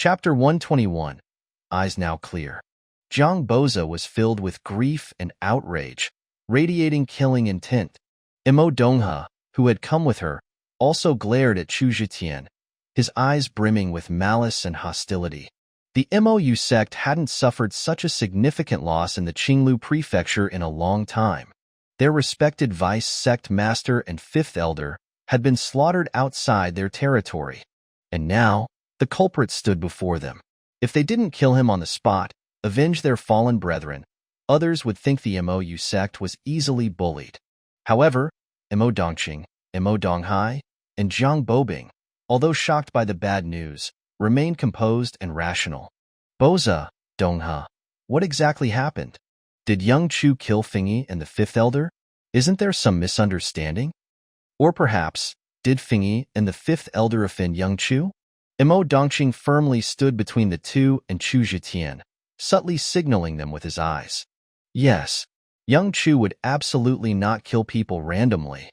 Chapter 121. Eyes now clear. Zhang Boza was filled with grief and outrage, radiating killing intent. Imo Dongha, who had come with her, also glared at Chu Zhetian, his eyes brimming with malice and hostility. The Mou sect hadn't suffered such a significant loss in the Qinglu prefecture in a long time. Their respected vice sect master and fifth elder had been slaughtered outside their territory. And now, the culprit stood before them. If they didn't kill him on the spot, avenge their fallen brethren, others would think the Mou sect was easily bullied. However, Imo Dongqing, Imo Donghai, and Zhang Bobing, although shocked by the bad news, remained composed and rational. Boza, Dongha, what exactly happened? Did young Chu kill Fingyi and the fifth elder? Isn't there some misunderstanding? Or perhaps, did Fingyi and the fifth elder offend young Chu? Imo Dongqing firmly stood between the two and Chu Zhetian, subtly signaling them with his eyes. Yes, young Chu would absolutely not kill people randomly.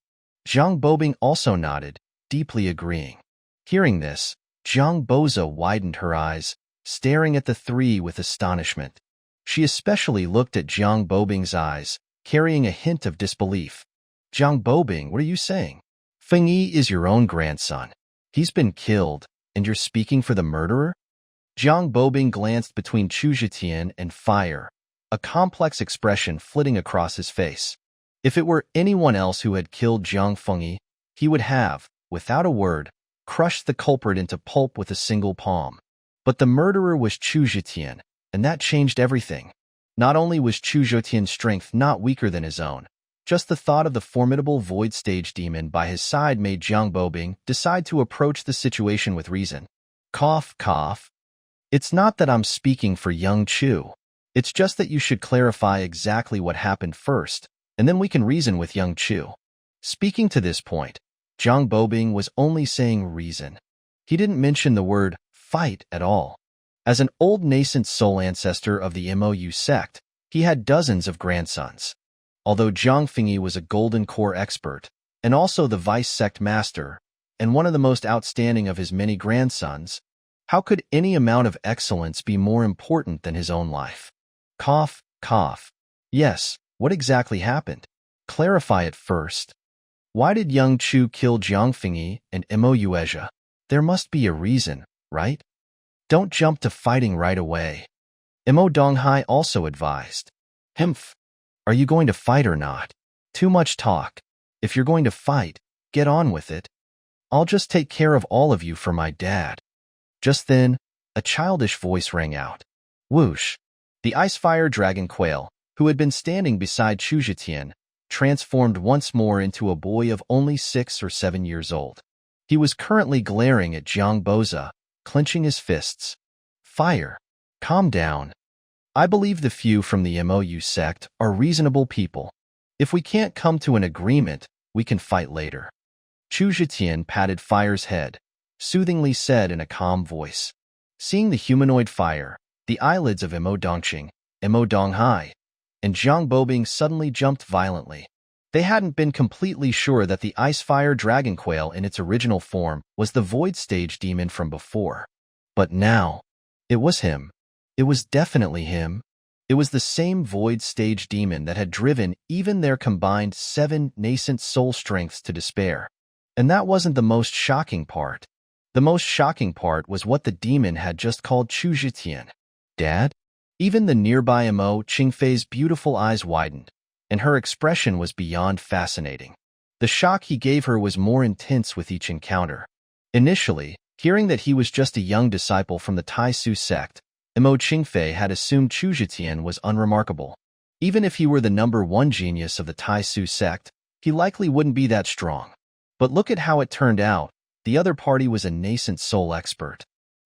Zhang Bobing also nodded, deeply agreeing. Hearing this, Zhang Boza widened her eyes, staring at the three with astonishment. She especially looked at Zhang Bobing's eyes, carrying a hint of disbelief. Zhang Bobing, what are you saying? Fingyi is your own grandson. He's been killed, and you're speaking for the murderer? Zhang Bobing glanced between Chu Zhetian and fire, a complex expression flitting across his face. If it were anyone else who had killed Zhang Fengyi, he would have, without a word, crushed the culprit into pulp with a single palm. But the murderer was Chu Zhetian, and that changed everything. Not only was Chu Zhetian's strength not weaker than his own, just the thought of the formidable void stage demon by his side made Zhang Bobing decide to approach the situation with reason. Cough, cough. It's not that I'm speaking for young Chu. It's just that you should clarify exactly what happened first, and then we can reason with young Chu. Speaking to this point, Zhang Bobing was only saying reason. He didn't mention the word fight at all. As an old nascent soul ancestor of the Mou sect, he had dozens of grandsons. Although Zhang Fengyi was a golden core expert, and also the vice sect master, and one of the most outstanding of his many grandsons, how could any amount of excellence be more important than his own life? Cough, cough. Yes, what exactly happened? Clarify it first. Why did young Chu kill Zhang Fengyi and Imo Yueyue? There must be a reason, right? Don't jump to fighting right away. Imo Donghai also advised. Humph. Are you going to fight or not? Too much talk. If you're going to fight, get on with it. I'll just take care of all of you for my dad. Just then, a childish voice rang out. Whoosh! The Icefire Dragon Quail, who had been standing beside Chu Zhetian, transformed once more into a boy of only 6 or 7 years old. He was currently glaring at Zhang Boza, clenching his fists. Fire! Calm down. I believe the few from the Mou sect are reasonable people. If we can't come to an agreement, we can fight later. Chu Zhetian patted Fire's head, soothingly said in a calm voice. Seeing the humanoid Fire, the eyelids of Imo Dongqing, Imo Donghai, and Zhang Bobing suddenly jumped violently. They hadn't been completely sure that the Icefire Dragon Quail in its original form was the Void Stage demon from before. But now, it was him. It was definitely him. It was the same Void Stage demon that had driven even their combined 7 nascent soul strengths to despair. And that wasn't the most shocking part. The most shocking part was what the demon had just called Chu Zhetian. Dad? Even the nearby Imo Qingfei's beautiful eyes widened, and her expression was beyond fascinating. The shock he gave her was more intense with each encounter. Initially, hearing that he was just a young disciple from the Tai Xu Sect, Imo Qingfei had assumed Chu Zhetian was unremarkable. Even if he were the #1 genius of the Tai Xu Sect, he likely wouldn't be that strong. But look at how it turned out. The other party was a nascent soul expert.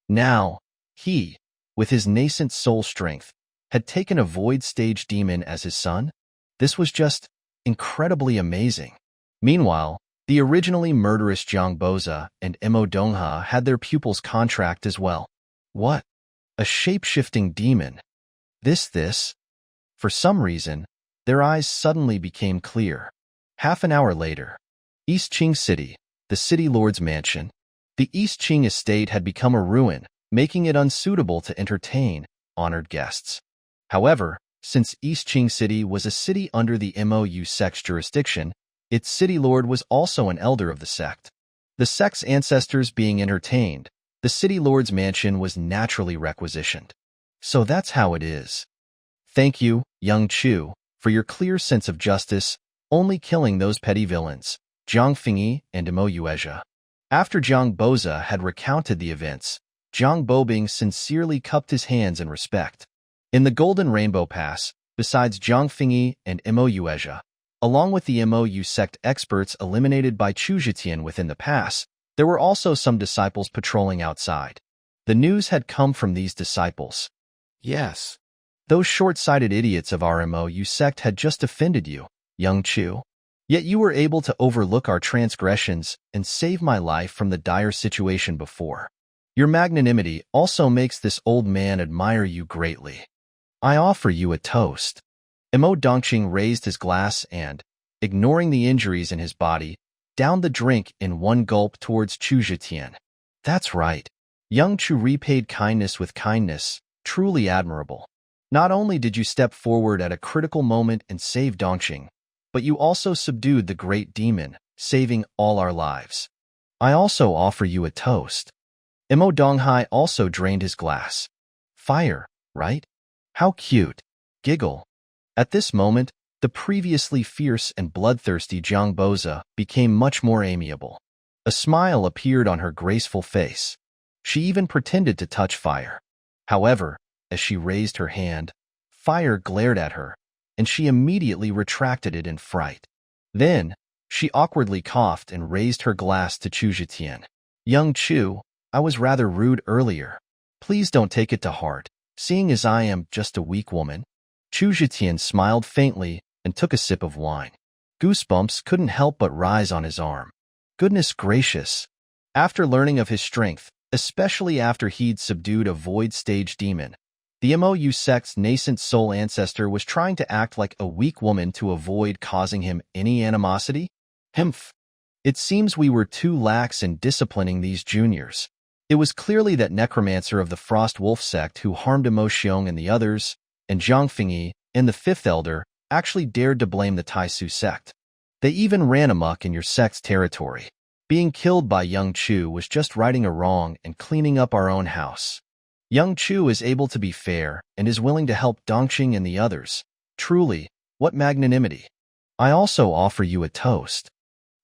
Now, he, with his nascent soul strength, had taken a Void Stage demon as his son? This was just incredibly amazing. Meanwhile, the originally murderous Zhang Boza and Imo Dongha had their pupil's contract as well. What? A shape-shifting demon. This? For some reason, their eyes suddenly became clear. Half an hour later, East Qing City, the city lord's mansion. The East Qing estate had become a ruin, making it unsuitable to entertain honored guests. However, since East Qing City was a city under the Mou sect's jurisdiction, its city lord was also an elder of the sect. The sect's ancestors being entertained, the city lord's mansion was naturally requisitioned. So that's how it is. Thank you, young Chu, for your clear sense of justice, only killing those petty villains, Zhang Fingyi and Imo Yuezha. After Zhang Boza had recounted the events, Zhang Bobing sincerely cupped his hands in respect. In the Golden Rainbow Pass, besides Zhang Fingyi and Imo Yuezha, along with the Mou sect experts eliminated by Chu Zhetian within the pass, there were also some disciples patrolling outside. The news had come from these disciples. Yes. Those short-sighted idiots of our Mou sect had just offended you, young Chu. Yet you were able to overlook our transgressions and save my life from the dire situation before. Your magnanimity also makes this old man admire you greatly. I offer you a toast. Imo Dongqing raised his glass and, ignoring the injuries in his body, downed the drink in one gulp towards Chu Zhetian. That's right. Young Chu repaid kindness with kindness, truly admirable. Not only did you step forward at a critical moment and save Dongqing, but you also subdued the great demon, saving all our lives. I also offer you a toast. Imo Donghai also drained his glass. Fire, right? How cute. Giggle. At this moment, the previously fierce and bloodthirsty Zhang Boza became much more amiable. A smile appeared on her graceful face. She even pretended to touch fire. However, as she raised her hand, fire glared at her, and she immediately retracted it in fright. Then, she awkwardly coughed and raised her glass to Chu Zhetian. Young Chu, I was rather rude earlier. Please don't take it to heart, seeing as I am just a weak woman. Chu Zhetian smiled faintly and took a sip of wine. Goosebumps couldn't help but rise on his arm. Goodness gracious. After learning of his strength, especially after he'd subdued a void stage demon, the Mou sect's nascent soul ancestor was trying to act like a weak woman to avoid causing him any animosity? Humph. It seems we were too lax in disciplining these juniors. It was clearly that necromancer of the Frost Wolf sect who harmed Mo Xiong and the others, and Zhang Fingyi, and the fifth elder, actually dared to blame the Tai Xu Sect. They even ran amok in your sect's territory. Being killed by young Chu was just righting a wrong and cleaning up our own house. Young Chu is able to be fair and is willing to help Dongqing and the others. Truly, what magnanimity. I also offer you a toast.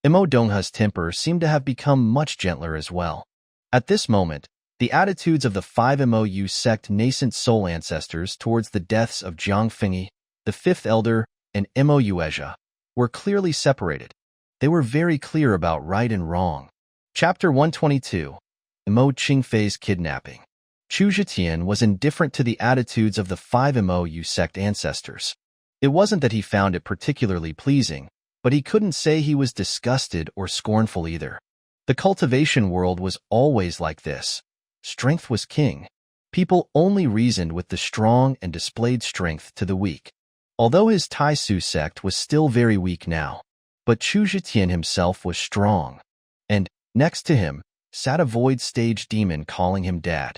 Imo Dongha's temper seemed to have become much gentler as well. At this moment, the attitudes of the 5 Mou sect nascent soul ancestors towards the deaths of Zhang Fingyi, the fifth elder, and Imo Yuezha were clearly separated. They were very clear about right and wrong. Chapter 122. Imo Qingfei's Kidnapping. Chu Zhetian was indifferent to the attitudes of the 5 Mou sect ancestors. It wasn't that he found it particularly pleasing, but he couldn't say he was disgusted or scornful either. The cultivation world was always like this. Strength was king. People only reasoned with the strong and displayed strength to the weak. Although his Tai Xu Sect was still very weak now, but Chu Zhetian himself was strong. And, next to him, sat a void stage demon calling him Dad.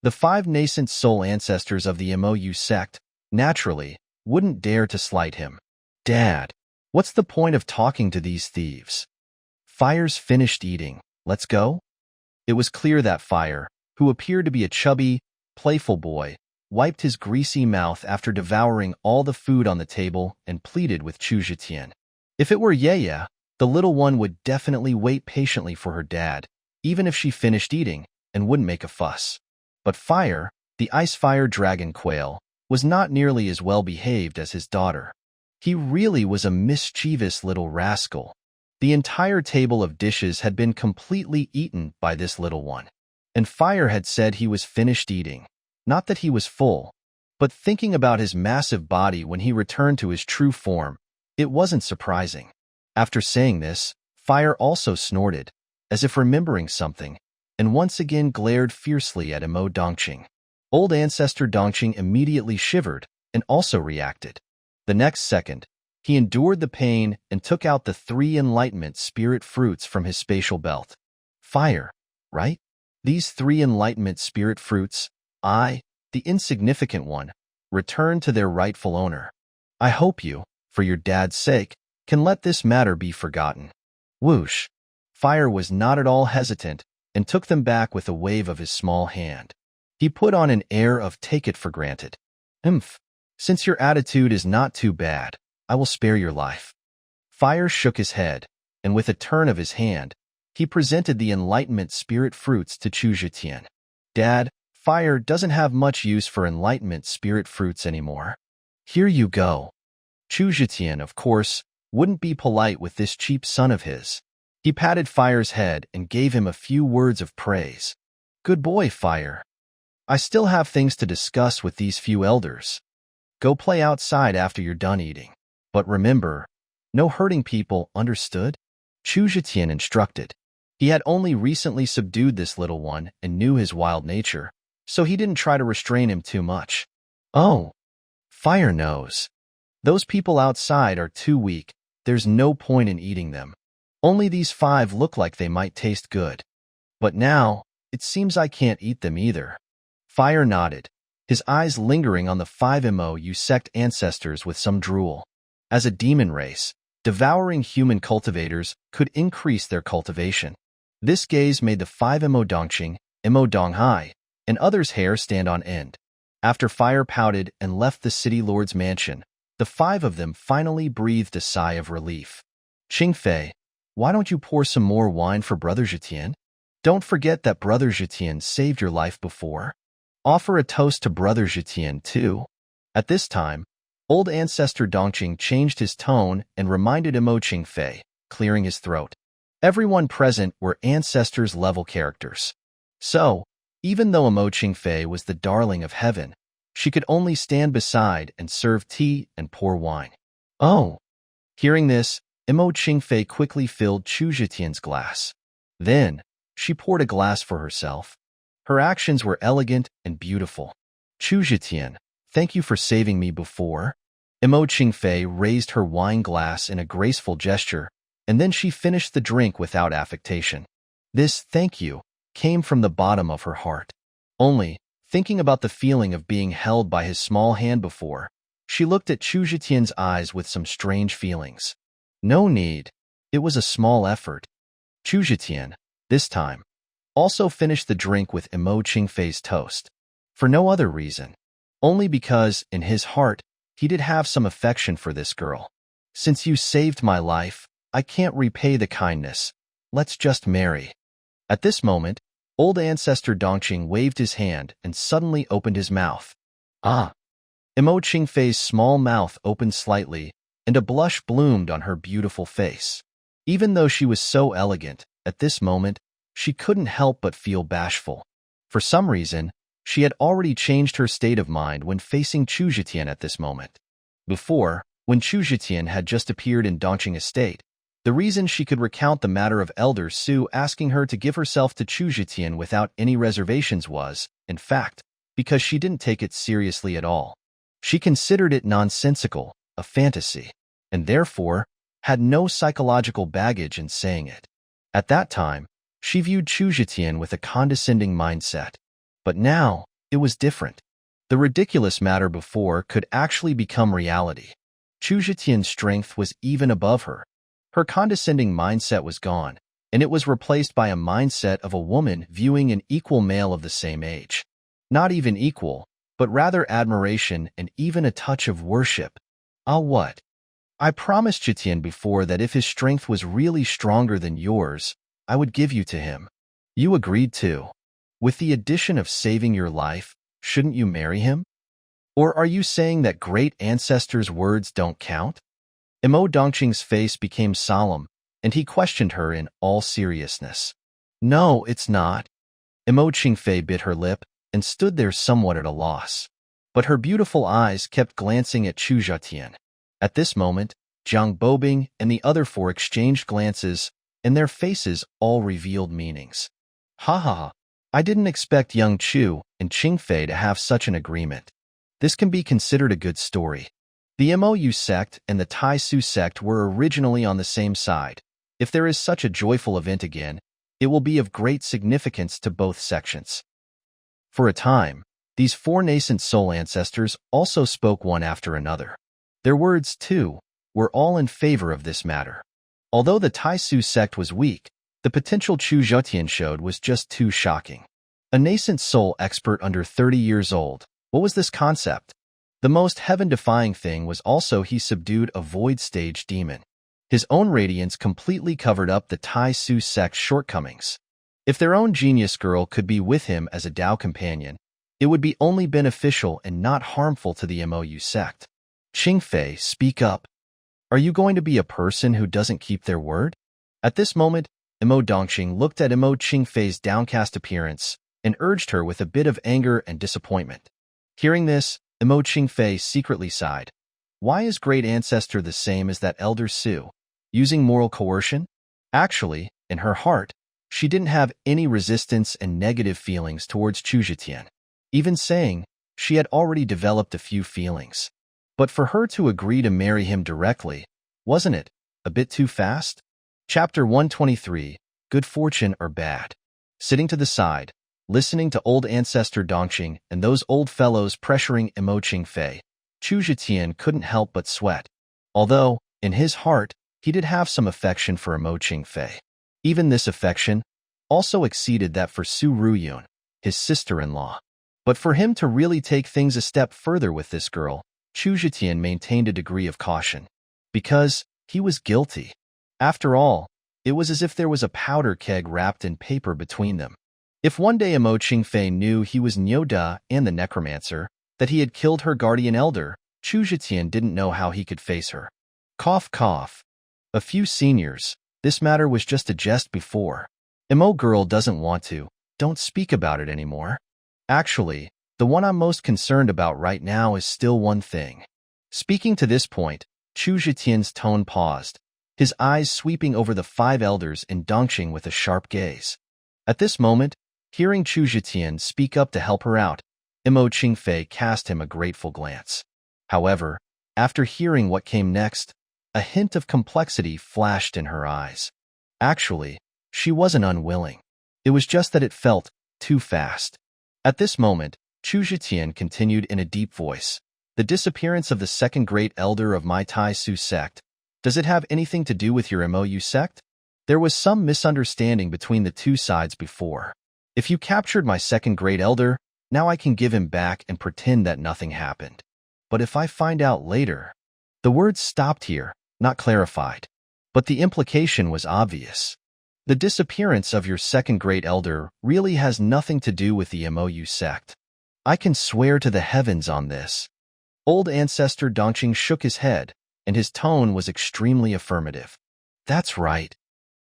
The 5 nascent soul ancestors of the Mou sect, naturally, wouldn't dare to slight him. Dad, what's the point of talking to these thieves? Fire's finished eating. Let's go? It was clear that Fire, who appeared to be a chubby, playful boy, wiped his greasy mouth after devouring all the food on the table and pleaded with Chu Zhetian. If it were Yueyue, the little one would definitely wait patiently for her dad, even if she finished eating, and wouldn't make a fuss. But Fire, the ice-fire dragon quail, was not nearly as well behaved as his daughter. He really was a mischievous little rascal. The entire table of dishes had been completely eaten by this little one. And Fire had said he was finished eating. Not that he was full, but thinking about his massive body when he returned to his true form, it wasn't surprising. After saying this, Fire also snorted, as if remembering something, and once again glared fiercely at Imo Dongqing. Old ancestor Dongqing immediately shivered and also reacted. The next second, he endured the pain and took out the 3 enlightenment spirit fruits from his spatial belt. Fire, right? These 3 enlightenment spirit fruits, I, the insignificant one, return to their rightful owner. I hope you, for your dad's sake, can let this matter be forgotten. Whoosh! Fire was not at all hesitant and took them back with a wave of his small hand. He put on an air of take it for granted. Since your attitude is not too bad, I will spare your life. Fire shook his head, and with a turn of his hand, he presented the enlightenment spirit fruits to Chu Zhetian. Dad, Fire doesn't have much use for enlightenment spirit fruits anymore. Here you go. Chu Zhetian, of course, wouldn't be polite with this cheap son of his. He patted Fire's head and gave him a few words of praise. Good boy, Fire. I still have things to discuss with these few elders. Go play outside after you're done eating. But remember, no hurting people, understood? Chu Zhetian instructed. He had only recently subdued this little one and knew his wild nature, so he didn't try to restrain him too much. Oh, Fire knows. Those people outside are too weak. There's no point in eating them. Only these 5 look like they might taste good. But now, it seems I can't eat them either. Fire nodded, his eyes lingering on the 5 Xiao Sect ancestors with some drool. As a demon race, devouring human cultivators could increase their cultivation. This gaze made the 5 Xiao Dongqing, Xiao Donghai, and others' hair stand on end. After Fire pouted and left the city lord's mansion, the 5 of them finally breathed a sigh of relief. Qingfei, why don't you pour some more wine for Brother Zhetian? Don't forget that Brother Zhetian saved your life before. Offer a toast to Brother Zhetian, too. At this time, old ancestor Dongqing changed his tone and reminded Xiao Qingfei, clearing his throat. Everyone present were ancestors-level characters. So, even though Xiao Qingfei was the darling of heaven, she could only stand beside and serve tea and pour wine. Oh! Hearing this, Xiao Qingfei quickly filled Chu Zhetian's glass. Then, she poured a glass for herself. Her actions were elegant and beautiful. Chu Zhetian, thank you for saving me before. Xiao Qingfei raised her wine glass in a graceful gesture, and then she finished the drink without affectation. This thank you came from the bottom of her heart. Only, thinking about the feeling of being held by his small hand before, she looked at Chu Zhetian's eyes with some strange feelings. No need. It was a small effort. Chu Zhetian, this time, also finished the drink with Xiao Qingfei's toast. For no other reason. Only because, in his heart, he did have some affection for this girl. Since you saved my life, I can't repay the kindness. Let's just marry. At this moment, old ancestor Dongqing waved his hand and suddenly opened his mouth. Ah! Xiao Qingfei's small mouth opened slightly, and a blush bloomed on her beautiful face. Even though she was so elegant, at this moment, she couldn't help but feel bashful. For some reason, she had already changed her state of mind when facing Chu Zhetian at this moment. Before, when Chu Zhetian had just appeared in Dongqing Estate, the reason she could recount the matter of Elder Su asking her to give herself to Chu Zhetian without any reservations was, in fact, because she didn't take it seriously at all. She considered it nonsensical, a fantasy, and therefore had no psychological baggage in saying it. At that time, she viewed Chu Zhetian with a condescending mindset. But now, it was different. The ridiculous matter before could actually become reality. Chu Zhetian's strength was even above her. Her condescending mindset was gone, and it was replaced by a mindset of a woman viewing an equal male of the same age. Not even equal, but rather admiration and even a touch of worship. Ah, what? I promised Zhetian before that if his strength was really stronger than yours, I would give you to him. You agreed to. With the addition of saving your life, shouldn't you marry him? Or are you saying that great ancestors' words don't count? Xiao Dongqing's face became solemn, and he questioned her in all seriousness. No, it's not. Xiao Qingfei bit her lip and stood there somewhat at a loss. But her beautiful eyes kept glancing at Chu Zhetian. At this moment, Jiang Bobing and the other 4 exchanged glances, and their faces all revealed meanings. Ha ha ha, I didn't expect young Chu and Qingfei to have such an agreement. This can be considered a good story. The Xiao Sect and the Tai Xu Sect were originally on the same side. If there is such a joyful event again, it will be of great significance to both sections. For a time, these four nascent soul ancestors also spoke one after another. Their words, too, were all in favor of this matter. Although the Tai Xu Sect was weak, the potential Chu Zhetian showed was just too shocking. A nascent soul expert under 30 years old. What was this concept? The most heaven-defying thing was also he subdued a void stage demon. His own radiance completely covered up the Tai Xu Sect's shortcomings. If their own genius girl could be with him as a Dao companion, it would be only beneficial and not harmful to the MOU sect. Qingfei, speak up. Are you going to be a person who doesn't keep their word? At this moment, Mo Dongqing looked at Mo Qingfei's downcast appearance and urged her with a bit of anger and disappointment. Hearing this, Mo Qingfei secretly sighed. Why is great ancestor the same as that elder Su? Using moral coercion? Actually, in her heart, she didn't have any resistance and negative feelings towards Chu Zhetian. Even saying, she had already developed a few feelings. But for her to agree to marry him directly, wasn't it a bit too fast? Chapter 123, Good Fortune or Bad. Sitting to the side, listening to old ancestor Dongqing and those old fellows pressuring Mo Qingfei, Chu Zhetian couldn't help but sweat. Although, in his heart, he did have some affection for Mo Qingfei. Even this affection also exceeded that for Su Ruoyan, his sister-in-law. But for him to really take things a step further with this girl, Chu Zhetian maintained a degree of caution. Because he was guilty. After all, it was as if there was a powder keg wrapped in paper between them. If one day Mo Qingfei knew he was Nyoda and the necromancer, that he had killed her guardian elder, Chu Zhetian didn't know how he could face her. Cough, cough. A few seniors, this matter was just a jest before. Mo girl doesn't want to, don't speak about it anymore. Actually, the one I'm most concerned about right now is still one thing. Speaking to this point, Chu Zhetian's tone paused, his eyes sweeping over the five elders and Dongqing with a sharp gaze. At this moment, hearing Chu Zhetian speak up to help her out, Mo Qingfei cast him a grateful glance. However, after hearing what came next, a hint of complexity flashed in her eyes. Actually, she wasn't unwilling. It was just that it felt too fast. At this moment, Chu Zhetian continued in a deep voice. The disappearance of the second great elder of my Tai Xu Sect, does it have anything to do with your MOU sect? There was some misunderstanding between the two sides before. If you captured my second great elder, now I can give him back and pretend that nothing happened. But if I find out later... The words stopped here, not clarified. But the implication was obvious. The disappearance of your second great elder really has nothing to do with the MOU sect. I can swear to the heavens on this. Old ancestor Dongqing shook his head, and his tone was extremely affirmative. That's right.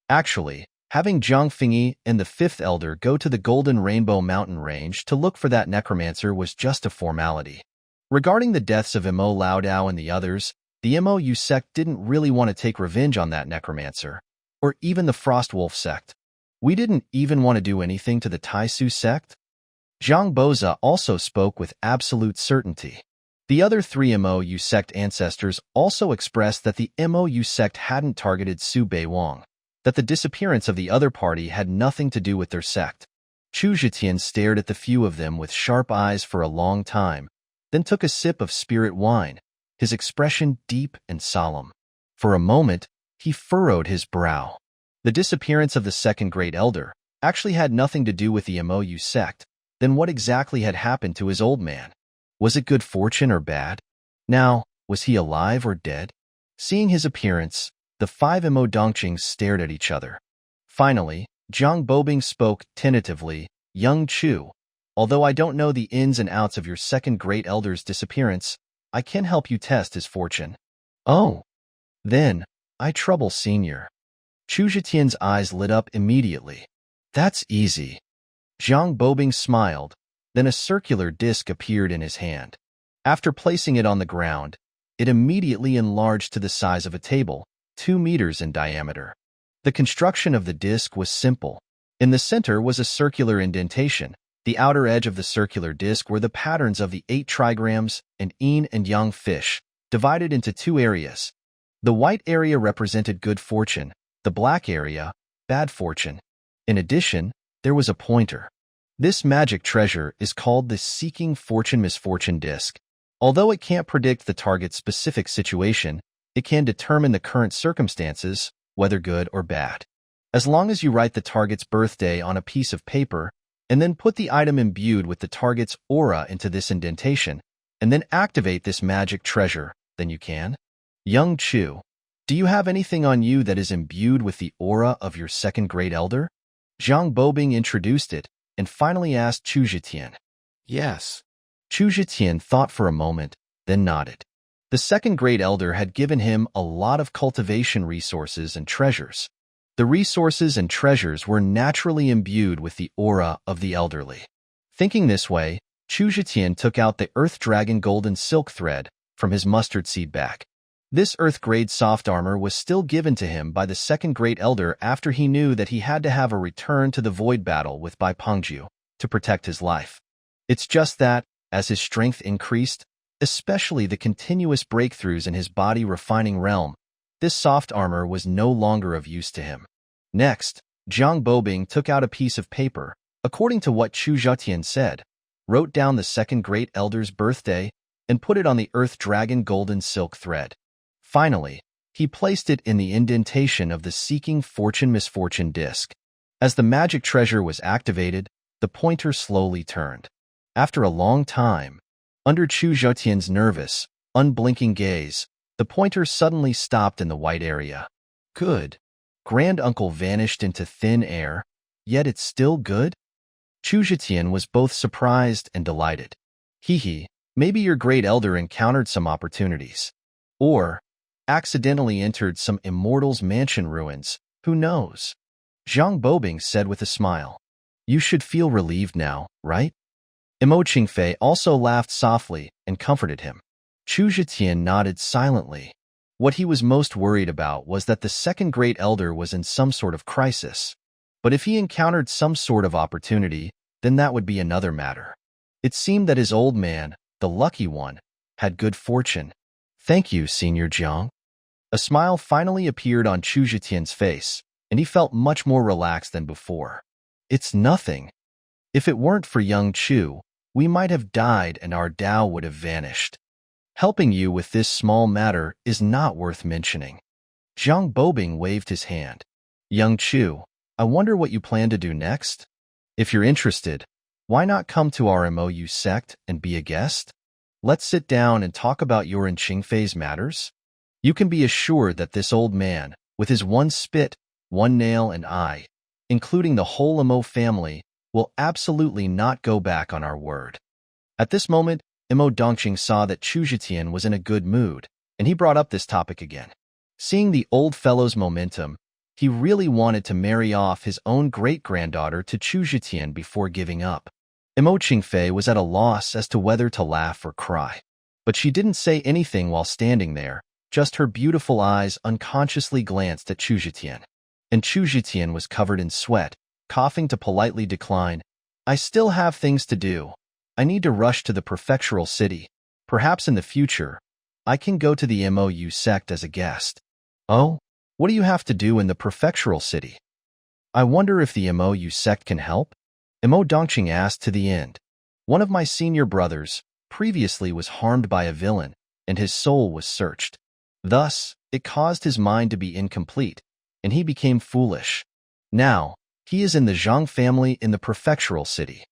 Actually, having Jiang Fingyi and the fifth elder go to the Golden Rainbow Mountain Range to look for that necromancer was just a formality. Regarding the deaths of Mo Laodao and the others, the MOU sect didn't really want to take revenge on that necromancer, or even the Frostwolf sect. We didn't even want to do anything to the Tai Xu sect. Zhang Boza also spoke with absolute certainty. The other three MOU sect ancestors also expressed that the MOU sect hadn't targeted Su Beiwang, that the disappearance of the other party had nothing to do with their sect. Chu Zhetian stared at the few of them with sharp eyes for a long time, then took a sip of spirit wine, his expression deep and solemn. For a moment, he furrowed his brow. The disappearance of the second great elder actually had nothing to do with the MOU sect. Then what exactly had happened to his old man? Was it good fortune or bad? Now, was he alive or dead? Seeing his appearance, the five Mo Dongqing stared at each other. Finally, Zhang Bobing spoke tentatively, Young Chu, although I don't know the ins and outs of your second great elder's disappearance, I can help you test his fortune. Oh. Then, I trouble senior. Chu Zhetian's eyes lit up immediately. That's easy. Zhang Bobing smiled, then a circular disc appeared in his hand. After placing it on the ground, it immediately enlarged to the size of a table, 2 meters in diameter. The construction of the disc was simple. In the center was a circular indentation. The outer edge of the circular disc were the patterns of the 8 trigrams and yin and yang fish, divided into 2 areas. The white area represented good fortune, the black area, bad fortune. In addition, there was a pointer. This magic treasure is called the Seeking Fortune Misfortune Disc. Although it can't predict the target's specific situation, it can determine the current circumstances, whether good or bad. As long as you write the target's birthday on a piece of paper, and then put the item imbued with the target's aura into this indentation, and then activate this magic treasure, then you can. Young Chu, do you have anything on you that is imbued with the aura of your second-grade elder? Zhang Bobing introduced it, and finally asked Chu Zhetian. Yes. Chu Zhetian thought for a moment, then nodded. The second-grade elder had given him a lot of cultivation resources and treasures. The resources and treasures were naturally imbued with the aura of the elderly. Thinking this way, Chu Zhetian took out the Earth Dragon Golden Silk Thread from his mustard seed bag. This Earth-grade soft armor was still given to him by the second-grade elder after he knew that he had to have a return to the void battle with Bai Pengju to protect his life. It's just that, as his strength increased, especially the continuous breakthroughs in his body-refining realm, this soft armor was no longer of use to him. Next, Zhang Bobing took out a piece of paper, according to what Chu Zhetian said, wrote down the second-grade elder's birthday, and put it on the Earth Dragon Golden Silk Thread. Finally, he placed it in the indentation of the Seeking Fortune Misfortune Disc. As the magic treasure was activated, the pointer slowly turned. After a long time, under Chu Zhetian's nervous, unblinking gaze, the pointer suddenly stopped in the white area. Good. Granduncle vanished into thin air, yet it's still good? Chu Zhetian was both surprised and delighted. Hee, maybe your great elder encountered some opportunities. Or accidentally entered some immortal's mansion ruins, who knows? Zhang Bobing said with a smile. You should feel relieved now, right? Imo Qingfei also laughed softly and comforted him. Chu Zhetian nodded silently. What he was most worried about was that the second-grade elder was in some sort of crisis. But if he encountered some sort of opportunity, then that would be another matter. It seemed that his old man, the lucky one, had good fortune. Thank you, Senior Jiang. A smile finally appeared on Chu Zhetian's face, and he felt much more relaxed than before. It's nothing. If it weren't for young Chu, we might have died and our Dao would have vanished. Helping you with this small matter is not worth mentioning. Zhang Bobing waved his hand. Young Chu, I wonder what you plan to do next? If you're interested, why not come to our MOU sect and be a guest? Let's sit down and talk about your and Qingfei's matters. You can be assured that this old man, with his one spit, one nail and eye, including the whole Mo family, will absolutely not go back on our word. At this moment, Imo Dongqing saw that Chu Zhetian was in a good mood, and he brought up this topic again. Seeing the old fellow's momentum, he really wanted to marry off his own great-granddaughter to Chu Zhetian before giving up. Imo Qingfei was at a loss as to whether to laugh or cry. But she didn't say anything while standing there, just her beautiful eyes unconsciously glanced at Chu Zhetian. And Chu Zhetian was covered in sweat, coughing to politely decline. I still have things to do. I need to rush to the prefectural city. Perhaps in the future, I can go to the MOU sect as a guest. Oh? What do you have to do in the prefectural city? I wonder if the MOU sect can help? Imo Dongqing asked to the end. One of my senior brothers previously was harmed by a villain, and his soul was searched. Thus, it caused his mind to be incomplete, and he became foolish. Now, he is in the Zhang family in the prefectural city.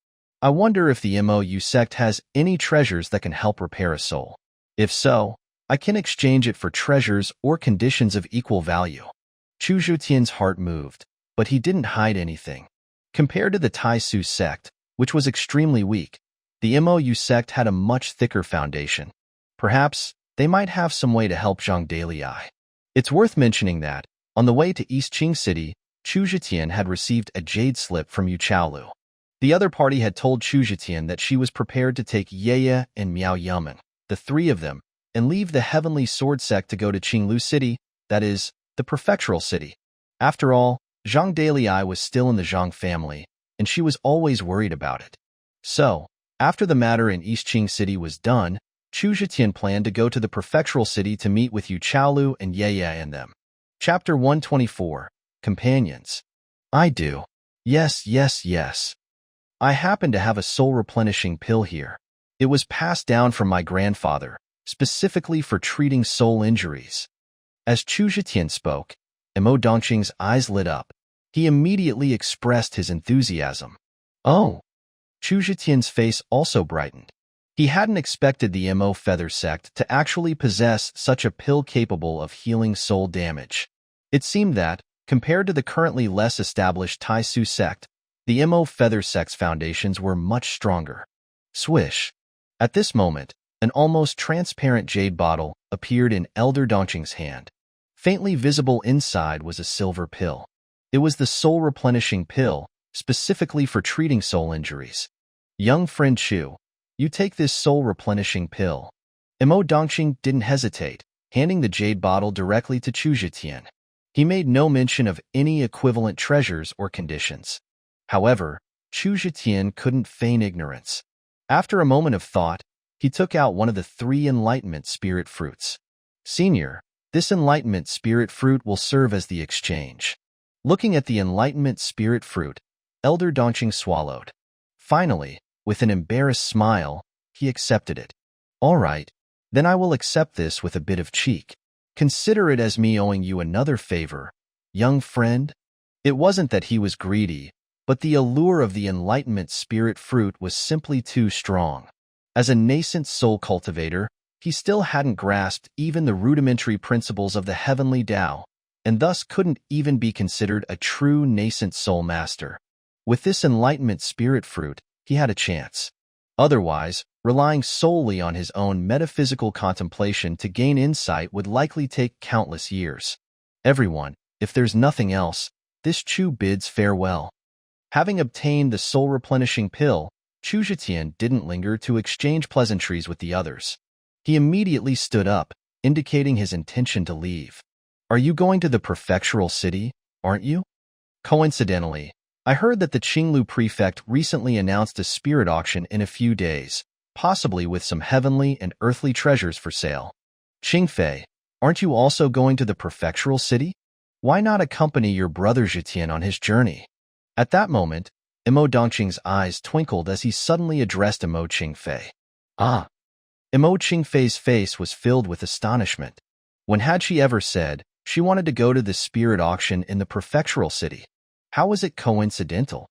I wonder if the MOU sect has any treasures that can help repair a soul. If so, I can exchange it for treasures or conditions of equal value. Chu Zhetian's heart moved, but he didn't hide anything. Compared to the Tai Xu Sect, which was extremely weak, the MOU sect had a much thicker foundation. Perhaps, they might have some way to help Zhang Dalai. It's worth mentioning that, on the way to East Qing City, Chu Zhetian had received a jade slip from Yu Chaolu. The other party had told Chu Zhetian that she was prepared to take Yueyue and Miao Yamen, the three of them, and leave the Heavenly Sword Sect to go to Qinglu City, that is, the prefectural city. After all, Zhang Dalai was still in the Zhang family, and she was always worried about it. So, after the matter in East Qing City was done, Chu Zhetian planned to go to the prefectural city to meet with Yu Chaolu and Yueyue and them. Chapter 124, Companions. I do. Yes, yes, yes. I happen to have a soul-replenishing pill here. It was passed down from my grandfather, specifically for treating soul injuries. As Chu Zhetian spoke, Mo Dongqing's eyes lit up. He immediately expressed his enthusiasm. Oh! Chu Zhetian's face also brightened. He hadn't expected the Mo Feather Sect to actually possess such a pill capable of healing soul damage. It seemed that, compared to the currently less established Tai Xu Sect, the Mo Feather Sect's foundations were much stronger. Swish! At this moment, an almost transparent jade bottle appeared in Elder Dongqing's hand. Faintly visible inside was a silver pill. It was the soul-replenishing pill, specifically for treating soul injuries. Young friend Chu, you take this soul-replenishing pill. Mo Dongqing didn't hesitate, handing the jade bottle directly to Chu Zhetian. He made no mention of any equivalent treasures or conditions. However, Chu Zhetian couldn't feign ignorance. After a moment of thought, he took out one of the 3 enlightenment spirit fruits. Senior, this enlightenment spirit fruit will serve as the exchange. Looking at the enlightenment spirit fruit, Elder Dongqing swallowed. Finally, with an embarrassed smile, he accepted it. All right, then I will accept this with a bit of cheek. Consider it as me owing you another favor, young friend. It wasn't that he was greedy, but the allure of the enlightenment spirit fruit was simply too strong. As a nascent soul cultivator, he still hadn't grasped even the rudimentary principles of the heavenly Tao, and thus couldn't even be considered a true nascent soul master. With this enlightenment spirit fruit, he had a chance. Otherwise, relying solely on his own metaphysical contemplation to gain insight would likely take countless years. Everyone, if there's nothing else, this Chu bids farewell. Having obtained the soul-replenishing pill, Chu Zhetian didn't linger to exchange pleasantries with the others. He immediately stood up, indicating his intention to leave. Are you going to the prefectural city, aren't you? Coincidentally, I heard that the Qinglu prefect recently announced a spirit auction in a few days, possibly with some heavenly and earthly treasures for sale. Qingfei, aren't you also going to the prefectural city? Why not accompany your brother Zhetian on his journey? At that moment, Mo Dongqing's eyes twinkled as he suddenly addressed Mo Qingfei. Ah! Mo Qingfei's face was filled with astonishment. When had she ever said she wanted to go to the spirit auction in the prefectural city? How was it coincidental?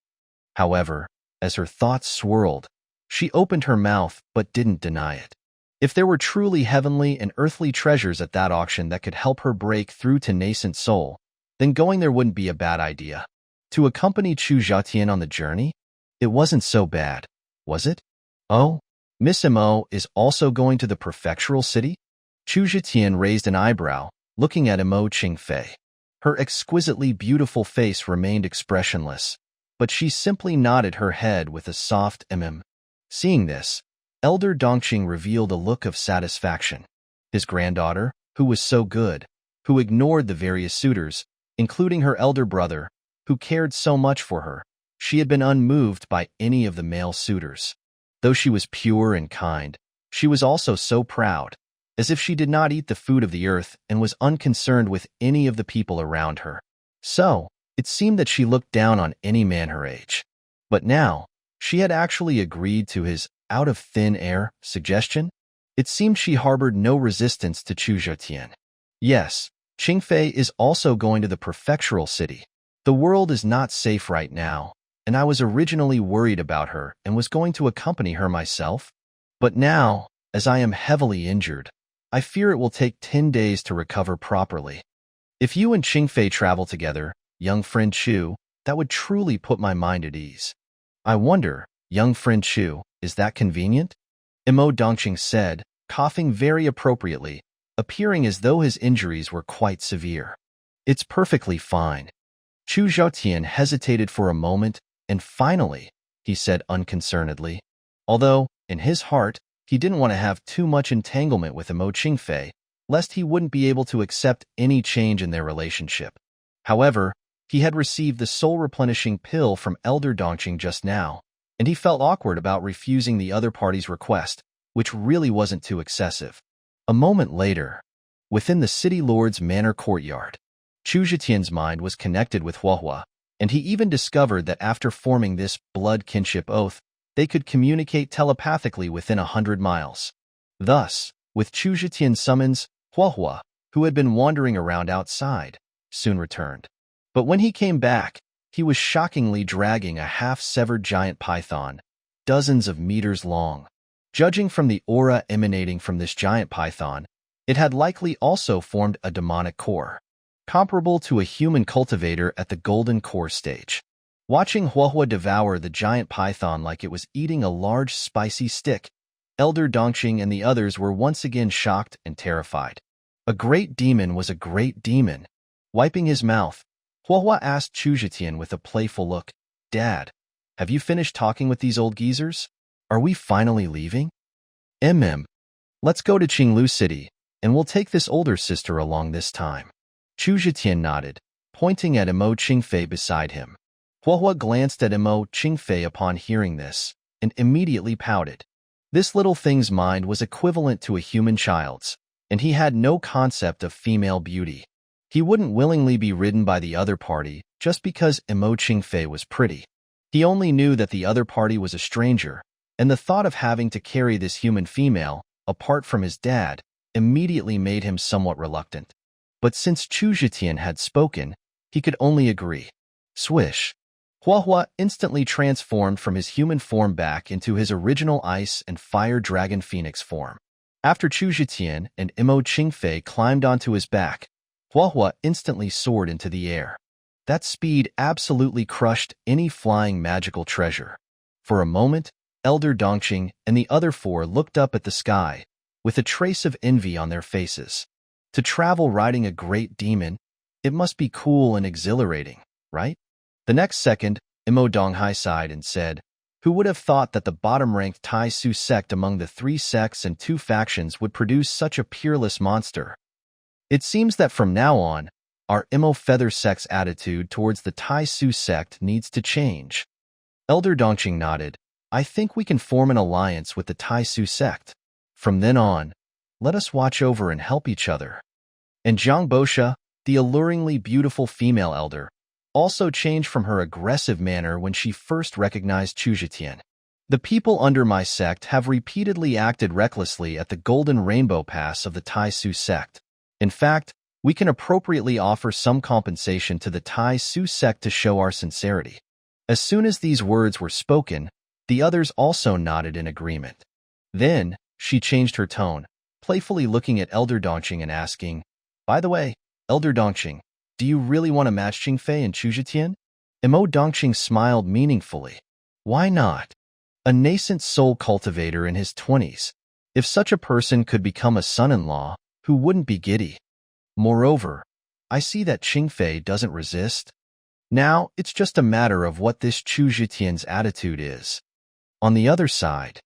However, as her thoughts swirled, she opened her mouth but didn't deny it. If there were truly heavenly and earthly treasures at that auction that could help her break through to nascent soul, then going there wouldn't be a bad idea. To accompany Chu Zhetian on the journey? It wasn't so bad, was it? Oh, Miss Mo is also going to the prefectural city? Chu Zhetian raised an eyebrow, looking at Mo Qingfei. Her exquisitely beautiful face remained expressionless, but she simply nodded her head with a soft Seeing this, Elder Dongqing revealed a look of satisfaction. His granddaughter, who was so good, who ignored the various suitors, including her elder brother, who cared so much for her, she had been unmoved by any of the male suitors. Though she was pure and kind, she was also so proud, as if she did not eat the food of the earth and was unconcerned with any of the people around her. So, it seemed that she looked down on any man her age. But now, she had actually agreed to his out-of-thin-air suggestion. It seemed she harbored no resistance to Chu Zhetian. Yes, Qingfei is also going to the prefectural city. The world is not safe right now, and I was originally worried about her and was going to accompany her myself. But now, as I am heavily injured, I fear it will take 10 days to recover properly. If you and Qingfei travel together, young friend Chu, that would truly put my mind at ease. I wonder, young friend Chu, is that convenient? Mo Dongqing said, coughing very appropriately, appearing as though his injuries were quite severe. It's perfectly fine. Chu Zhetian hesitated for a moment, and finally, he said unconcernedly, although, in his heart, he didn't want to have too much entanglement with Mo Qingfei, lest he wouldn't be able to accept any change in their relationship. However, he had received the soul-replenishing pill from Elder Dongqing just now, and he felt awkward about refusing the other party's request, which really wasn't too excessive. A moment later, within the city lord's manor courtyard, Chu Zhetian's mind was connected with Huohua, And he even discovered that after forming this blood kinship oath, they could communicate telepathically within 100 miles. Thus, with Chu Zhetian's summons, Huohua, who had been wandering around outside, soon returned. But when he came back, he was shockingly dragging a half-severed giant python, dozens of meters long. Judging from the aura emanating from this giant python, it had likely also formed a demonic core, comparable to a human cultivator at the golden core stage. Watching Huohua devour the giant python like it was eating a large spicy stick, Elder Dongqing and the others were once again shocked and terrified. A great demon was a great demon. Wiping his mouth, Huohua asked Chu Zhetian with a playful look, "Dad, have you finished talking with these old geezers? Are we finally leaving?" Let's go to Qinglu City, and we'll take this older sister along this time." Chu Zhetian nodded, pointing at Imo Qingfei beside him. Huohua glanced at Imo Qingfei upon hearing this, and immediately pouted. This little thing's mind was equivalent to a human child's, and he had no concept of female beauty. He wouldn't willingly be ridden by the other party just because Imo Qingfei was pretty. He only knew that the other party was a stranger, and the thought of having to carry this human female, apart from his dad, immediately made him somewhat reluctant. But since Chu Zhetian had spoken, he could only agree. Swish! Huohua instantly transformed from his human form back into his original ice and fire dragon phoenix form. After Chu Zhetian and Imo Qingfei climbed onto his back, Huohua instantly soared into the air. That speed absolutely crushed any flying magical treasure. For a moment, Elder Dongqing and the other four looked up at the sky, with a trace of envy on their faces. To travel riding a great demon, it must be cool and exhilarating, right? The next second, Imo Donghai sighed and said, "Who would have thought that the bottom-ranked Tai Xu Sect among the 3 sects and 2 factions would produce such a peerless monster? It seems that from now on, our Imo Feather Sect's attitude towards the Tai Xu Sect needs to change." Elder Dongqing nodded. "I think we can form an alliance with the Tai Xu Sect. From then on, let us watch over and help each other." And Zhang Bosha, the alluringly beautiful female elder, also changed from her aggressive manner when she first recognized Chu Zhetian. "The people under my sect have repeatedly acted recklessly at the Golden Rainbow Pass of the Tai Xu Sect. In fact, we can appropriately offer some compensation to the Tai Xu Sect to show our sincerity." As soon as these words were spoken, the others also nodded in agreement. Then, she changed her tone, playfully looking at Elder Dongqing and asking, "By the way, Elder Dongqing, do you really want to match Qingfei and Chu Zhetian?" Imo Dongqing smiled meaningfully. Why not? A nascent soul cultivator in his 20s. If such a person could become a son-in-law, who wouldn't be giddy? Moreover, I see that Qingfei doesn't resist. Now, it's just a matter of what this Chu Zhetian's attitude is. On the other side,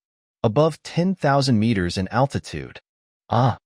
above 10,000 meters in altitude. "Ah!"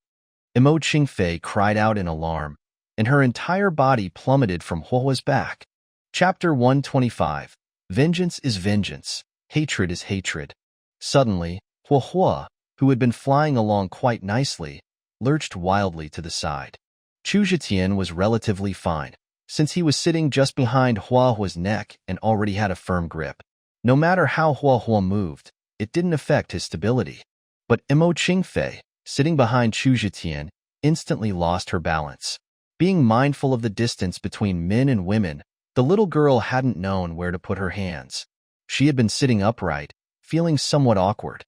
Imo Qingfei cried out in alarm, and her entire body plummeted from Huohua's back. Chapter 125. Vengeance is vengeance. Hatred is hatred. Suddenly, Huohua, who had been flying along quite nicely, lurched wildly to the side. Chu Zhetian was relatively fine, since he was sitting just behind Huohua's neck and already had a firm grip. No matter how Huohua moved, it didn't affect his stability. But Imo Qingfei, sitting behind Chu Zhetian, instantly lost her balance. Being mindful of the distance between men and women, the little girl hadn't known where to put her hands. She had been sitting upright, feeling somewhat awkward.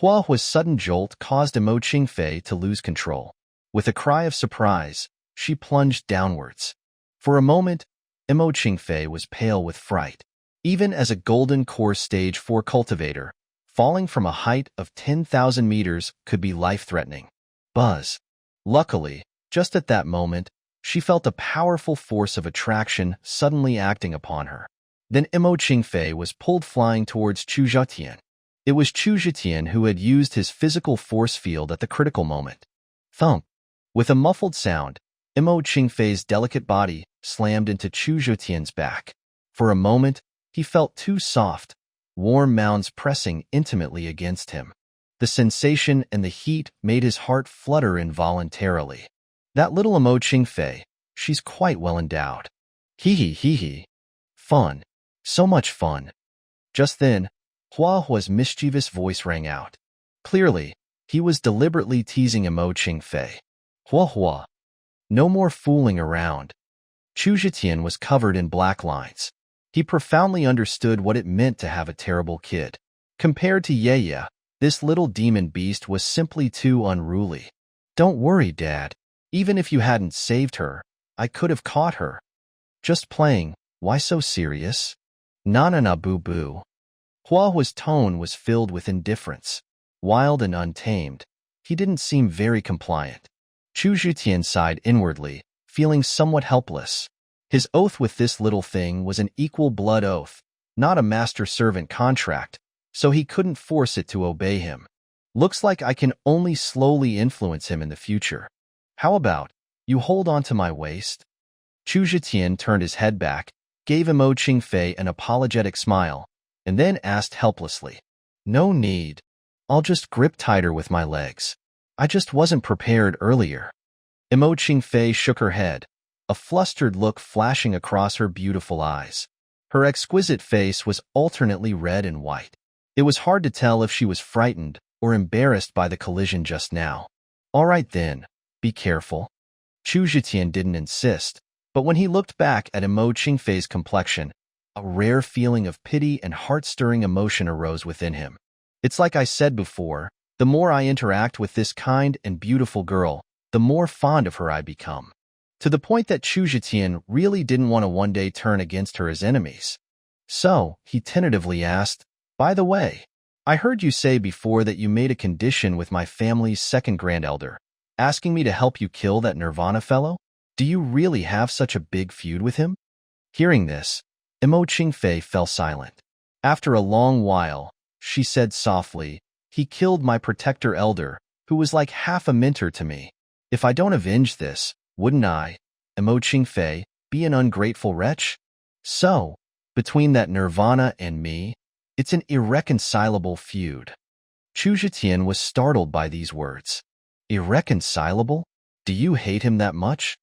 Huohua's sudden jolt caused Imo Qingfei to lose control. With a cry of surprise, she plunged downwards. For a moment, Imo Qingfei was pale with fright. Even as a golden core stage 4 cultivator, falling from a height of 10,000 meters could be life-threatening. Buzz. Luckily, just at that moment, she felt a powerful force of attraction suddenly acting upon her. Then Imo Qingfei was pulled flying towards Chu Zhetian. It was Chu Zhetian who had used his physical force field at the critical moment. Thump. With a muffled sound, Imo Qingfei's delicate body slammed into Chu Zhetian's back. For a moment, he felt two soft, warm mounds pressing intimately against him. The sensation and the heat made his heart flutter involuntarily. That little Imo Qingfei, she's quite well endowed. Hee hee hee hee. Fun. So much fun. Just then, Hua's mischievous voice rang out. Clearly, he was deliberately teasing Imo Qingfei. Hua. No more fooling around. Chu Zhetian was covered in black lines. He profoundly understood what it meant to have a terrible kid. Compared to Yueyue, this little demon beast was simply too unruly. Don't worry, Dad. Even if you hadn't saved her, I could have caught her. Just playing. Why so serious? Na boo-boo. Hua's tone was filled with indifference. Wild and untamed, he didn't seem very compliant. Chu Zhetian sighed inwardly, feeling somewhat helpless. His oath with this little thing was an equal blood oath, not a master-servant contract, so he couldn't force it to obey him. Looks like I can only slowly influence him in the future. How about, you hold on to my waist? Chu Zhetian turned his head back, gave Imo Qingfei an apologetic smile, and then asked helplessly, No need. I'll just grip tighter with my legs. I just wasn't prepared earlier. Imo Qingfei shook her head, a flustered look flashing across her beautiful eyes. Her exquisite face was alternately red and white. It was hard to tell if she was frightened or embarrassed by the collision just now. All right then, be careful. Chu Zhetian didn't insist, but when he looked back at Imo Qingfei's complexion, a rare feeling of pity and heart-stirring emotion arose within him. It's like I said before, the more I interact with this kind and beautiful girl, the more fond of her I become. To the point that Chu Zhetian really didn't want to one day turn against her as enemies. So, he tentatively asked, By the way, I heard you say before that you made a condition with my family's second grand elder, asking me to help you kill that Nirvana fellow? Do you really have such a big feud with him? Hearing this, Imo Qingfei fell silent. After a long while, she said softly, He killed my protector elder, who was like half a mentor to me. If I don't avenge this, wouldn't I, Imo Qingfei, be an ungrateful wretch? So, between that Nirvana and me, it's an irreconcilable feud. Chu Zhetian was startled by these words. Irreconcilable? Do you hate him that much?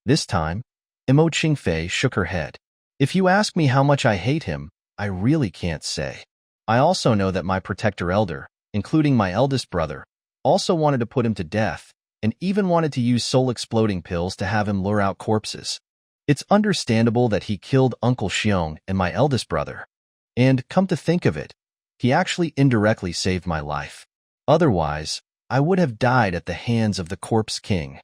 This time, Imo Qingfei shook her head. If you ask me how much I hate him, I really can't say. I also know that my protector elder, including my eldest brother, also wanted to put him to death, and even wanted to use soul-exploding pills to have him lure out corpses. It's understandable that he killed Uncle Xiong and my eldest brother. And, come to think of it, he actually indirectly saved my life. Otherwise, I would have died at the hands of the Corpse King.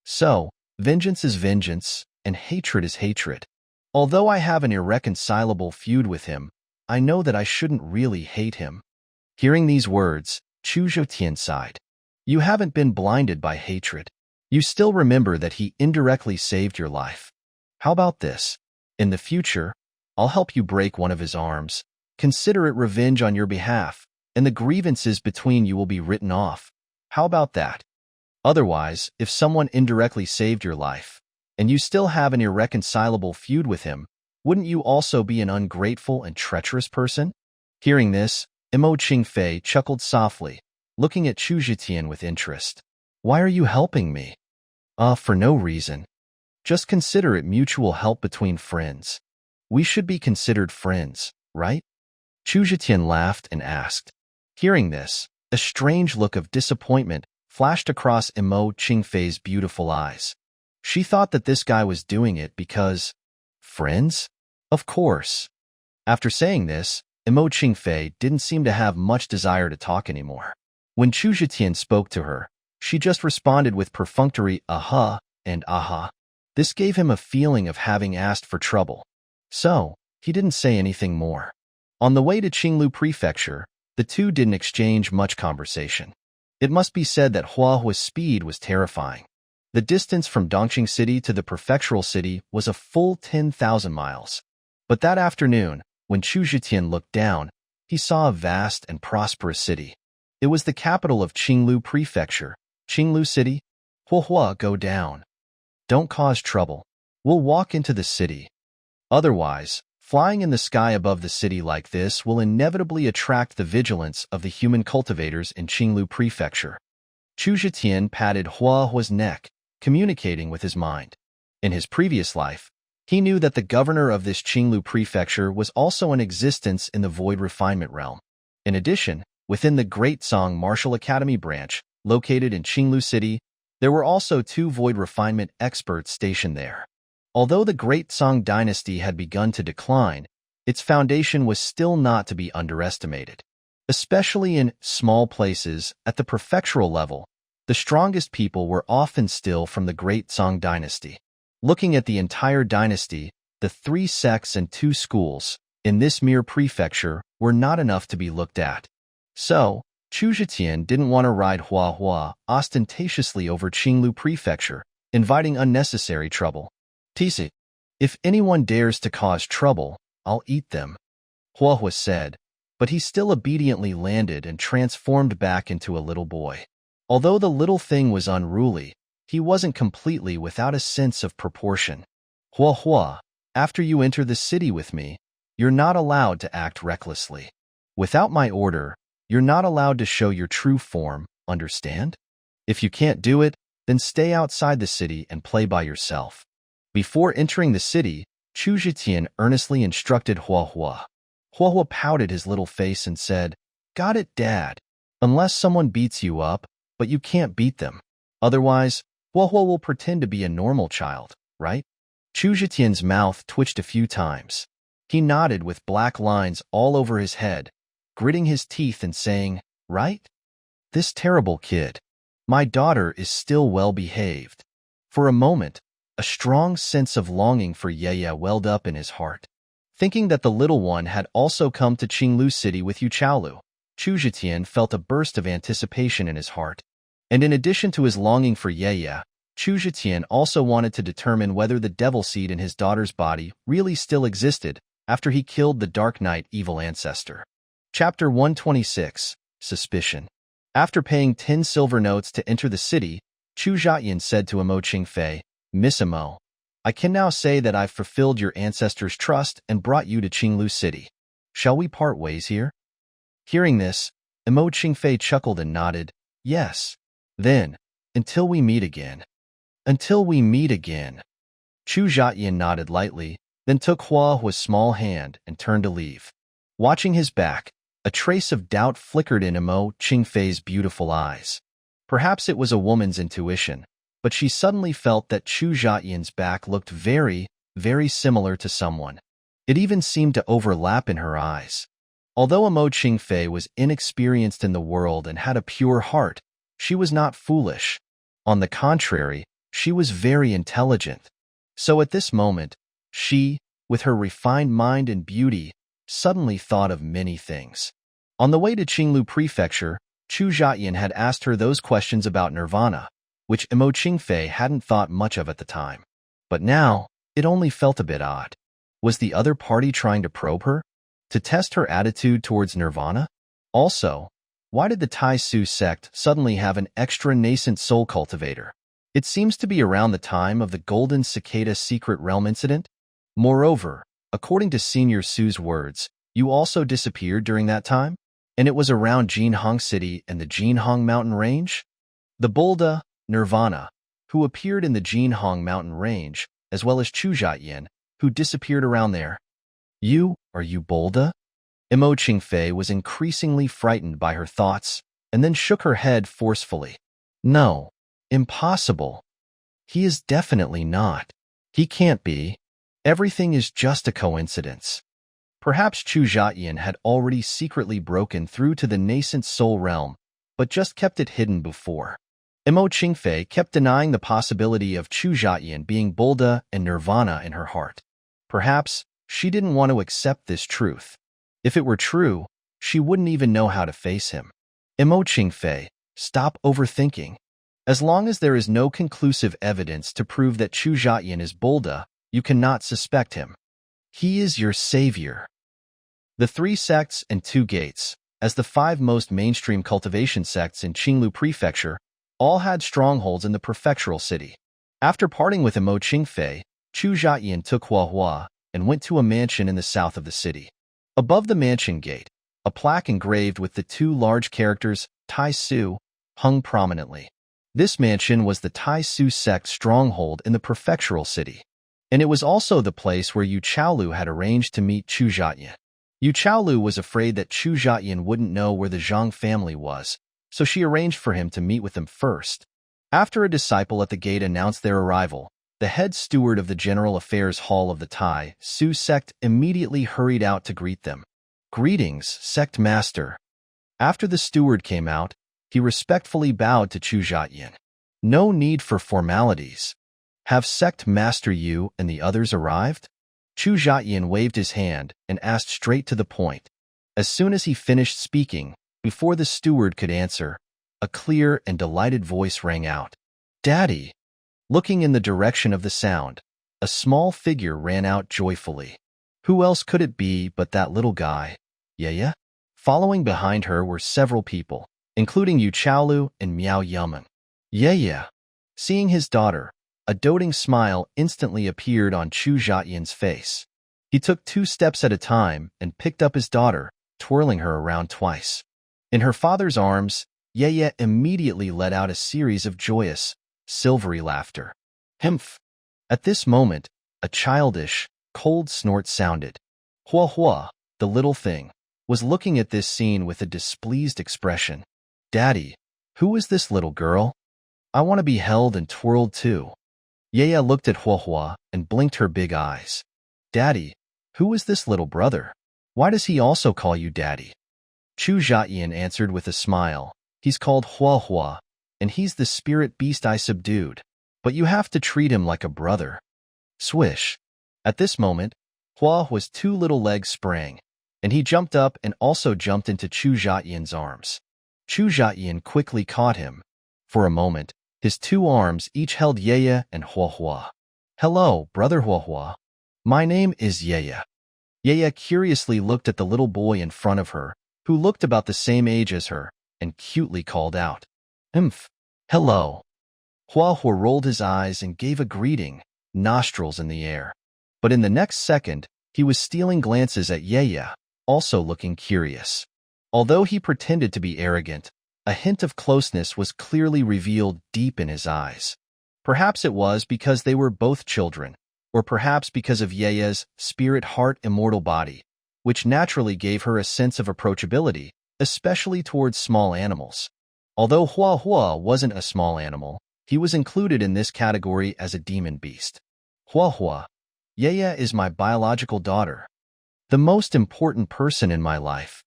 So, vengeance is vengeance, and hatred is hatred. Although I have an irreconcilable feud with him, I know that I shouldn't really hate him. Hearing these words, Chu Zhetian sighed. You haven't been blinded by hatred. You still remember that he indirectly saved your life. How about this? In the future, I'll help you break one of his arms. Consider it revenge on your behalf, and the grievances between you will be written off. How about that? Otherwise, if someone indirectly saved your life, and you still have an irreconcilable feud with him, wouldn't you also be an ungrateful and treacherous person? Hearing this, Imo Qingfei chuckled softly, looking at Chu Zhetian with interest. Why are you helping me? For no reason. Just consider it mutual help between friends. We should be considered friends, right? Chu Zhetian laughed and asked. Hearing this, a strange look of disappointment flashed across Imo Qingfei's beautiful eyes. She thought that this guy was doing it because... Friends? Of course. After saying this, Imo Qingfei didn't seem to have much desire to talk anymore. When Chu Zhetian spoke to her, she just responded with perfunctory aha and aha. This gave him a feeling of having asked for trouble. So, he didn't say anything more. On the way to Qinglu Prefecture, the two didn't exchange much conversation. It must be said that Hua's speed was terrifying. The distance from Dongqing City to the prefectural city was a full 10,000 miles. But that afternoon, when Chu Zhetian looked down, he saw a vast and prosperous city. It was the capital of Qinglu Prefecture. Qinglu City? Hua, go down. Don't cause trouble. We'll walk into the city. Otherwise, flying in the sky above the city like this will inevitably attract the vigilance of the human cultivators in Qinglu Prefecture. Chu Zhetian patted Hua's neck, communicating with his mind. In his previous life, He knew that the governor of this Qinglu prefecture was also in existence in the Void Refinement realm. In addition, within the Great Song Martial Academy branch, located in Qinglu City, there were also 2 Void Refinement experts stationed there. Although the Great Song dynasty had begun to decline, its foundation was still not to be underestimated. Especially in small places at the prefectural level, the strongest people were often still from the Great Song dynasty. Looking at the entire dynasty, the 3 sects and 2 schools in this mere prefecture were not enough to be looked at. So, Chu Zhetian didn't want to ride Hua ostentatiously over Qinglu prefecture, inviting unnecessary trouble. Tisi, if anyone dares to cause trouble, I'll eat them, Hua said, but he still obediently landed and transformed back into a little boy. Although the little thing was unruly, he wasn't completely without a sense of proportion. Hua, after you enter the city with me, you're not allowed to act recklessly. Without my order, you're not allowed to show your true form, understand? If you can't do it, then stay outside the city and play by yourself. Before entering the city, Chu Zhetian earnestly instructed Hua. Hua pouted his little face and said, "Got it, Dad. Unless someone beats you up, but you can't beat them. Otherwise, Hua will pretend to be a normal child, right?" Chu Zhetian's mouth twitched a few times. He nodded with black lines all over his head, gritting his teeth and saying, "Right? This terrible kid. My daughter is still well behaved." For a moment, a strong sense of longing for Yueyue welled up in his heart. Thinking that the little one had also come to Qinglu City with Yuchaolu, Chu Zhetian felt a burst of anticipation in his heart. And in addition to his longing for Yueyue, Chu Zhetian also wanted to determine whether the devil seed in his daughter's body really still existed after he killed the Dark Knight evil ancestor. Chapter 126, Suspicion. After paying 10 silver notes to enter the city, Chu Zhetian said to Imo Qingfei, "Miss Imo, I can now say that I've fulfilled your ancestors' trust and brought you to Qinglu City. Shall we part ways here?" Hearing this, Imo Qingfei chuckled and nodded, "Yes. Then, until we meet again." "Until we meet again." Chu Zhetian nodded lightly, then took Hua's small hand and turned to leave. Watching his back, a trace of doubt flickered in Imo Qingfei's beautiful eyes. Perhaps it was a woman's intuition, but she suddenly felt that Chu Zhetian's back looked very, very similar to someone. It even seemed to overlap in her eyes. Although Imo Qingfei was inexperienced in the world and had a pure heart, she was not foolish. On the contrary, she was very intelligent. So at this moment, she, with her refined mind and beauty, suddenly thought of many things. On the way to Qinglu Prefecture, Chu Zhetian had asked her those questions about nirvana, which Imo Qingfei hadn't thought much of at the time. But now, it only felt a bit odd. Was the other party trying to probe her? To test her attitude towards nirvana? Also, why did the Tai Xu Sect suddenly have an extra nascent soul cultivator? It seems to be around the time of the Golden Cicada Secret Realm incident. Moreover, according to Senior Su's words, you also disappeared during that time? And it was around Jinhong City and the Jinhong Mountain Range? The Bulda, Nirvana, who appeared in the Jinhong Mountain Range, as well as Chu Zhetian, who disappeared around there. Are you Bulda? Imo Qingfei was increasingly frightened by her thoughts, and then shook her head forcefully. No, impossible. He is definitely not. He can't be. Everything is just a coincidence. Perhaps Chu Zhetian had already secretly broken through to the nascent soul realm, but just kept it hidden before. Imo Qingfei kept denying the possibility of Chu Zhetian being Bulda and Nirvana in her heart. Perhaps she didn't want to accept this truth. If it were true, she wouldn't even know how to face him. Imo Qingfei, stop overthinking. As long as there is no conclusive evidence to prove that Chu Zhetian is Bulda, you cannot suspect him. He is your savior. The 3 sects and 2 gates, as the 5 most mainstream cultivation sects in Qinglu Prefecture, all had strongholds in the prefectural city. After parting with Imo Qingfei, Chu Zhetian took Hua and went to a mansion in the south of the city. Above the mansion gate, a plaque engraved with the 2 large characters Tai Xu hung prominently. This mansion was the Tai Xu Sect stronghold in the prefectural city. And it was also the place where Yu Chaolu had arranged to meet Chu Zhetian. Yu Chaolu was afraid that Chu Zhetian wouldn't know where the Zhang family was, so she arranged for him to meet with them first. After a disciple at the gate announced their arrival, the head steward of the General Affairs Hall of the Tai Xu Sect immediately hurried out to greet them. "Greetings, Sect Master." After the steward came out, he respectfully bowed to Chu Zhetian. "No need for formalities. Have Sect Master Yu and the others arrived?" Chu Zhetian waved his hand and asked straight to the point. As soon as he finished speaking, before the steward could answer, a clear and delighted voice rang out. "Daddy!" Looking in the direction of the sound, a small figure ran out joyfully. Who else could it be but that little guy, Yueyue? Following behind her were several people, including Yu Chaolu and Miao Yumeng. Yueyue, seeing his daughter, a doting smile instantly appeared on Chu Zhetian's face. He took 2 steps at a time and picked up his daughter, twirling her around twice. In her father's arms, Yueyue immediately let out a series of joyous, silvery laughter. Humph! At this moment, a childish, cold snort sounded. Hua, the little thing, was looking at this scene with a displeased expression. "Daddy, who is this little girl? I want to be held and twirled too." Yueyue looked at Hua and blinked her big eyes. "Daddy, who is this little brother? Why does he also call you Daddy?" Chu Zhetian answered with a smile. "He's called Hua, and he's the spirit beast I subdued, but you have to treat him like a brother." Swish! At this moment, Hua's 2 little legs sprang, and he jumped up and also jumped into Chu Zhetian's arms. Chu Zhetian quickly caught him. For a moment, his 2 arms each held Yueyue and Hua. "Hello, brother Hua. My name is Yueyue." Yueyue curiously looked at the little boy in front of her, who looked about the same age as her, and cutely called out, "Hello." Hua rolled his eyes and gave a greeting, nostrils in the air. But in the next second, he was stealing glances at Yueyue, also looking curious. Although he pretended to be arrogant, a hint of closeness was clearly revealed deep in his eyes. Perhaps it was because they were both children, or perhaps because of Yueyue's spirit-heart immortal body, which naturally gave her a sense of approachability, especially towards small animals. Although Hua wasn't a small animal, he was included in this category as a demon beast. Hua, Yueyue is my biological daughter, the most important person in my life,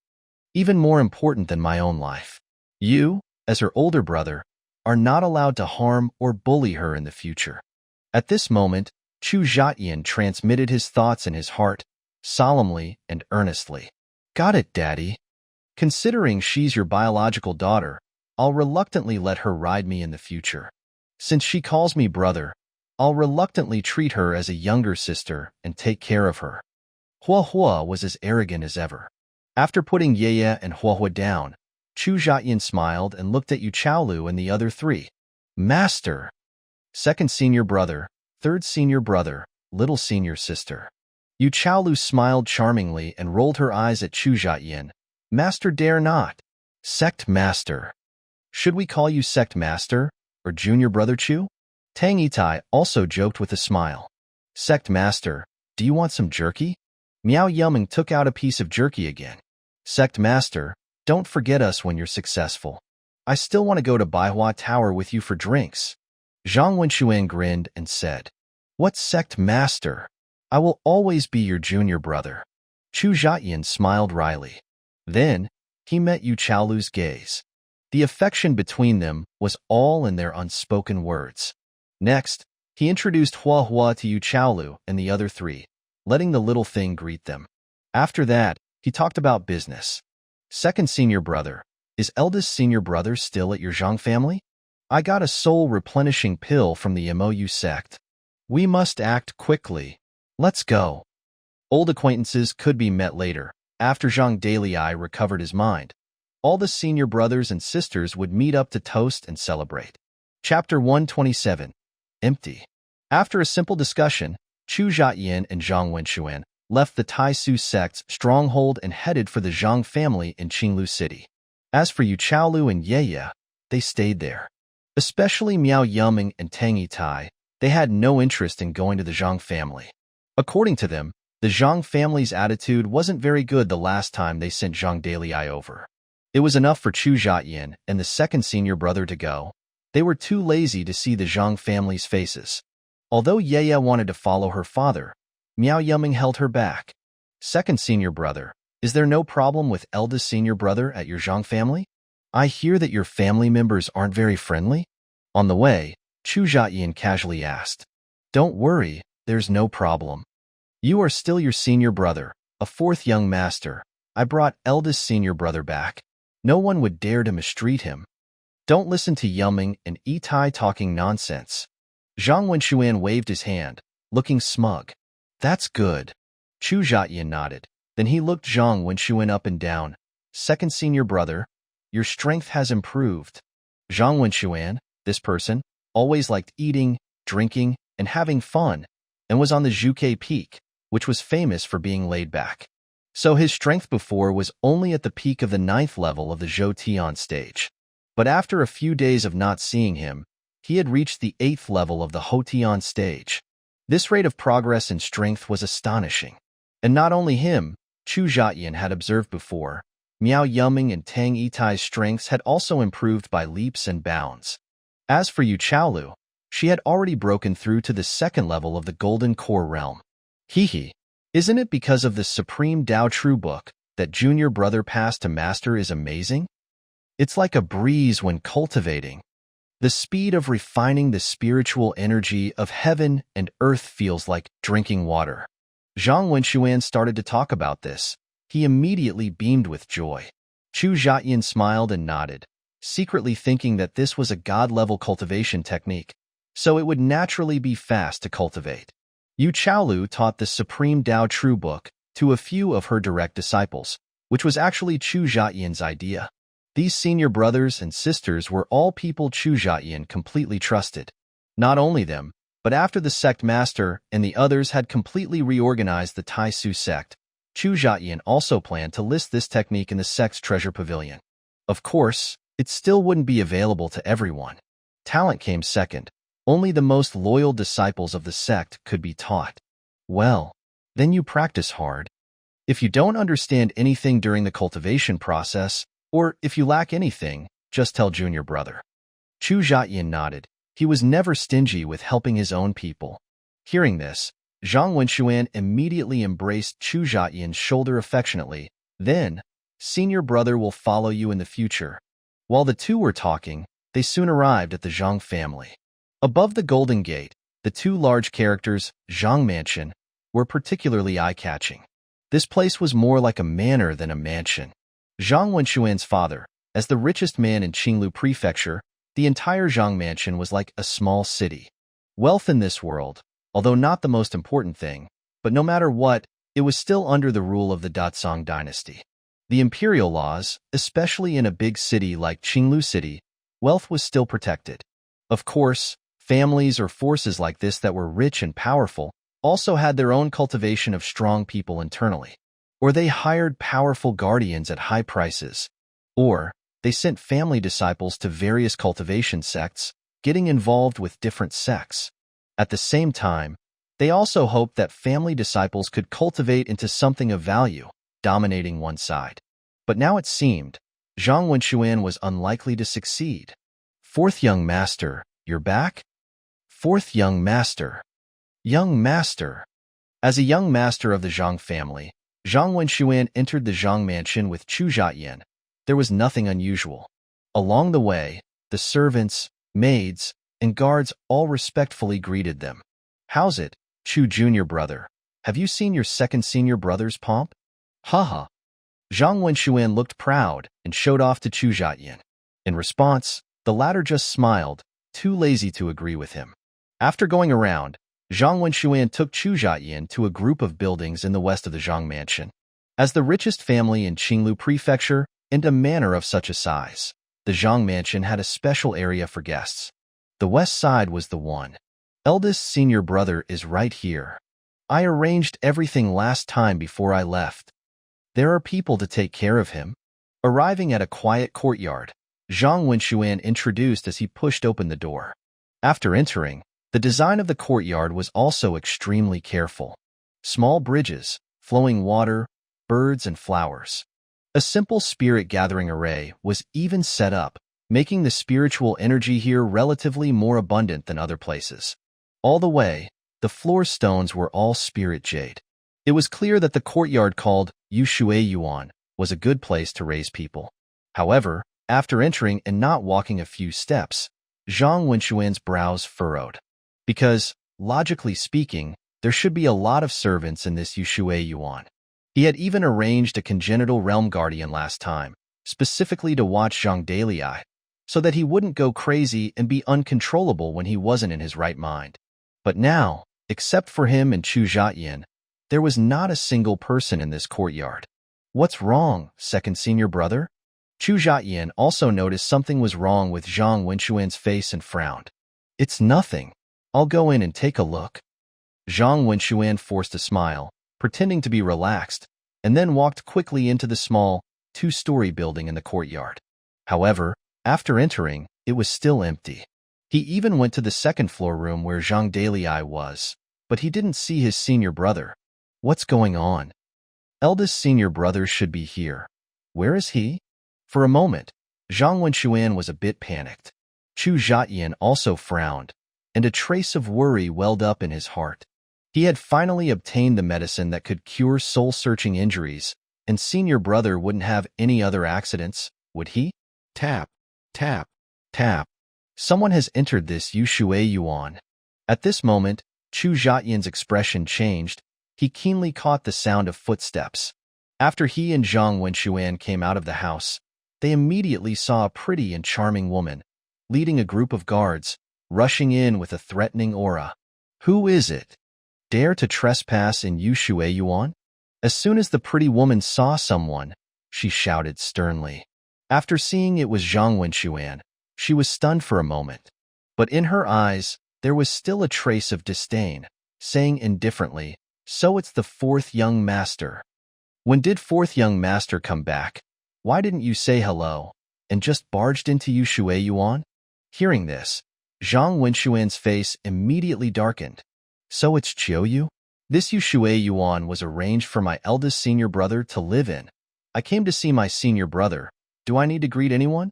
even more important than my own life. You, as her older brother, are not allowed to harm or bully her in the future. At this moment, Chu Zhetian transmitted his thoughts in his heart, solemnly and earnestly. "Got it, Daddy. Considering she's your biological daughter, I'll reluctantly let her ride me in the future. Since she calls me brother, I'll reluctantly treat her as a younger sister and take care of her." Hua was as arrogant as ever. After putting Yueyue and Hua down, Chu Zhetian smiled and looked at Yu Chaolu and the other 3. "Master." Second senior brother, third senior brother, little senior sister. Yu Chaolu smiled charmingly and rolled her eyes at Chu Zhetian. "Master dare not." "Sect Master." "Should we call you Sect Master, or Junior Brother Chu?" Tang Yitai also joked with a smile. "Sect Master, do you want some jerky?" Miao Yumeng took out a piece of jerky again. "Sect Master, don't forget us when you're successful. I still want to go to Baihua Tower with you for drinks." Zhang Wenxuan grinned and said, "What Sect Master? I will always be your junior brother." Chu Zhetian smiled wryly. Then, he met Yu Chaolu's gaze. The affection between them was all in their unspoken words. Next, he introduced Hua to Yu Chaolu and the other 3, letting the little thing greet them. After that, he talked about business. "Second senior brother, is eldest senior brother still at your Zhang family? I got a soul-replenishing pill from the MOU sect. We must act quickly. Let's go." Old acquaintances could be met later, after Zhang Dalai recovered his mind. All the senior brothers and sisters would meet up to toast and celebrate. Chapter 127. Empty. After a simple discussion, Chu Zhetian and Zhang Wenxuan left the Tai Xu Sect's stronghold and headed for the Zhang family in Qinglu City. As for Yu Chaolu and Yueyue, they stayed there. Especially Miao Yumeng and Tang Yitai, They had no interest in going to the Zhang family. According to them, the Zhang family's attitude wasn't very good the last time they sent Zhang Dalai over. It was enough for Chu Zhetian and the second senior brother to go. They were too lazy to see the Zhang family's faces. Although Yueyue wanted to follow her father, Miao Yuming held her back. Second senior brother, is there no problem with eldest senior brother at your Zhang family? I hear that your family members aren't very friendly. On the way, Chu Zhetian casually asked. Don't worry, there's no problem. You are still your senior brother, a fourth young master. I brought eldest senior brother back. No one would dare to mistreat him. Don't listen to Yuming and Yitai talking nonsense. Zhang Wenxuan waved his hand, looking smug. That's good. Chu Zhetian nodded. Then he looked Zhang Wenxuan up and down. Second senior brother, your strength has improved. Zhang Wenxuan, this person, always liked eating, drinking, and having fun, and was on the Zhuke Peak, which was famous for being laid back. So his strength before was only at the peak of the 9th level of the Zhuotian stage. But after a few days of not seeing him, he had reached the 8th level of the Hotian stage. This rate of progress in strength was astonishing. And not only him, Chu Zhetian had observed before, Miao Yuming and Tang Yitai's strengths had also improved by leaps and bounds. As for Yu Chaolu, she had already broken through to the 2nd level of the Golden Core realm. Hee. Isn't it because of the Supreme Tao True Book that junior brother passed to master is amazing? It's like a breeze when cultivating. The speed of refining the spiritual energy of heaven and earth feels like drinking water. Zhang Wenxuan started to talk about this. He immediately beamed with joy. Chu Zhetian smiled and nodded, secretly thinking that this was a god-level cultivation technique, so it would naturally be fast to cultivate. Yu Chaolu taught the Supreme Tao True Book to a few of her direct disciples, which was actually Chu Zhetian's idea. These senior brothers and sisters were all people Chu Zhetian completely trusted. Not only them, but after the sect master and the others had completely reorganized the Tai Xu Sect, Chu Zhetian also planned to list this technique in the sect's treasure pavilion. Of course, it still wouldn't be available to everyone. Talent came second. Only the most loyal disciples of the sect could be taught. Well, then you practice hard. If you don't understand anything during the cultivation process, or if you lack anything, just tell junior brother. Chu Zhetian nodded. He was never stingy with helping his own people. Hearing this, Zhang Wenxuan immediately embraced Chu Zhetian's shoulder affectionately. Then, senior brother will follow you in the future. While the two were talking, they soon arrived at the Zhang family. Above the Golden Gate, the two large characters, Zhang Mansion, were particularly eye-catching. This place was more like a manor than a mansion. Zhang Wenxuan's father, as the richest man in Qinglu Prefecture, the entire Zhang Mansion was like a small city. Wealth in this world, although not the most important thing, but no matter what, it was still under the rule of the Dazong dynasty. The imperial laws, especially in a big city like Qinglu City, wealth was still protected. Of course, families or forces like this that were rich and powerful also had their own cultivation of strong people internally. Or they hired powerful guardians at high prices. Or they sent family disciples to various cultivation sects, getting involved with different sects. At the same time, they also hoped that family disciples could cultivate into something of value, dominating one side. But now it seemed, Zhang Wenxuan was unlikely to succeed. Fourth young master, you're back? Fourth young master. Young master. As a young master of the Zhang family, Zhang Wenxuan entered the Zhang mansion with Chu Zhetian. There was nothing unusual. Along the way, the servants, maids, and guards all respectfully greeted them. How's it, Chu junior brother? Have you seen your second senior brother's pomp? Haha. Zhang Wenxuan looked proud and showed off to Chu Zhetian. In response, the latter just smiled, too lazy to agree with him. After going around, Zhang Wenxuan took Chu Zhetian to a group of buildings in the west of the Zhang mansion. As the richest family in Qinglu Prefecture and a manor of such a size, the Zhang mansion had a special area for guests. The west side was the one. Eldest senior brother is right here. I arranged everything last time before I left. There are people to take care of him. Arriving at a quiet courtyard, Zhang Wenxuan introduced as he pushed open the door. After entering, The design of the courtyard was also extremely careful. Small bridges, flowing water, birds, and flowers. A simple spirit-gathering array was even set up, making the spiritual energy here relatively more abundant than other places. All the way, the floor stones were all spirit jade. It was clear that the courtyard called Yueyue was a good place to raise people. However, after entering and not walking a few steps, Zhang Wenxuan's brows furrowed. Because, logically speaking, there should be a lot of servants in this Yueyue. He had even arranged a congenital realm guardian last time, specifically to watch Zhang Dalai, so that he wouldn't go crazy and be uncontrollable when he wasn't in his right mind. But now, except for him and Chu Zhetian, there was not a single person in this courtyard. What's wrong, second senior brother? Chu Zhetian also noticed something was wrong with Zhang Wenxuan's face and frowned. It's nothing. I'll go in and take a look. Zhang Wenxuan forced a smile, pretending to be relaxed, and then walked quickly into the small, two-story building in the courtyard. However, after entering, it was still empty. He even went to the second-floor room where Zhang Dalai was, but he didn't see his senior brother. What's going on? Eldest senior brother should be here. Where is he? For a moment, Zhang Wenxuan was a bit panicked. Chu Zhetian also frowned, and a trace of worry welled up in his heart. He had finally obtained the medicine that could cure soul-searching injuries, and senior brother wouldn't have any other accidents, would he? Tap, tap, tap. Someone has entered this Yueyue. At this moment, Chu Zhetian's expression changed. He keenly caught the sound of footsteps. After he and Zhang Wenxuan came out of the house, they immediately saw a pretty and charming woman, leading a group of guards, rushing in with a threatening aura. Who is it? Dare to trespass in Yueyue? As soon as the pretty woman saw someone, she shouted sternly. After seeing it was Zhang Wenxuan, she was stunned for a moment. But in her eyes, there was still a trace of disdain, saying indifferently, "So it's the fourth young master. When did fourth young master come back? Why didn't you say hello, and just barged into Yueyue?" Hearing this, Zhang Wenxuan's face immediately darkened. So it's Xiaoyu? This Yueyue was arranged for my eldest senior brother to live in. I came to see my senior brother. Do I need to greet anyone?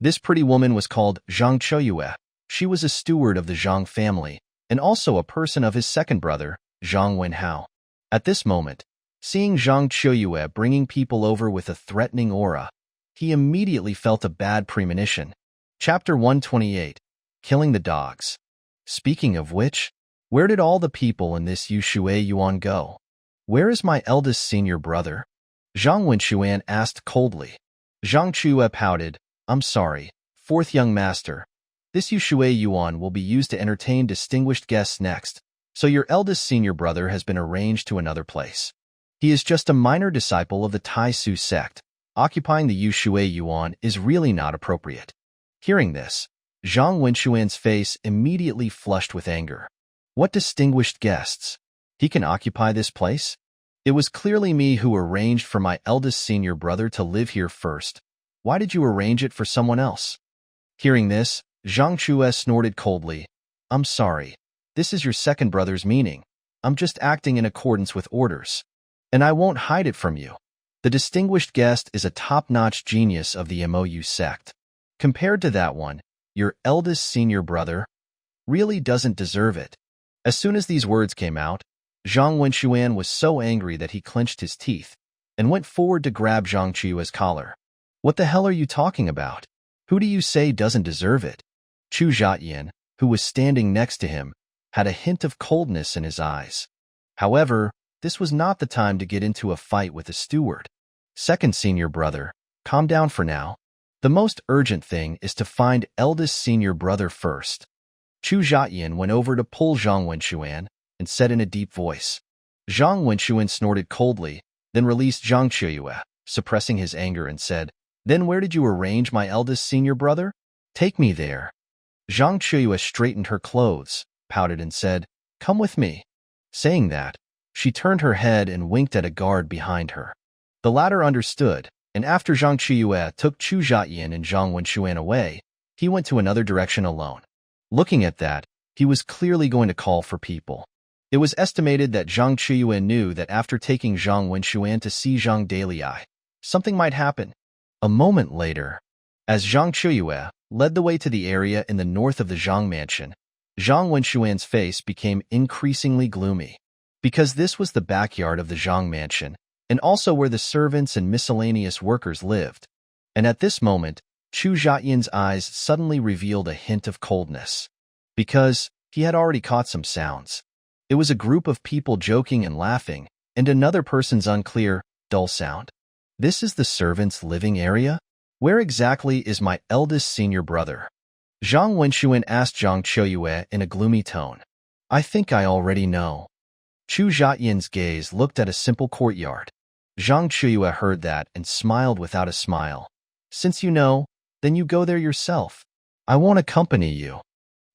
This pretty woman was called Zhang Yueyue. She was a steward of the Zhang family, and also a person of his second brother, Zhang Wenhao. At this moment, seeing Zhang Yueyue bringing people over with a threatening aura, he immediately felt a bad premonition. Chapter 128, Killing the Dogs. Speaking of which, where did all the people in this Yueyue go? Where is my eldest senior brother? Zhang Wenxuan asked coldly. Zhang Yueyue pouted, I'm sorry, fourth young master. This Yueyue will be used to entertain distinguished guests next, so your eldest senior brother has been arranged to another place. He is just a minor disciple of the Tai Xu Sect. Occupying the Yueyue is really not appropriate. Hearing this, Zhang Wenxuan's face immediately flushed with anger. What distinguished guests? He can occupy this place? It was clearly me who arranged for my eldest senior brother to live here first. Why did you arrange it for someone else? Hearing this, Zhang Yueyue snorted coldly. I'm sorry. This is your second brother's meaning. I'm just acting in accordance with orders. And I won't hide it from you. The distinguished guest is a top-notch genius of the MOU sect. Compared to that one, your eldest senior brother really doesn't deserve it. As soon as these words came out, Zhang Wenxuan was so angry that he clenched his teeth and went forward to grab Zhang Yueyue's collar. What the hell are you talking about? Who do you say doesn't deserve it? Chu Zhetian, who was standing next to him, had a hint of coldness in his eyes. However, this was not the time to get into a fight with the steward. Second senior brother, calm down for now. The most urgent thing is to find eldest senior brother first. Chu Zhetian went over to pull Zhang Wenxuan and said in a deep voice. Zhang Wenxuan snorted coldly, then released Zhang Yueyue, suppressing his anger, and said, Then where did you arrange my eldest senior brother? Take me there. Zhang Yueyue straightened her clothes, pouted, and said, Come with me. Saying that, she turned her head and winked at a guard behind her. The latter understood, and after Zhang Yueyue took Chu Zhetian and Zhang Wenxuan away, he went to another direction alone. Looking at that, He was clearly going to call for people. It was estimated that Zhang Yueyue knew that after taking Zhang Wenxuan to see Zhang Dalai, something might happen. A moment later, as Zhang Yueyue led the way to the area in the north of the Zhang mansion, Zhang Wenxuan's face became increasingly gloomy. Because this was the backyard of the Zhang mansion, and also where the servants and miscellaneous workers lived. And at this moment, Chu Zhetian's eyes suddenly revealed a hint of coldness. Because he had already caught some sounds. It was a group of people joking and laughing, and another person's unclear, dull sound. This is the servants' living area? Where exactly is my eldest senior brother? Zhang Wenxuan asked Zhang Yueyue in a gloomy tone. I think I already know. Chu Zhetian's gaze looked at a simple courtyard. Zhang Yueyue heard that and smiled without a smile. Since you know, then you go there yourself. I won't accompany you.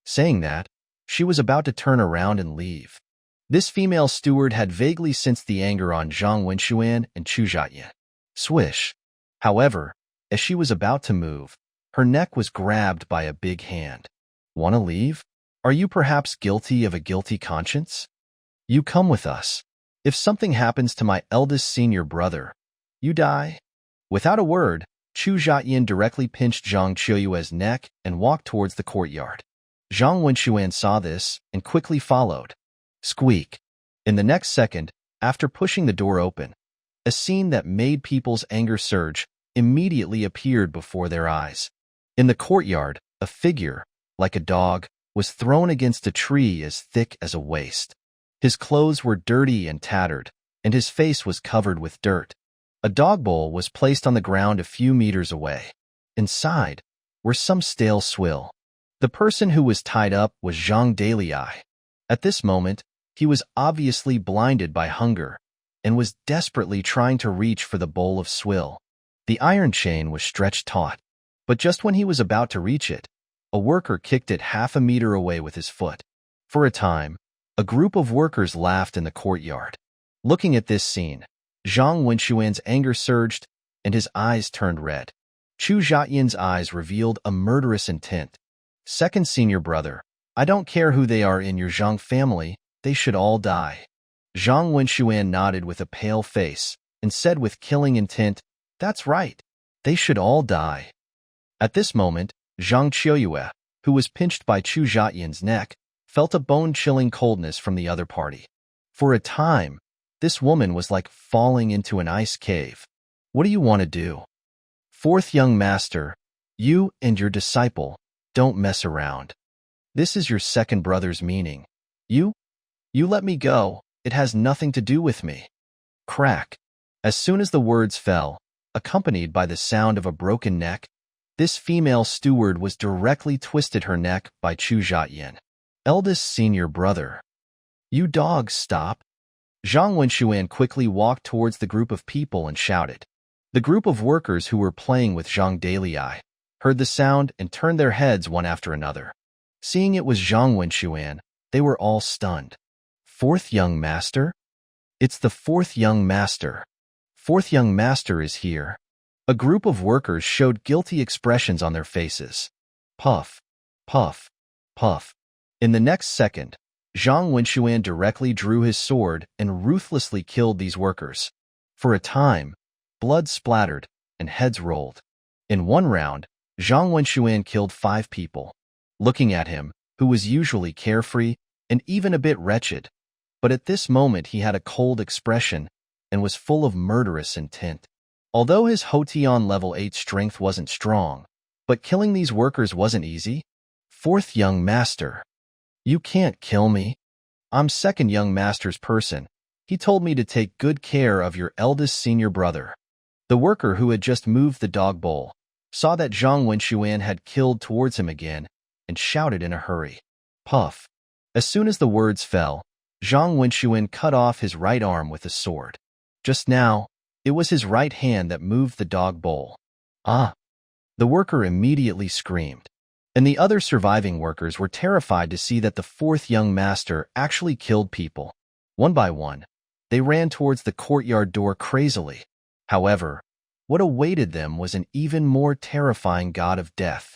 Saying that, she was about to turn around and leave. This female steward had vaguely sensed the anger on Zhang Wenxuan and Chu Zhetian. Swish. However, as she was about to move, her neck was grabbed by a big hand. Wanna leave? Are you perhaps guilty of a guilty conscience? You come with us. If something happens to my eldest senior brother, you die. Without a word, Chu Zhetian directly pinched Zhang Yueyue's neck and walked towards the courtyard. Zhang Wenxuan saw this and quickly followed. Squeak. In the next second, after pushing the door open, a scene that made people's anger surge immediately appeared before their eyes. In the courtyard, a figure, like a dog, was thrown against a tree as thick as a waist. His clothes were dirty and tattered, and his face was covered with dirt. A dog bowl was placed on the ground a few meters away. Inside were some stale swill. The person who was tied up was Zhang Dalai. At this moment, he was obviously blinded by hunger and was desperately trying to reach for the bowl of swill. The iron chain was stretched taut, but just when he was about to reach it, a worker kicked it half a meter away with his foot. For a time, a group of workers laughed in the courtyard. Looking at this scene, Zhang Wenxuan's anger surged and his eyes turned red. Chu Zhetian's eyes revealed a murderous intent. Second senior brother, I don't care who they are in your Zhang family, they should all die. Zhang Wenxuan nodded with a pale face and said with killing intent, That's right, they should all die. At this moment, Zhang Yueyue, who was pinched by Chu Zhetian's neck, felt a bone-chilling coldness from the other party. For a time, this woman was like falling into an ice cave. What do you want to do? Fourth young master, you and your disciple, don't mess around. This is your second brother's meaning. You let me go, it has nothing to do with me. Crack. As soon as the words fell, accompanied by the sound of a broken neck, this female steward was directly twisted her neck by Chu Zhetian. Eldest senior brother. You dogs, stop. Zhang Wenxuan quickly walked towards the group of people and shouted. The group of workers who were playing with Zhang Dalai heard the sound and turned their heads one after another. Seeing it was Zhang Wenxuan, they were all stunned. Fourth young master? It's the fourth young master. Fourth young master is here. A group of workers showed guilty expressions on their faces. Puff, puff, puff. In the next second, Zhang Wenxuan directly drew his sword and ruthlessly killed these workers. For a time, blood splattered and heads rolled. In one round, Zhang Wenxuan killed 5 people. Looking at him, who was usually carefree and even a bit wretched, but at this moment he had a cold expression and was full of murderous intent. Although his Hotian level 8 strength wasn't strong, but killing these workers wasn't easy. Fourth young master. You can't kill me. I'm second young master's person. He told me to take good care of your eldest senior brother. The worker who had just moved the dog bowl saw that Zhang Wenxuan had killed towards him again and shouted in a hurry. Puff. As soon as the words fell, Zhang Wenxuan cut off his right arm with a sword. Just now, it was his right hand that moved the dog bowl. Ah! The worker immediately screamed, and the other surviving workers were terrified to see that the fourth young master actually killed people. One by one, they ran towards the courtyard door crazily. However, what awaited them was an even more terrifying god of death.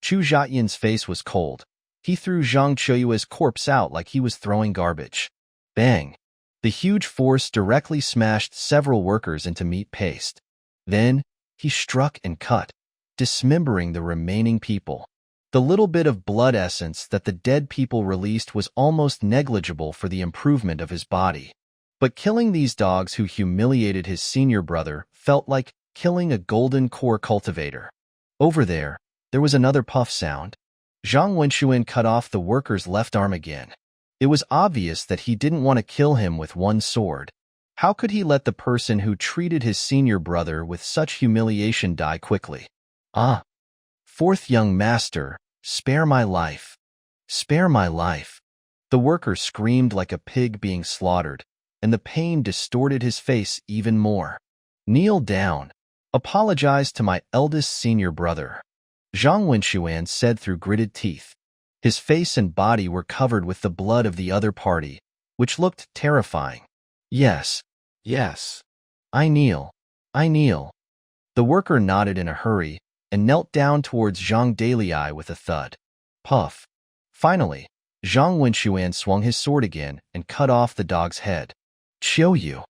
Chu Zhetian's face was cold. He threw Xiao Yueyue's corpse out like he was throwing garbage. Bang! The huge force directly smashed several workers into meat paste. Then, he struck and cut, dismembering the remaining people. The little bit of blood essence that the dead people released was almost negligible for the improvement of his body. But killing these dogs who humiliated his senior brother felt like killing a golden core cultivator. Over there was another puff sound. Zhang Wenxuan cut off the worker's left arm again. It was obvious that he didn't want to kill him with one sword. How could he let the person who treated his senior brother with such humiliation die quickly? Ah! Fourth young master, spare my life. Spare my life. The worker screamed like a pig being slaughtered, and the pain distorted his face even more. Kneel down. Apologize to my eldest senior brother, Zhang Wenxuan said through gritted teeth. His face and body were covered with the blood of the other party, which looked terrifying. Yes, yes. I kneel. I kneel. The worker nodded in a hurry and knelt down towards Zhang Yueyue with a thud. Puff. Finally, Zhang Wenxuan swung his sword again and cut off the dog's head. Xiao Yueyue.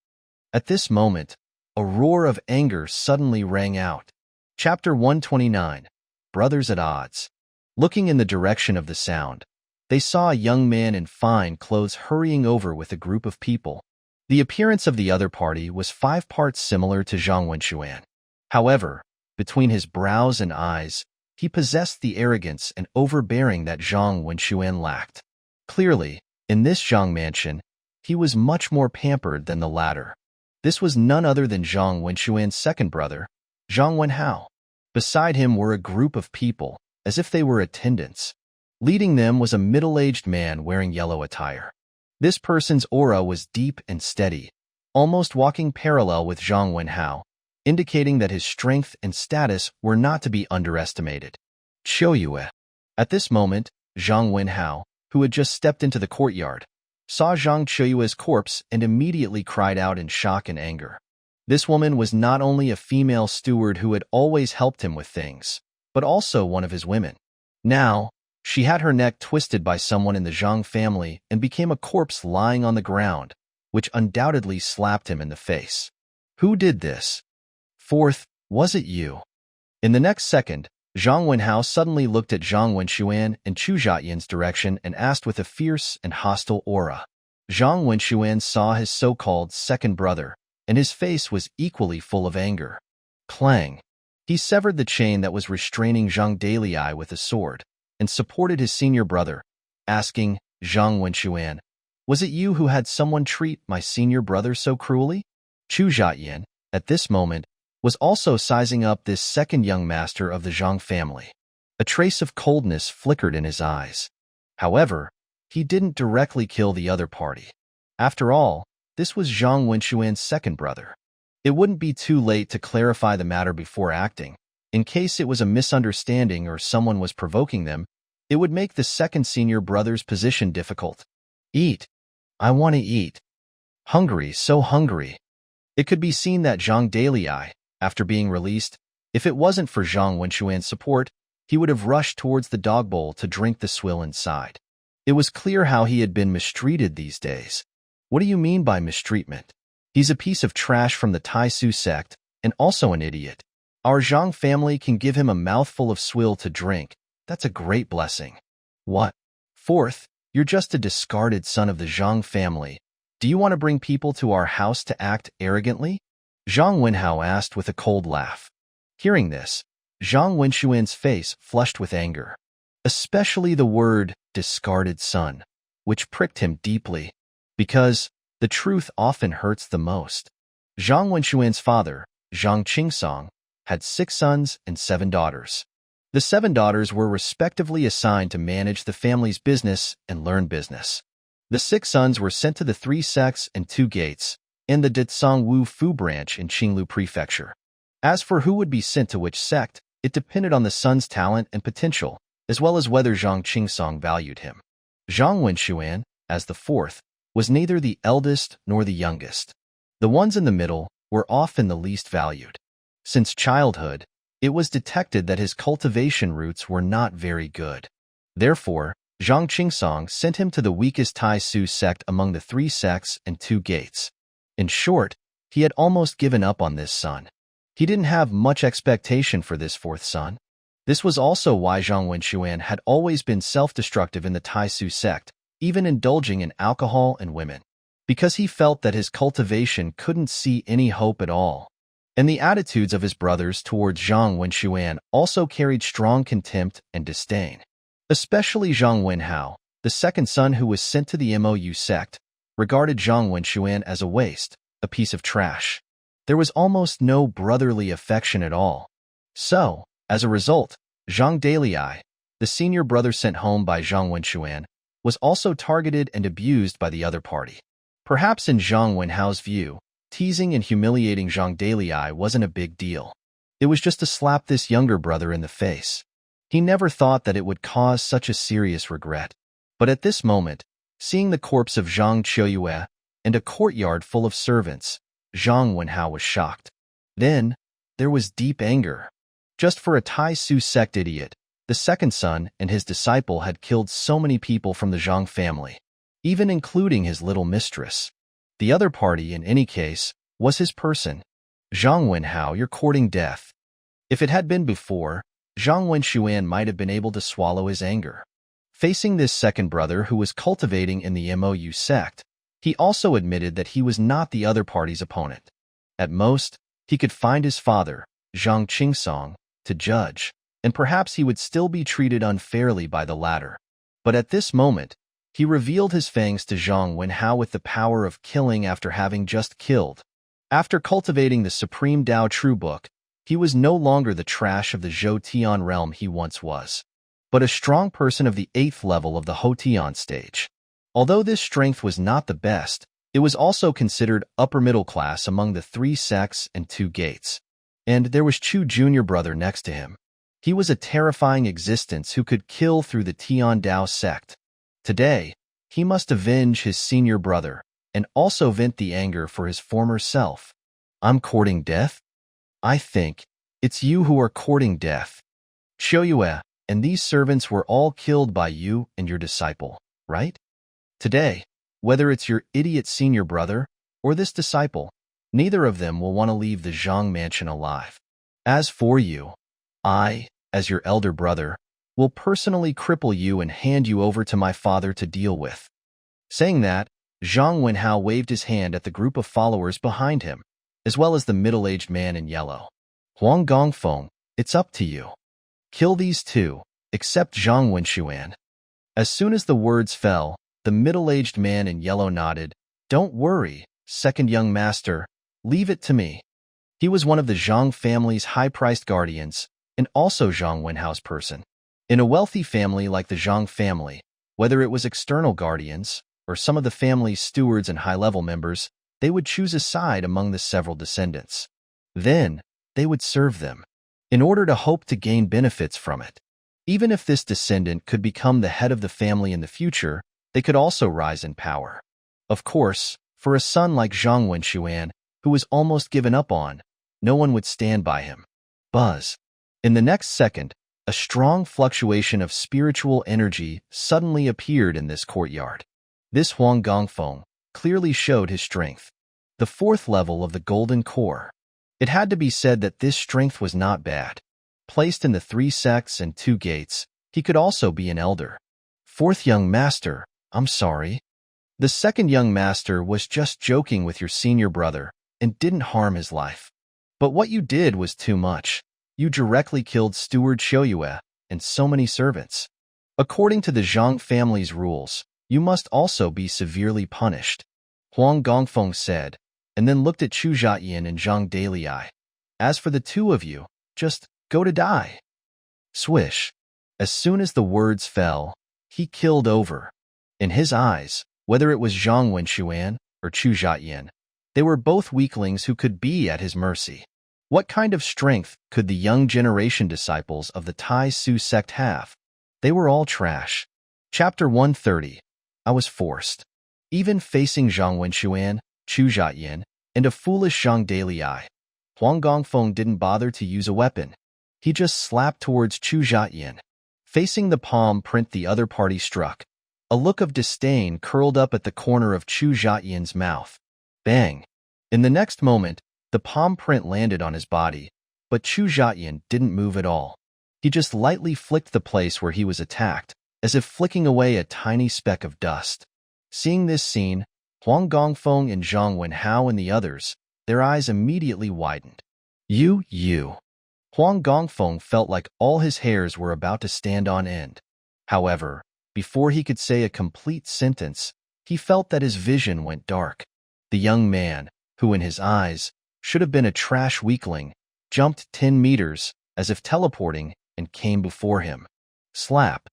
At this moment, a roar of anger suddenly rang out. Chapter 129. Brothers at Odds. Looking in the direction of the sound, they saw a young man in fine clothes hurrying over with a group of people. The appearance of the other party was 5 parts similar to Zhang Wenxuan. However, between his brows and eyes, he possessed the arrogance and overbearing that Zhang Wenxuan lacked. Clearly, in this Zhang mansion, he was much more pampered than the latter. This was none other than Zhang Wenxuan's second brother, Zhang Wenhao. Beside him were a group of people, as if they were attendants. Leading them was a middle-aged man wearing yellow attire. This person's aura was deep and steady, almost walking parallel with Zhang Wenhao, indicating that his strength and status were not to be underestimated. Xiao Yueyue. At this moment, Zhang Wenhao, who had just stepped into the courtyard, saw Zhang Yueyue's corpse and immediately cried out in shock and anger. This woman was not only a female steward who had always helped him with things, but also one of his women. Now, she had her neck twisted by someone in the Zhang family and became a corpse lying on the ground, which undoubtedly slapped him in the face. Who did this? Fourth, was it you? In the next second, Zhang Wenhao suddenly looked at Zhang Wenxuan and Chu Zhetian's direction and asked with a fierce and hostile aura. Zhang Wenxuan saw his so-called second brother, and his face was equally full of anger. Clang! He severed the chain that was restraining Zhang Yueyue with a sword, and supported his senior brother, asking, Zhang Wenxuan, was it you who had someone treat my senior brother so cruelly? Chu Zhetian, at this moment, was also sizing up this second young master of the Zhang family. A trace of coldness flickered in his eyes. However, he didn't directly kill the other party. After all, this was Zhang Wenxuan's second brother. It wouldn't be too late to clarify the matter before acting. In case it was a misunderstanding or someone was provoking them, it would make the second senior brother's position difficult. Eat. I want to eat. Hungry, so hungry. It could be seen that Zhang Yueyue, after being released, if it wasn't for Zhang Wenxuan's support, he would have rushed towards the dog bowl to drink the swill inside. It was clear how he had been mistreated these days. What do you mean by mistreatment? He's a piece of trash from the Tai Xu Sect, and also an idiot. Our Zhang family can give him a mouthful of swill to drink. That's a great blessing. What? Fourth, you're just a discarded son of the Zhang family. Do you want to bring people to our house to act arrogantly? Zhang Wenhao asked with a cold laugh. Hearing this, Zhang Wenxuan's face flushed with anger, especially the word discarded son, which pricked him deeply, because the truth often hurts the most. Zhang Wenxuan's father, Zhang Qingsong, had 6 sons and 7 daughters. The 7 daughters were respectively assigned to manage the family's business and learn business. The 6 sons were sent to the 3 sects and 2 gates, in the Ditsong Wu Fu branch in Qinglu Prefecture. As for who would be sent to which sect, it depended on the son's talent and potential, as well as whether Zhang Qingsong valued him. Zhang Wenxuan, as the 4th, was neither the eldest nor the youngest. The ones in the middle were often the least valued. Since childhood, it was detected that his cultivation roots were not very good. Therefore, Zhang Qingsong sent him to the weakest Tai Xu sect among the 3 sects and 2 gates. In short, he had almost given up on this son. He didn't have much expectation for this 4th son. This was also why Zhang Wenxuan had always been self-destructive in the Tai Xu sect, even indulging in alcohol and women, because he felt that his cultivation couldn't see any hope at all. And the attitudes of his brothers towards Zhang Wenxuan also carried strong contempt and disdain. Especially Zhang Wenhao, the 2nd son who was sent to the Mou sect, regarded Zhang Wenxuan as a waste, a piece of trash. There was almost no brotherly affection at all. So, as a result, Zhang Dalai, the senior brother sent home by Zhang Wenxuan, was also targeted and abused by the other party. Perhaps in Zhang Wenhao's view, teasing and humiliating Zhang Dalai wasn't a big deal. It was just to slap this younger brother in the face. He never thought that it would cause such a serious regret. But at this moment, seeing the corpse of Zhang Yueyue and a courtyard full of servants, Zhang Wenhao was shocked. Then, there was deep anger. Just for a Tai Xu sect idiot, the 2nd son and his disciple had killed so many people from the Zhang family, even including his little mistress. The other party, in any case, was his person. Zhang Wenhao, you're courting death. If it had been before, Zhang Wenxuan might have been able to swallow his anger. Facing this 2nd brother who was cultivating in the Mou sect, he also admitted that he was not the other party's opponent. At most, he could find his father, Zhang Qingsong, to judge, and perhaps he would still be treated unfairly by the latter. But at this moment, he revealed his fangs to Zhang Wenhao with the power of killing after having just killed. After cultivating the Supreme Tao True Book, he was no longer the trash of the Zhou Tian realm he once was, but a strong person of the 8th level of the Ho Tian stage. Although this strength was not the best, it was also considered upper middle class among the 3 sects and 2 gates. And there was Chu junior brother next to him. He was a terrifying existence who could kill through the Tian Dao sect. Today, he must avenge his senior brother, and also vent the anger for his former self. I'm courting death? I think it's you who are courting death. Xiao Yueyue and these servants were all killed by you and your disciple, right? Today, whether it's your idiot senior brother or this disciple, neither of them will want to leave the Zhang mansion alive. As for you, I, as your elder brother, will personally cripple you and hand you over to my father to deal with. Saying that, Zhang Wenhao waved his hand at the group of followers behind him, as well as the middle-aged man in yellow. Huang Gongfeng, it's up to you. Kill these 2, except Zhang Wenxuan. As soon as the words fell, the middle-aged man in yellow nodded. Don't worry, 2nd young master, leave it to me. He was one of the Zhang family's high-priced guardians, and also Zhang Wenhao's person. In a wealthy family like the Zhang family, whether it was external guardians, or some of the family's stewards and high-level members, they would choose a side among the several descendants. Then, they would serve them, in order to hope to gain benefits from it. Even if this descendant could become the head of the family in the future, they could also rise in power. Of course, for a son like Zhang Wenxuan, who was almost given up on, no one would stand by him. Buzz. In the next second, a strong fluctuation of spiritual energy suddenly appeared in this courtyard. This Huang Gongfeng clearly showed his strength. The 4th level of the Golden Core. It had to be said that this strength was not bad. Placed in the 3 sects and 2 gates, he could also be an elder. 4th young master, I'm sorry. The 2nd young master was just joking with your senior brother and didn't harm his life. But what you did was too much. You directly killed Steward Xiao Yueyue and so many servants. According to the Zhang family's rules, you must also be severely punished, Huang Gongfeng said, and then looked at Chu Zhetian and Zhang Dalai. As for the 2 of you, just go to die. Swish. As soon as the words fell, he killed over. In his eyes, whether it was Zhang Wenxuan or Chu Zhetian, they were both weaklings who could be at his mercy. What kind of strength could the young generation disciples of the Tai Xu Sect have? They were all trash. Chapter 130. I was forced. Even facing Zhang Wenxuan, Chu Zhetian, and a foolish Zhang Dalai, Huang Gongfeng didn't bother to use a weapon. He just slapped towards Chu Zhetian. Facing the palm print the other party struck, a look of disdain curled up at the corner of Chu Zhetian's mouth. Bang! In the next moment, the palm print landed on his body, but Chu Zhetian didn't move at all. He just lightly flicked the place where he was attacked, as if flicking away a tiny speck of dust. Seeing this scene, Huang Gongfeng and Zhang Wenhao and the others, their eyes immediately widened. You. Huang Gongfeng felt like all his hairs were about to stand on end. However, before he could say a complete sentence, he felt that his vision went dark. The young man, who in his eyes should have been a trash weakling, jumped 10 meters, as if teleporting, and came before him. Slap.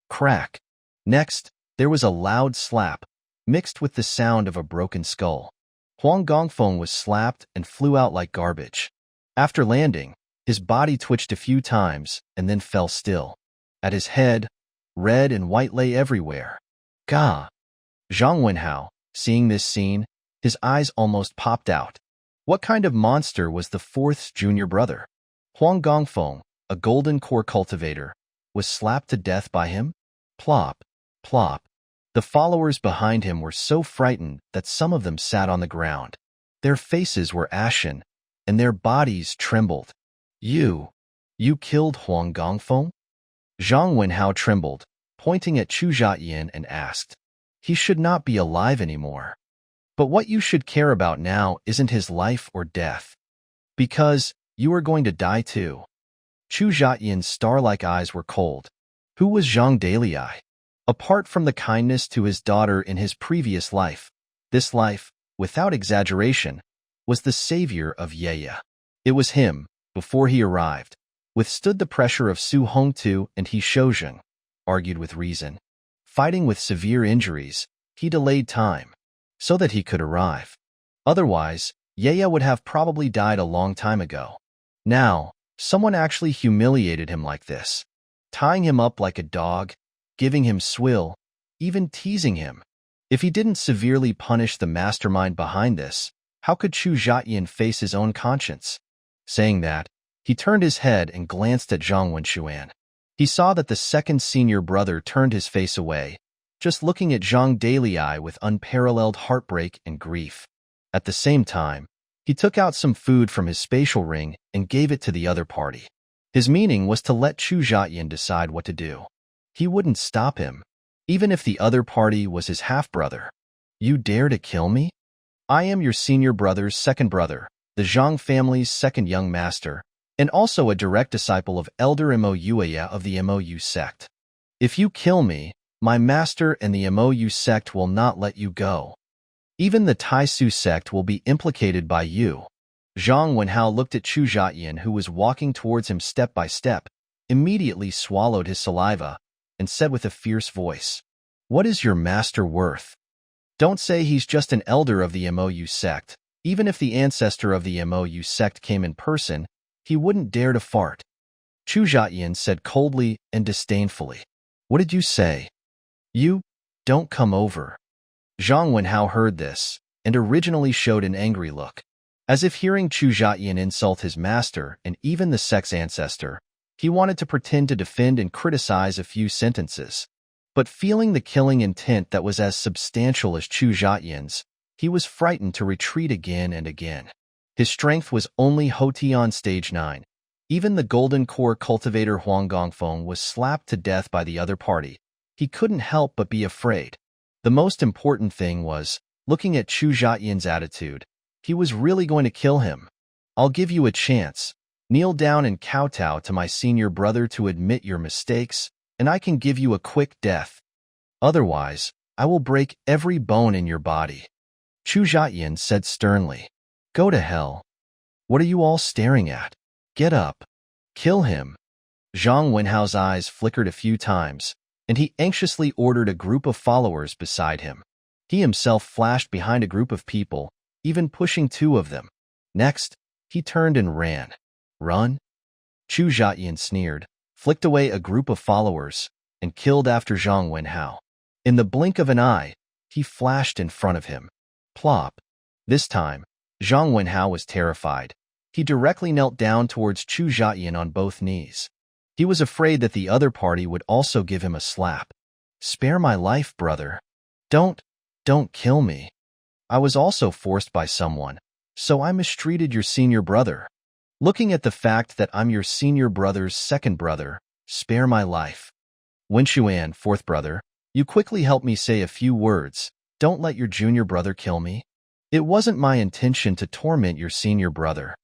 Crack. Next, there was a loud slap, mixed with the sound of a broken skull. Huang Gongfeng was slapped and flew out like garbage. After landing, his body twitched a few times and then fell still. At his head, red and white lay everywhere. Gah! Zhang Wenhao, seeing this scene, his eyes almost popped out. What kind of monster was the fourth junior brother? Huang Gongfeng, a golden core cultivator, was slapped to death by him? Plop, plop. The followers behind him were so frightened that some of them sat on the ground. Their faces were ashen, and their bodies trembled. You killed Huang Gongfeng? Zhang Wenhao trembled, pointing at Chu Zhetian and asked. He should not be alive anymore. But what you should care about now isn't his life or death. Because you are going to die too. Chu Zhetian's star-like eyes were cold. Who was Zhang Dalai? Apart from the kindness to his daughter in his previous life, this life, without exaggeration, was the savior of Yueyue. It was him, before he arrived, withstood the pressure of Su Hongtu and He Shouzheng, argued with reason. Fighting with severe injuries, he delayed time, so that he could arrive. Otherwise, Yueyue would have probably died a long time ago. Now, someone actually humiliated him like this, tying him up like a dog, giving him swill, even teasing him. If he didn't severely punish the mastermind behind this, how could Chu Zhetian face his own conscience? Saying that, he turned his head and glanced at Zhang Wenxuan. He saw that the second senior brother turned his face away, just looking at Zhang Dalai with unparalleled heartbreak and grief. At the same time, he took out some food from his spatial ring and gave it to the other party. His meaning was to let Chu Zhetian decide what to do. He wouldn't stop him, even if the other party was his half-brother. You dare to kill me? I am your senior brother's second brother, the Zhang family's second young master, and also a direct disciple of Elder Yueyue of the Mou sect. If you kill me, my master and the Mou sect will not let you go. Even the Tai Xu Sect will be implicated by you. Zhang Wenhao looked at Chu Zhetian, who was walking towards him step by step, immediately swallowed his saliva, and said with a fierce voice, What is your master worth? Don't say he's just an elder of the Mou sect. Even if the ancestor of the Mou sect came in person, he wouldn't dare to fart. Chu Zhetian said coldly and disdainfully, What did you say? You don't come over. Zhang Wenhao heard this, and originally showed an angry look. As if hearing Chu Zhetian insult his master and even the sect's ancestor, he wanted to pretend to defend and criticize a few sentences. But feeling the killing intent that was as substantial as Chu Zhetian's, he was frightened to retreat again and again. His strength was only Hotian Stage 9. Even the golden core cultivator Huang Gongfeng was slapped to death by the other party. He couldn't help but be afraid. The most important thing was, looking at Chu Zhetian's attitude, he was really going to kill him. I'll give you a chance. Kneel down and kowtow to my senior brother to admit your mistakes, and I can give you a quick death. Otherwise, I will break every bone in your body. Chu Zhetian said sternly. Go to hell. What are you all staring at? Get up. Kill him. Zhang Wenhao's eyes flickered a few times, and he anxiously ordered a group of followers beside him. He himself flashed behind a group of people, even pushing 2 of them. Next, he turned and ran. Run? Chu Zhetian sneered, flicked away a group of followers, and killed after Zhang Wenhao. In the blink of an eye, he flashed in front of him. Plop. This time, Zhang Wenhao was terrified. He directly knelt down towards Chu Zhetian on both knees. He was afraid that the other party would also give him a slap. "Spare my life, brother. Don't kill me. I was also forced by someone, so I mistreated your senior brother. Looking at the fact that I'm your senior brother's second brother, spare my life. Wenxuan, fourth brother, you quickly help me say a few words. Don't let your junior brother kill me. It wasn't my intention to torment your senior brother."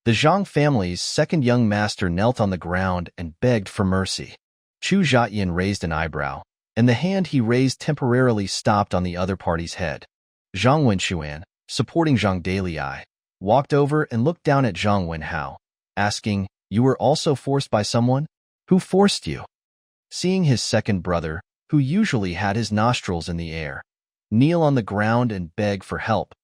The Zhang family's second young master knelt on the ground and begged for mercy. Chu Zhetian raised an eyebrow, and the hand he raised temporarily stopped on the other party's head. Zhang Wenxuan, supporting Zhang Dalai, walked over and looked down at Zhang Wenhao, asking, "You were also forced by someone? Who forced you?" Seeing his second brother, who usually had his nostrils in the air, kneel on the ground and beg for help,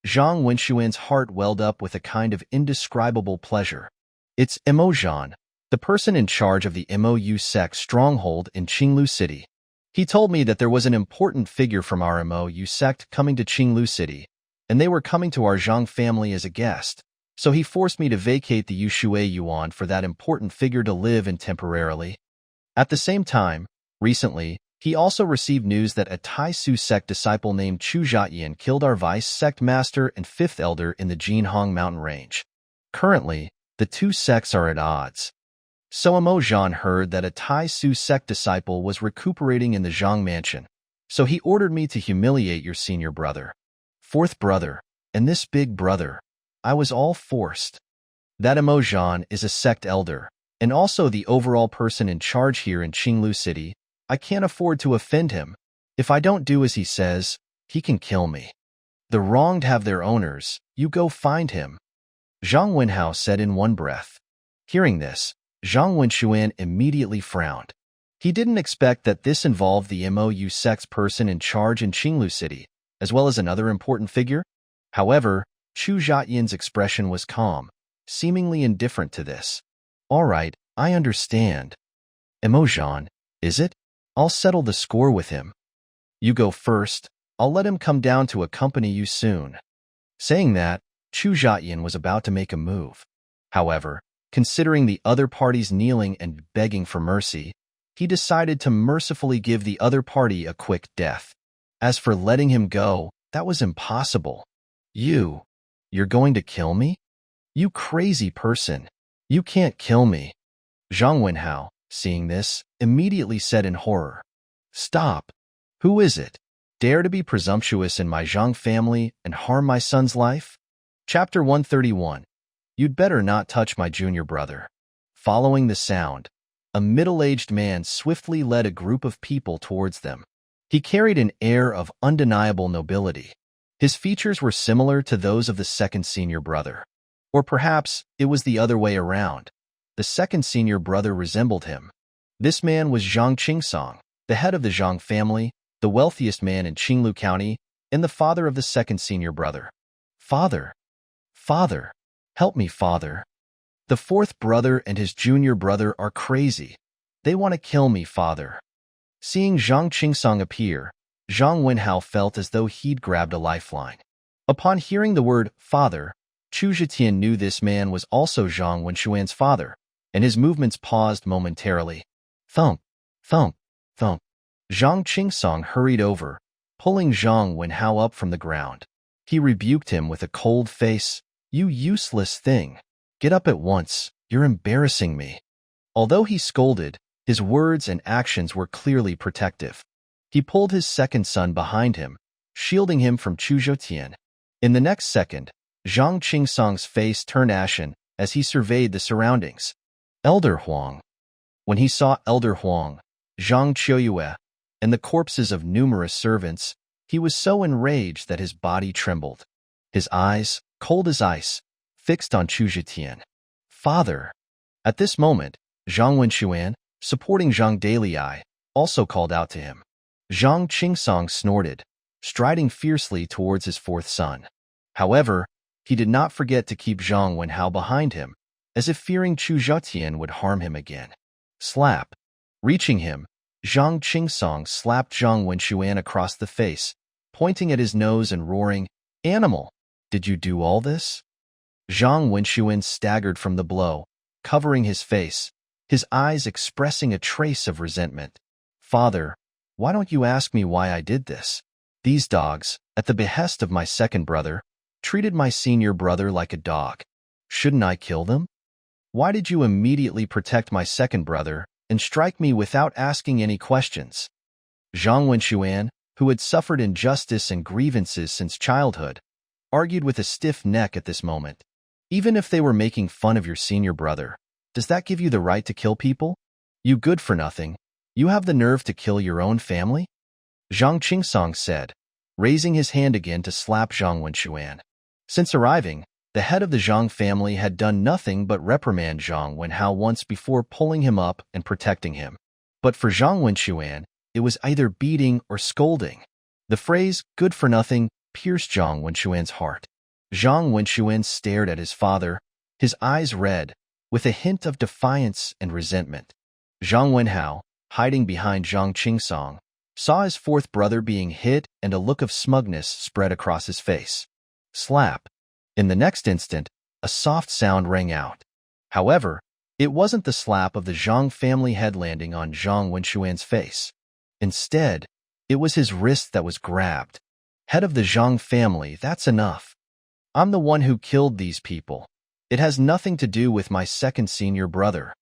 Zhang Wenxuan's heart welled up with a kind of indescribable pleasure. It's Mo Zhan, the person in charge of the Mou Sect stronghold in Qinglu City. He told me that there was an important figure from our Mou Sect coming to Qinglu City, and they were coming to our Zhang family as a guest, so he forced me to vacate the Yushui Yuan for that important figure to live in temporarily. At the same time, recently, he also received news that a Tai Xu Sect disciple named Chu Zhetian killed our vice sect master and fifth elder in the Jinhong mountain range. Currently, the two sects are at odds. So Mo Zhan heard that a Tai Xu Sect disciple was recuperating in the Zhang mansion, so he ordered me to humiliate your senior brother, fourth brother, and this big brother. I was all forced. That Mo Zhan is a sect elder, and also the overall person in charge here in Qinglu City. I can't afford to offend him. If I don't do as he says, he can kill me. The wronged have their owners. You go find him." Zhang Wenhao said in one breath. Hearing this, Zhang Wenxuan immediately frowned. He didn't expect that this involved the Mou Sect's person in charge in Qinglu City, as well as another important figure. However, Chu Zhetian's expression was calm, seemingly indifferent to this. "All right, I understand. Mo Zhan, is it? I'll settle the score with him. You go first. I'll let him come down to accompany you soon." Saying that, Chu Zhetian was about to make a move. However, considering the other party's kneeling and begging for mercy, he decided to mercifully give the other party a quick death. As for letting him go, that was impossible. You're going to kill me? You crazy person. You can't kill me." Zhang Wenhao, seeing this, immediately said in horror, "Stop. Who is it? Dare to be presumptuous in my Zhang family and harm my son's life?" Chapter 131. You'd better not touch my junior brother. Following the sound, a middle-aged man swiftly led a group of people towards them. He carried an air of undeniable nobility. His features were similar to those of the second senior brother. Or perhaps it was the other way around. The second senior brother resembled him. This man was Zhang Qingsong, the head of the Zhang family, the wealthiest man in Qinglu County, and the father of the second senior brother. "Father! Father! Help me, father! The fourth brother and his junior brother are crazy. They want to kill me, father." Seeing Zhang Qingsong appear, Zhang Wenhao felt as though he'd grabbed a lifeline. Upon hearing the word father, Chu Zhetian knew this man was also Zhang Wenxuan's father, and his movements paused momentarily. Thump, thump, thump. Zhang Qingsong hurried over, pulling Zhang Wenhao up from the ground. He rebuked him with a cold face. "You useless thing. Get up at once. You're embarrassing me." Although he scolded, his words and actions were clearly protective. He pulled his second son behind him, shielding him from Chu Zhetian. In the next second, Zhang Qingsong's face turned ashen as he surveyed the surroundings. Elder Huang. When he saw Elder Huang, Xiao Yueyue, and the corpses of numerous servants, he was so enraged that his body trembled. His eyes, cold as ice, fixed on Chu Zhetian. "Father!" At this moment, Zhang Wenxuan, supporting Zhang Dalai, also called out to him. Zhang Qingsong snorted, striding fiercely towards his fourth son. However, he did not forget to keep Zhang Wenhao behind him, as if fearing Chu Zhetian would harm him again. Slap! Reaching him, Zhang Qingsong slapped Zhang Wenxuan across the face, pointing at his nose and roaring, "Animal! Did you do all this?" Zhang Wenxuan staggered from the blow, covering his face, his eyes expressing a trace of resentment. "Father, why don't you ask me why I did this? These dogs, at the behest of my second brother, treated my senior brother like a dog. Shouldn't I kill them? Why did you immediately protect my second brother and strike me without asking any questions?" Zhang Wenxuan, who had suffered injustice and grievances since childhood, argued with a stiff neck at this moment. "Even if they were making fun of your senior brother, does that give you the right to kill people? You good-for-nothing. You have the nerve to kill your own family?" Zhang Qingsong said, raising his hand again to slap Zhang Wenxuan. Since arriving, the head of the Zhang family had done nothing but reprimand Zhang Wenhao once before pulling him up and protecting him. But for Zhang Wenxuan, it was either beating or scolding. The phrase, "good for nothing," pierced Zhang Wenxuan's heart. Zhang Wenxuan stared at his father, his eyes red, with a hint of defiance and resentment. Zhang Wenhao, hiding behind Zhang Qingsong, saw his fourth brother being hit and a look of smugness spread across his face. Slap. In the next instant, a soft sound rang out. However, it wasn't the slap of the Zhang family head landing on Zhang Wenxuan's face. Instead, it was his wrist that was grabbed. "Head of the Zhang family, that's enough. I'm the one who killed these people. It has nothing to do with my second senior brother."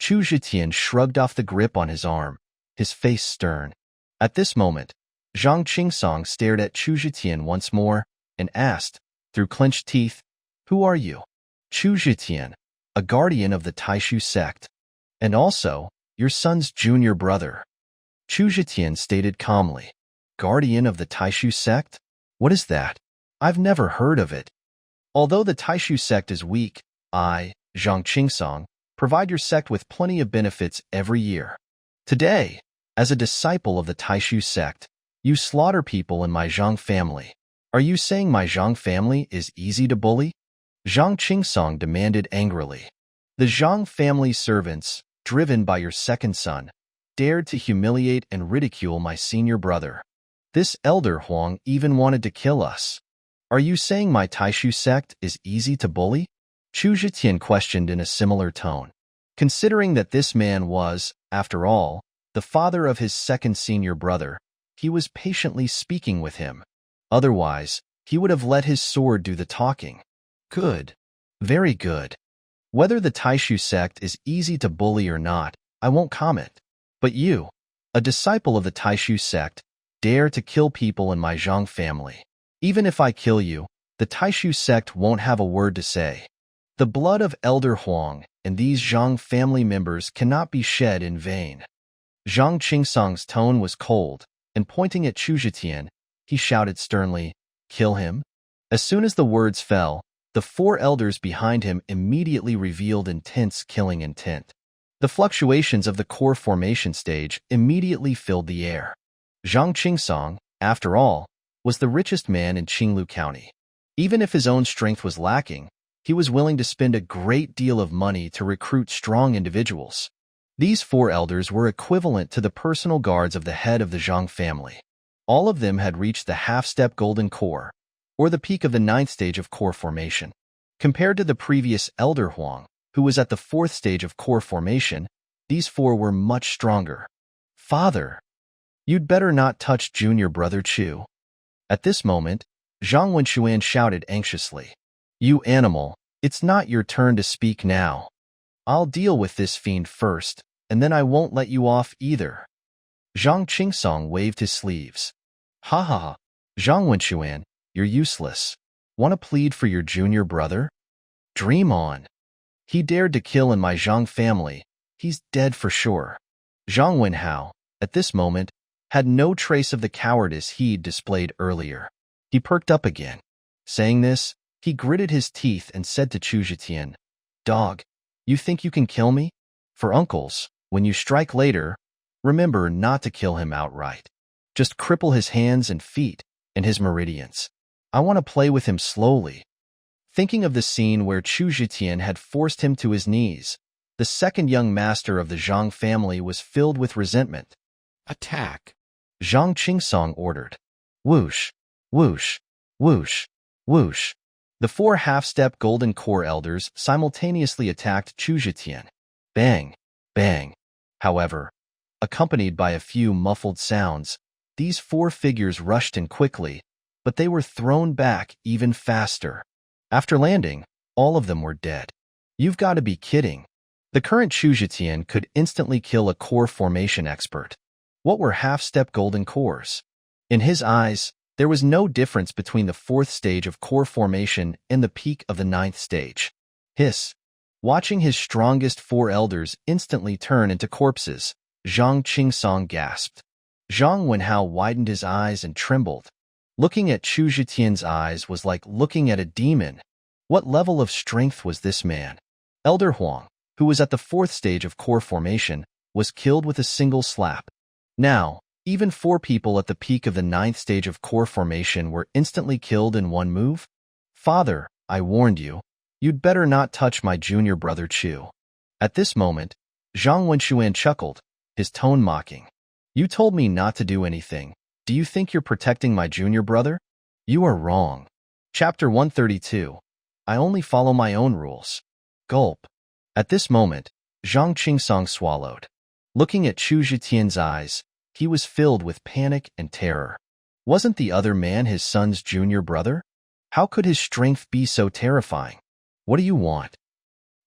Chu Zhetian shrugged off the grip on his arm, his face stern. At this moment, Zhang Qingsong stared at Chu Zhetian once more and asked, through clenched teeth, "Who are you?" "Chu Zhetian, a guardian of the Tai Xu Sect, and also your son's junior brother." Chu Zhetian stated calmly. "Guardian of the Tai Xu Sect? What is that? I've never heard of it." "Although the Tai Xu Sect is weak, I, Zhang Qingsong, provide your sect with plenty of benefits every year. Today, as a disciple of the Tai Xu Sect, you slaughter people in my Zhang family. Are you saying my Zhang family is easy to bully?" Zhang Qingsong demanded angrily. "The Zhang family servants, driven by your second son, dared to humiliate and ridicule my senior brother. This elder Huang even wanted to kill us. Are you saying my Tai Xu Sect is easy to bully?" Chu Zhetian questioned in a similar tone. Considering that this man was, after all, the father of his second senior brother, he was patiently speaking with him. Otherwise, he would have let his sword do the talking. "Good. Very good. Whether the Tai Xu Sect is easy to bully or not, I won't comment. But you, a disciple of the Tai Xu Sect, dare to kill people in my Zhang family. Even if I kill you, the Tai Xu Sect won't have a word to say. The blood of Elder Huang and these Zhang family members cannot be shed in vain." Zhang Qingsong's tone was cold, and pointing at Chu Zhetian, he shouted sternly, "Kill him?" As soon as the words fell, the four elders behind him immediately revealed intense killing intent. The fluctuations of the core formation stage immediately filled the air. Zhang Qingsong, after all, was the richest man in Qinglu County. Even if his own strength was lacking, he was willing to spend a great deal of money to recruit strong individuals. These four elders were equivalent to the personal guards of the head of the Zhang family. All of them had reached the half-step golden core, or the peak of the 9th stage of core formation. Compared to the previous Elder Huang, who was at the 4th stage of core formation, these four were much stronger. "Father, you'd better not touch junior brother Chu." At this moment, Zhang Wenxuan shouted anxiously, "You animal, it's not your turn to speak now. I'll deal with this fiend first, and then I won't let you off either." Zhang Qingsong waved his sleeves. "Ha ha ha, Zhang Wenxuan, you're useless. Want to plead for your junior brother? Dream on. He dared to kill in my Zhang family. He's dead for sure." Zhang Wenhao, at this moment, had no trace of the cowardice he'd displayed earlier. He perked up again. Saying this, he gritted his teeth and said to Chu Zhetian, "Dog, you think you can kill me? For uncles, when you strike later, remember not to kill him outright. Just cripple his hands and feet and his meridians. I want to play with him slowly." Thinking of the scene where Chu Zhetian had forced him to his knees, the second young master of the Zhang family was filled with resentment. "Attack!" Zhang Qingsong ordered. Whoosh, whoosh, whoosh, whoosh. The four half-step golden core elders simultaneously attacked Chu Zhetian. Bang! Bang! However, accompanied by a few muffled sounds, these 4 figures rushed in quickly, but they were thrown back even faster. After landing, all of them were dead. You've got to be kidding. The current Chu Zhetian could instantly kill a core formation expert. What were half-step golden cores? In his eyes, there was no difference between the 4th stage of core formation and the peak of the 9th stage. Hiss. Watching his strongest 4 elders instantly turn into corpses, Zhang Qingsong gasped. Zhang Wenhao widened his eyes and trembled. Looking at Chu Zhetian's eyes was like looking at a demon. What level of strength was this man? Elder Huang, who was at the 4th stage of core formation, was killed with a single slap. Now, even 4 people at the peak of the 9th stage of core formation were instantly killed in one move? Father, I warned you. You'd better not touch my junior brother Chu. At this moment, Zhang Wenxuan chuckled, his tone mocking. You told me not to do anything. Do you think you're protecting my junior brother? You are wrong. Chapter 132. I only follow my own rules. Gulp. At this moment, Zhang Qingsong swallowed. Looking at Chu Zhetian's eyes, he was filled with panic and terror. Wasn't the other man his son's junior brother? How could his strength be so terrifying? What do you want?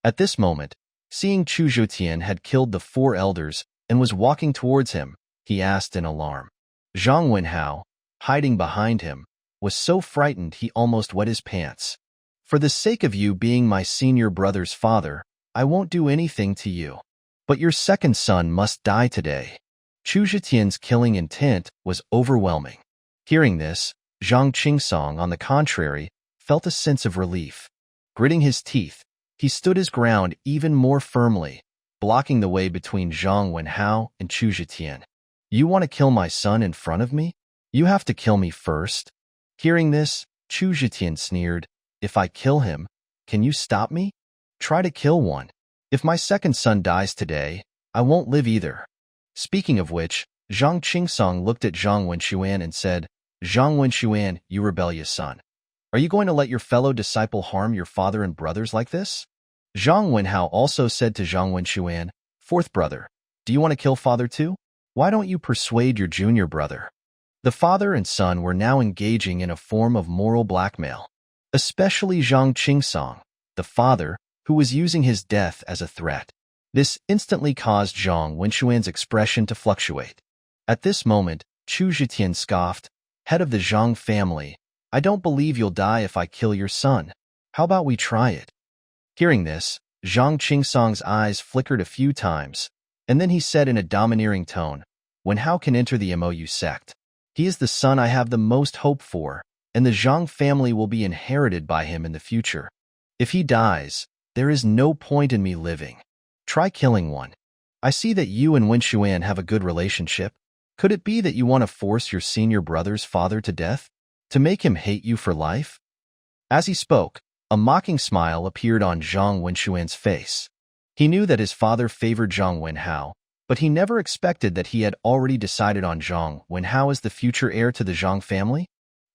At this moment, seeing Chu Zhetian had killed the 4 elders and was walking towards him, he asked in alarm. Zhang Wenhao, hiding behind him, was so frightened he almost wet his pants. For the sake of you being my senior brother's father, I won't do anything to you. But your second son must die today. Chu Zhetian's killing intent was overwhelming. Hearing this, Zhang Qingsong, on the contrary, felt a sense of relief. Gritting his teeth, he stood his ground even more firmly, blocking the way between Zhang Wenhao and Chu Zhetian. You want to kill my son in front of me? You have to kill me first. Hearing this, Chu Zhetian sneered, If I kill him, can you stop me? Try to kill one. If my second son dies today, I won't live either. Speaking of which, Zhang Qingsong looked at Zhang Wenxuan and said, Zhang Wenxuan, you rebellious son. Are you going to let your fellow disciple harm your father and brothers like this? Zhang Wenhao also said to Zhang Wenxuan, 4th brother, do you want to kill father too? Why don't you persuade your junior brother? The father and son were now engaging in a form of moral blackmail, especially Zhang Qingsong, the father, who was using his death as a threat. This instantly caused Zhang Wenxuan's expression to fluctuate. At this moment, Chu Zhetian scoffed, head of the Zhang family, I don't believe you'll die if I kill your son. How about we try it? Hearing this, Zhang Qingsong's eyes flickered a few times, and then he said in a domineering tone, Wenhao can enter the Xiao Sect. He is the son I have the most hope for, and the Zhang family will be inherited by him in the future. If he dies, there is no point in me living. Try killing one. I see that you and Wenxuan have a good relationship. Could it be that you want to force your senior brother's father to death? To make him hate you for life? As he spoke, a mocking smile appeared on Zhang Wenxuan's face. He knew that his father favored Zhang Wenhao, but he never expected that he had already decided on Zhang Wenhao as the future heir to the Zhang family.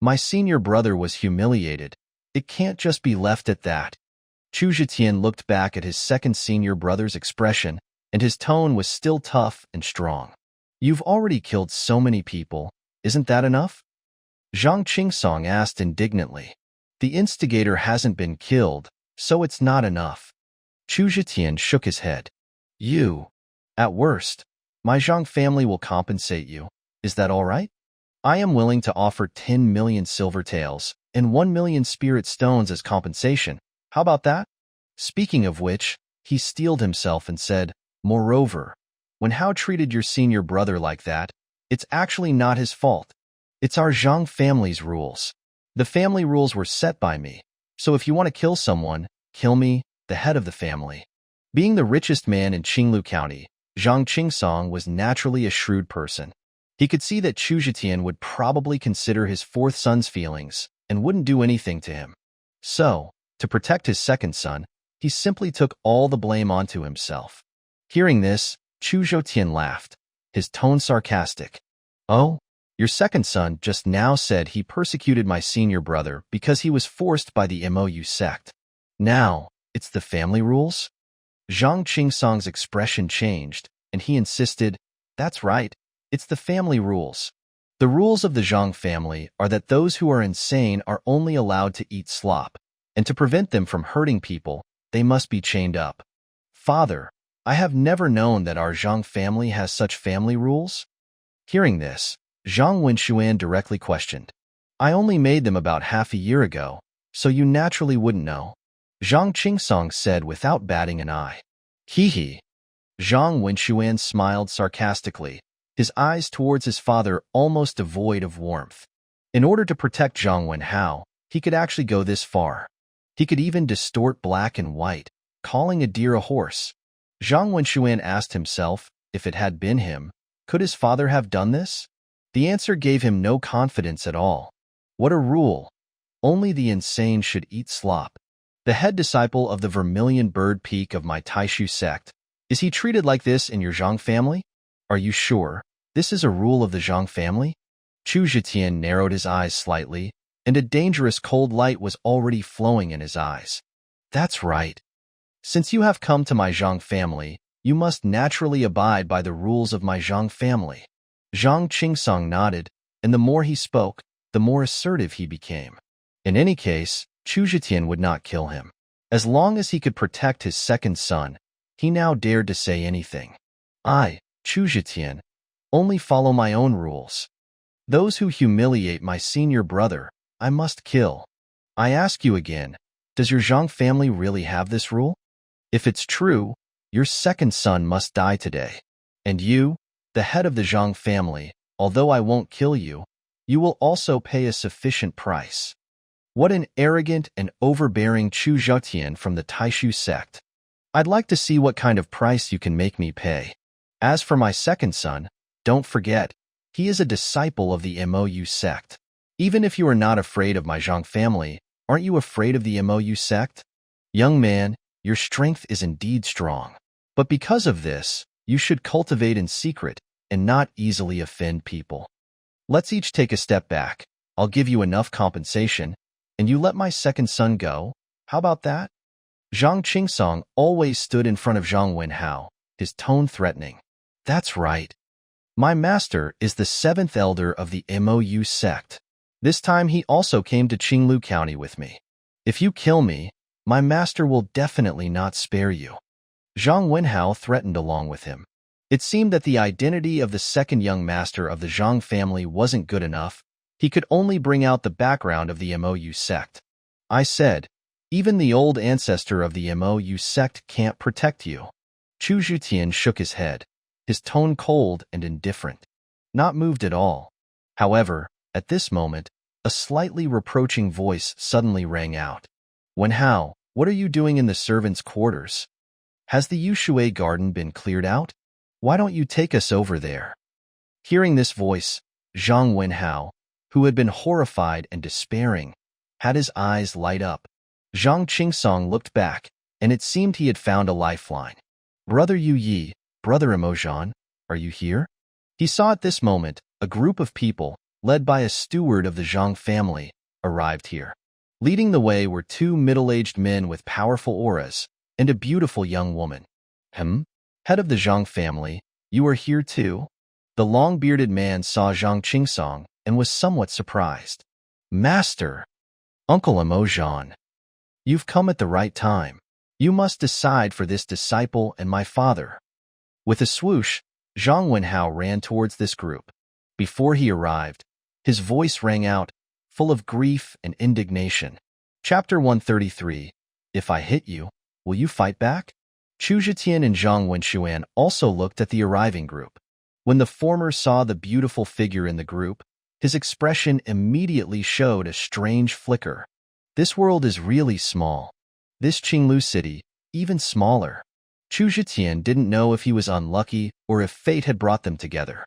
My senior brother was humiliated. It can't just be left at that. Chu Zhetian looked back at his second senior brother's expression, and his tone was still tough and strong. You've already killed so many people. Isn't that enough? Zhang Qingsong asked indignantly. The instigator hasn't been killed, so it's not enough. Chu Zhetian shook his head. You. At worst, my Zhang family will compensate you. Is that all right? I am willing to offer 10 million silver taels and 1 million spirit stones as compensation. How about that? Speaking of which, he steeled himself and said, Moreover, when Hao treated your senior brother like that, it's actually not his fault. It's our Zhang family's rules. The family rules were set by me, so if you want to kill someone, kill me, the head of the family. Being the richest man in Qinglu County, Zhang Qingsong was naturally a shrewd person. He could see that Chu Zhetian would probably consider his 4th son's feelings and wouldn't do anything to him. So, to protect his second son, he simply took all the blame onto himself. Hearing this, Chu Zhetian laughed, his tone sarcastic. Oh, your second son just now said he persecuted my senior brother because he was forced by the Xiao Sect. Now, it's the family rules? Zhang Qingsong's expression changed, and he insisted, "That's right, it's the family rules. The rules of the Zhang family are that those who are insane are only allowed to eat slop, and to prevent them from hurting people, they must be chained up." "Father, I have never known that our Zhang family has such family rules." Hearing this, Zhang Wenxuan directly questioned, "I only made them about half a year ago, so you naturally wouldn't know," Zhang Qingsong said without batting an eye. "Hee hee." Zhang Wenxuan smiled sarcastically, his eyes towards his father almost devoid of warmth. In order to protect Zhang Wenhao, he could actually go this far. He could even distort black and white, calling a deer a horse. Zhang Wenxuan asked himself, if it had been him, could his father have done this? The answer gave him no confidence at all. What a rule! Only the insane should eat slop. The head disciple of the Vermilion Bird Peak of my Tai Xu Sect, is he treated like this in your Zhang family? Are you sure? This is a rule of the Zhang family? Chu Zhetian narrowed his eyes slightly, and a dangerous cold light was already flowing in his eyes. That's right. Since you have come to my Zhang family, you must naturally abide by the rules of my Zhang family. Zhang Qingsong nodded, and the more he spoke, the more assertive he became. In any case, Chu Zhetian would not kill him. As long as he could protect his second son, he now dared to say anything. I, Chu Zhetian, only follow my own rules. Those who humiliate my senior brother, I must kill. I ask you again, does your Zhang family really have this rule? If it's true, your second son must die today. And you, the head of the Zhang family, although I won't kill you, you will also pay a sufficient price. What an arrogant and overbearing Chu Zhetian from the Tai Xu Sect. I'd like to see what kind of price you can make me pay. As for my second son, don't forget, he is a disciple of the Mou sect. Even if you are not afraid of my Zhang family, aren't you afraid of the Mou sect? Young man, your strength is indeed strong. But because of this, you should cultivate in secret and not easily offend people. Let's each take a step back. I'll give you enough compensation, and you let my second son go. How about that? Zhang Qingsong always stood in front of Zhang Wenhao, his tone threatening. That's right. My master is the seventh elder of the Mou sect. This time he also came to Qinglu County with me. If you kill me, my master will definitely not spare you. Zhang Wenhao threatened along with him. It seemed that the identity of the second young master of the Zhang family wasn't good enough. He could only bring out the background of the Mou sect. I said, even the old ancestor of the Mou sect can't protect you. Chu Zhetian shook his head, his tone cold and indifferent, not moved at all. However, at this moment, a slightly reproaching voice suddenly rang out. Wenhao, what are you doing in the servants' quarters? Has the Yushui garden been cleared out? Why don't you take us over there? Hearing this voice, Zhang Wenhao, who had been horrified and despairing, had his eyes light up. Zhang Qingsong looked back, and it seemed he had found a lifeline. Brother Yu Yi, Brother Emojan, are you here? He saw at this moment a group of people, led by a steward of the Zhang family, arrived here. Leading the way were two middle-aged men with powerful auras, and a beautiful young woman. Head of the Zhang family, you are here too? The long-bearded man saw Zhang Qingsong and was somewhat surprised. Master! Uncle Emojan! You've come at the right time. You must decide for this disciple and my father. With a swoosh, Zhang Wenhao ran towards this group. Before he arrived, his voice rang out, full of grief and indignation. Chapter 133. If I hit you, will you fight back? Chu Zhetian and Zhang Wenxuan also looked at the arriving group. When the former saw the beautiful figure in the group, his expression immediately showed a strange flicker. This world is really small. This Qinglu city, even smaller. Chu Zhetian didn't know if he was unlucky or if fate had brought them together.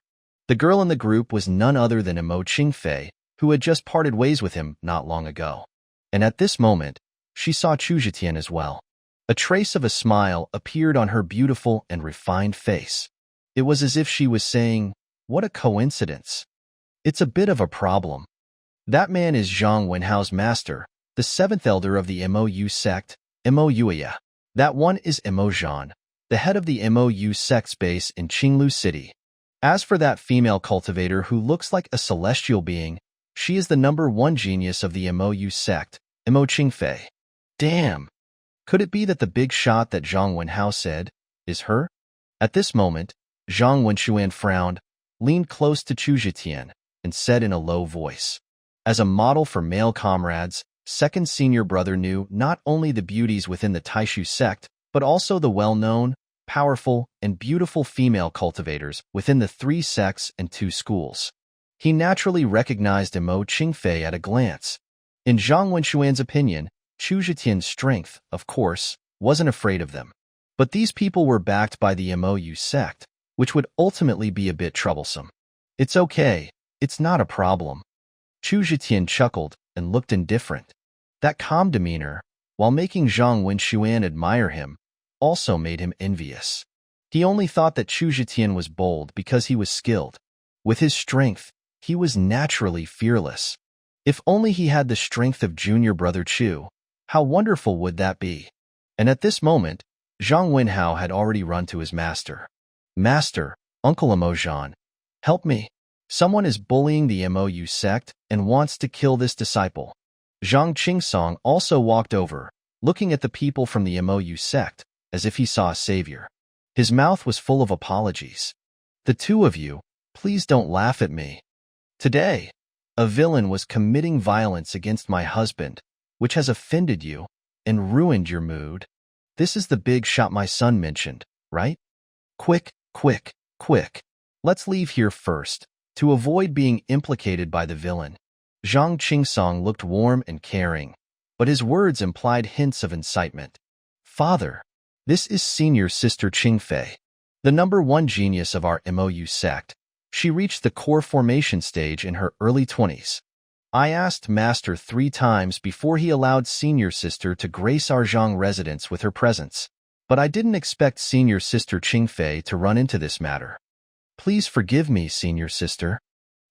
The girl in the group was none other than Mo Qingfei, who had just parted ways with him not long ago. And at this moment, she saw Chu Zhetian as well. A trace of a smile appeared on her beautiful and refined face. It was as if she was saying, what a coincidence. It's a bit of a problem. That man is Zhang Wenhao's master, the seventh elder of the Mou sect, Xiao Yueyue. That one is Mo Zhan, the head of the MOU sect's base in Qinglu City. As for that female cultivator who looks like a celestial being, she is the #1 genius of the MOU sect, Mo Qingfei. Damn! Could it be that the big shot that Zhang Wenhao said is her? At this moment, Zhang Wenxuan frowned, leaned close to Chu Zhetian, and said in a low voice, "As a model for male comrades, second senior brother knew not only the beauties within the Tai Xu Sect, but also the well-known, powerful, and beautiful female cultivators within the 3 sects and 2 schools. He naturally recognized Mo Qingfei at a glance. In Zhang Wenxuan's opinion, Chu Zhetian's strength, of course, wasn't afraid of them. But these people were backed by the MOU sect, which would ultimately be a bit troublesome. It's okay, it's not a problem." Chu Zhetian chuckled and looked indifferent. That calm demeanor, while making Zhang Wenxuan admire him, also made him envious. He only thought that Chu Zhetian was bold because he was skilled. With his strength, he was naturally fearless. If only he had the strength of junior brother Chu, how wonderful would that be? And at this moment, Zhang Wenhao had already run to his master. "Master, Uncle Mo Zhan, help me. Someone is bullying the MOU sect and wants to kill this disciple." Zhang Qingsong also walked over, looking at the people from the MOU sect, as if he saw a savior. His mouth was full of apologies. "The 2 of you, please don't laugh at me. Today, a villain was committing violence against my husband, which has offended you and ruined your mood. This is the big shot my son mentioned, right? Quick, quick, quick. Let's leave here first, to avoid being implicated by the villain." Zhang Qingsong looked warm and caring, but his words implied hints of incitement. "Father, this is senior sister Qingfei, the #1 genius of our MOU sect. She reached the core formation stage in her early 20s. I asked Master 3 times before he allowed senior sister to grace our Zhang residence with her presence, but I didn't expect senior sister Qingfei to run into this matter. Please forgive me, senior sister."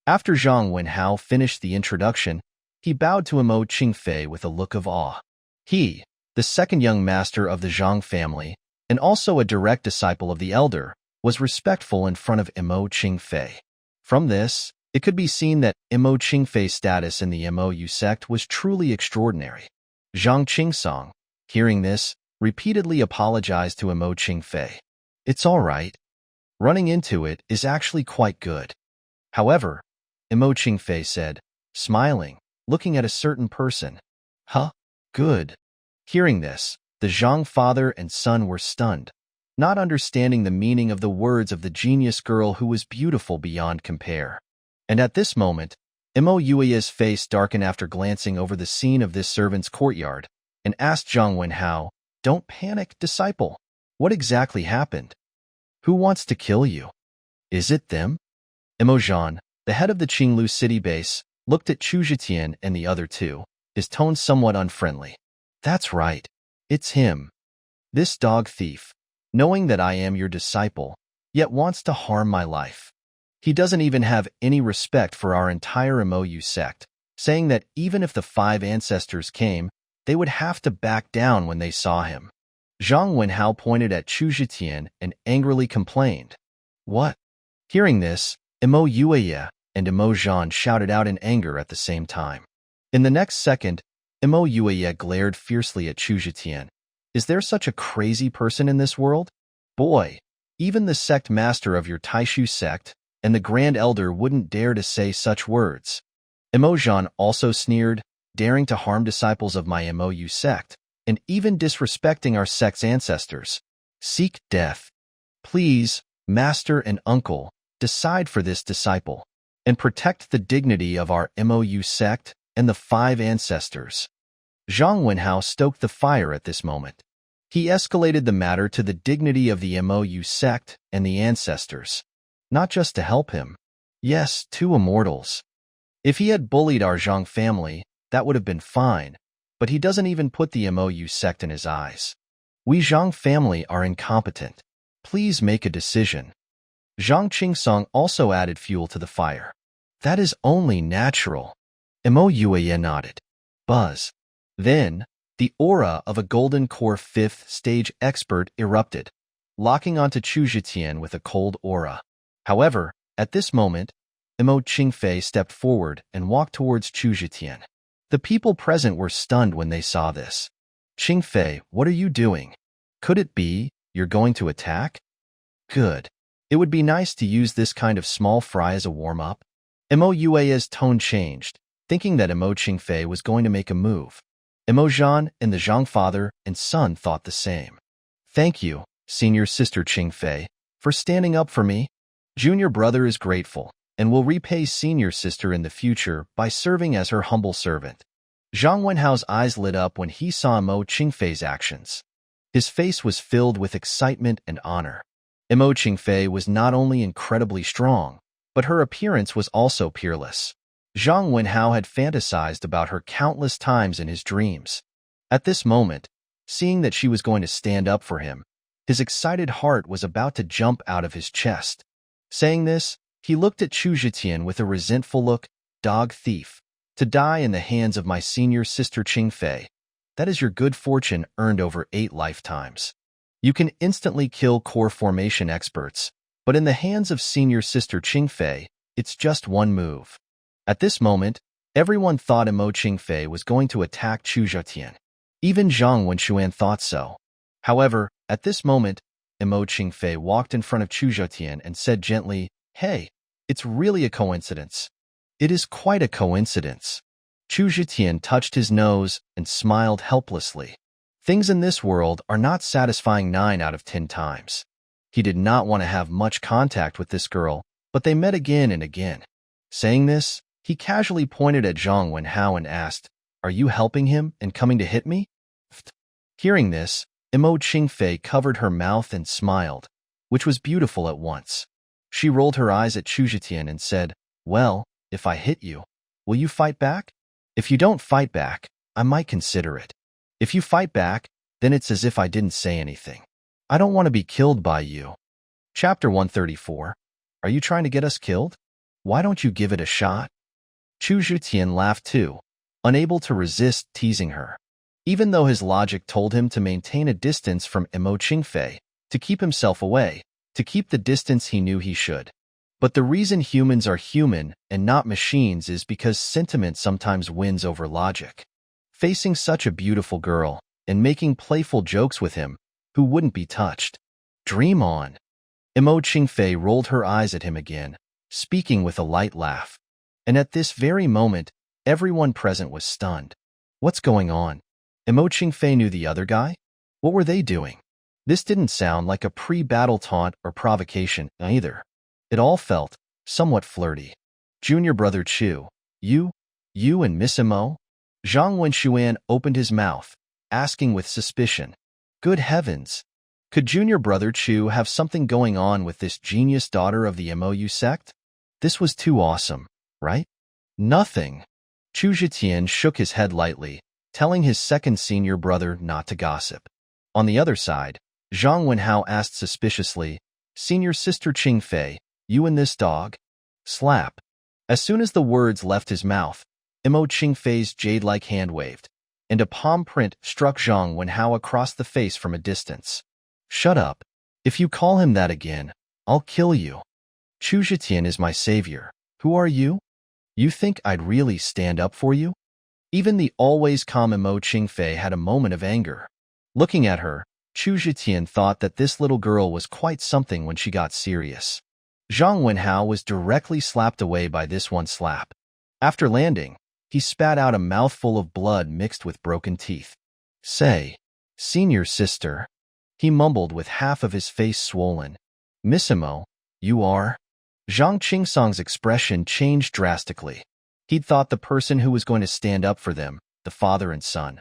After Zhang Wenhao finished the introduction, he bowed to Mo Qingfei with a look of awe. He, the second young master of the Zhang family, and also a direct disciple of the elder, was respectful in front of Mo Qingfei. From this, it could be seen that Mo Qingfei's status in the MOU sect was truly extraordinary. Zhang Qingsong, hearing this, repeatedly apologized to Mo Qingfei. "It's all right. Running into it is actually quite good." However, Mo Qingfei said, smiling, looking at a certain person. "Huh? Good." Hearing this, the Zhang father and son were stunned, not understanding the meaning of the words of the genius girl who was beautiful beyond compare. And at this moment, Mo Yueye's face darkened after glancing over the scene of this servant's courtyard, and asked Zhang Wenhao, "Don't panic, disciple. What exactly happened? Who wants to kill you? Is it them?" Mo Zhan, the head of the Qinglu city base, looked at Chu Zhetian and the other 2, his tone somewhat unfriendly. "That's right. It's him. This dog thief, knowing that I am your disciple, yet wants to harm my life. He doesn't even have any respect for our entire MOU sect, saying that even if the 5 ancestors came, they would have to back down when they saw him." Zhang Wenhao pointed at Chu Zhetian and angrily complained. "What?" Hearing this, Mo Yueyue and Mo Zhan shouted out in anger at the same time. In the next second, Mo Yueyue glared fiercely at Chu Zhetian. "Is there such a crazy person in this world? Boy, even the sect master of your Tai Xu Sect and the Grand Elder wouldn't dare to say such words." Mo Zhan also sneered, "Daring to harm disciples of my MOU sect, and even disrespecting our sect's ancestors. Seek death. Please, master and uncle, decide for this disciple, and protect the dignity of our MOU sect and the 5 ancestors." Zhang Wenhao stoked the fire at this moment. He escalated the matter to the dignity of the MOU sect and the ancestors. Not just to help him. Yes, 2 immortals. If he had bullied our Zhang family, that would have been fine, but he doesn't even put the MOU sect in his eyes. We Zhang family are incompetent. Please make a decision. Zhang Qingsong also added fuel to the fire. That is only natural. Mo Yueyue nodded. Buzz. Then, The aura of a golden core 5th stage expert erupted, locking onto Chu Zhetian with a cold aura. However, at this moment, Imo Qingfei stepped forward and walked towards Chu Zhetian. The people present were stunned when they saw this. Qingfei, what are you doing? Could it be you're going to attack? Good. It would be nice to use this kind of small fry as a warm-up. Imo Yueye's tone changed, thinking that Imo Qingfei was going to make a move. Imo Zhan and the Zhang father and son thought the same. Thank you, senior sister Qingfei, for standing up for me. Junior brother is grateful and will repay senior sister in the future by serving as her humble servant. Zhang Wenhao's eyes lit up when he saw Imo Qingfei's actions. His face was filled with excitement and honor. Imo Qingfei was not only incredibly strong, but her appearance was also peerless. Zhang Wenhao had fantasized about her countless times in his dreams. At this moment, seeing that she was going to stand up for him, his excited heart was about to jump out of his chest. Saying this, he looked at Chu Zhetian with a resentful look. Dog thief, to die in the hands of my senior sister Qingfei. That is your good fortune earned over 8 lifetimes. You can instantly kill core formation experts, but in the hands of senior sister Qingfei, it's just one move. At this moment, everyone thought Imo Qingfei was going to attack Chu Zhetian. Even Zhang Wenxuan thought so. However, at this moment, Imo Qingfei walked in front of Chu Zhetian and said gently, "Hey, it's really a coincidence." It is quite a coincidence. Chu Zhetian touched his nose and smiled helplessly. Things in this world are not satisfying 9 out of 10 times. He did not want to have much contact with this girl, but they met again and again. Saying this, he casually pointed at Zhang Wenhao and asked, "Are you helping him and coming to hit me?" Hearing this, Imo Qingfei covered her mouth and smiled, which was beautiful at once. She rolled her eyes at Chu Zhetian and said, "Well, if I hit you, will you fight back? If you don't fight back, I might consider it. If you fight back, then it's as if I didn't say anything. I don't want to be killed by you." Chapter 134. Are you trying to get us killed? Why don't you give it a shot? Chu Zhetian laughed too, unable to resist teasing her. Even though his logic told him to maintain a distance from Imo Qingfei, to keep himself away, to keep the distance he knew he should. But the reason humans are human and not machines is because sentiment sometimes wins over logic. Facing such a beautiful girl and making playful jokes with him, who wouldn't be touched? Dream on. Imo Qingfei rolled her eyes at him again, speaking with a light laugh. And at this very moment, everyone present was stunned. What's going on? Imo Qingfei knew the other guy? What were they doing? This didn't sound like a pre-battle taunt or provocation either. It all felt somewhat flirty. Junior brother Chu, you and Miss Imo? Zhang Wenxuan opened his mouth, asking with suspicion. Good heavens! Could junior brother Chu have something going on with this genius daughter of the Xiao Yueyue sect? This was too awesome, right? Nothing. Chu Zhetian shook his head lightly, telling his second senior brother not to gossip. On the other side, Zhang Wenhao asked suspiciously, "Senior sister Qingfei, you and this dog?" Slap. As soon as the words left his mouth, Imo Qingfei's jade-like hand waved, and a palm print struck Zhang Wenhao across the face from a distance. Shut up. If you call him that again, I'll kill you. Chu Zhetian is my savior. Who are you? You think I'd really stand up for you? Even the always calm Imo Qingfei had a moment of anger. Looking at her, Chu Zhetian thought that this little girl was quite something when she got serious. Zhang Wenhao was directly slapped away by this one slap. After landing, he spat out a mouthful of blood mixed with broken teeth. Say, senior sister, he mumbled with half of his face swollen. Miss Imo, you are? Zhang Qingsong's expression changed drastically. He'd thought the person who was going to stand up for them, the father and son.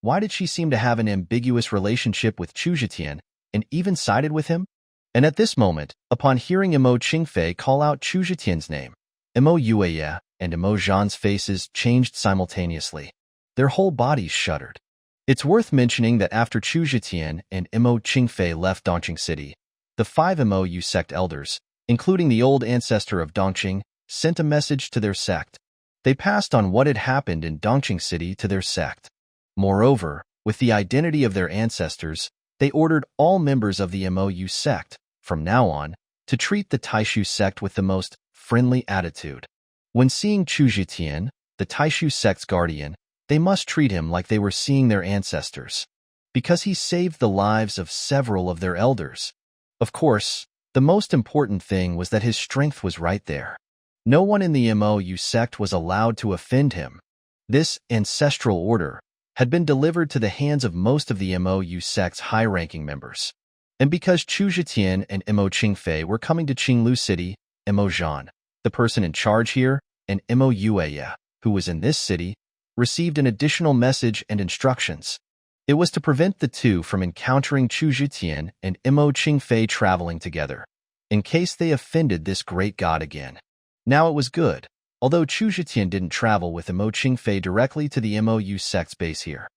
Why did she seem to have an ambiguous relationship with Chu Zhetian and even sided with him? And at this moment, upon hearing Imo Qingfei call out Chu Zhetian's name, Imo Yueyue and Imo Zhan's faces changed simultaneously. Their whole bodies shuddered. It's worth mentioning that after Chu Zhetian and Imo Qingfei left Dongqing City, the 5 Xiao Yueyue sect elders, including the old ancestor of Dongqing, sent a message to their sect. They passed on what had happened in Dongqing City to their sect. Moreover, With the identity of their ancestors, they ordered all members of the MOU sect, from now on, to treat the Tai Xu Sect with the most friendly attitude. When seeing Chu Zhetian, the Tai Xu Sect's guardian, they must treat him like they were seeing their ancestors, because he saved the lives of several of their elders. Of course, the most important thing was that his strength was right there. No one in the MOU sect was allowed to offend him. This ancestral order had been delivered to the hands of most of the MOU sect's high-ranking members. And because Chu Zhetian and Mo Qingfei were coming to Qinglu City, Mo Zhan, the person in charge here, and Mo Yueyue, who was in this city, received an additional message and instructions. It was to prevent the two from encountering Chu Zhetian and Mo Qingfei traveling together, in case they offended this great god again. Now it was good, although Chu Zhetian didn't travel with Mo Qingfei directly to the MOU sect's base here.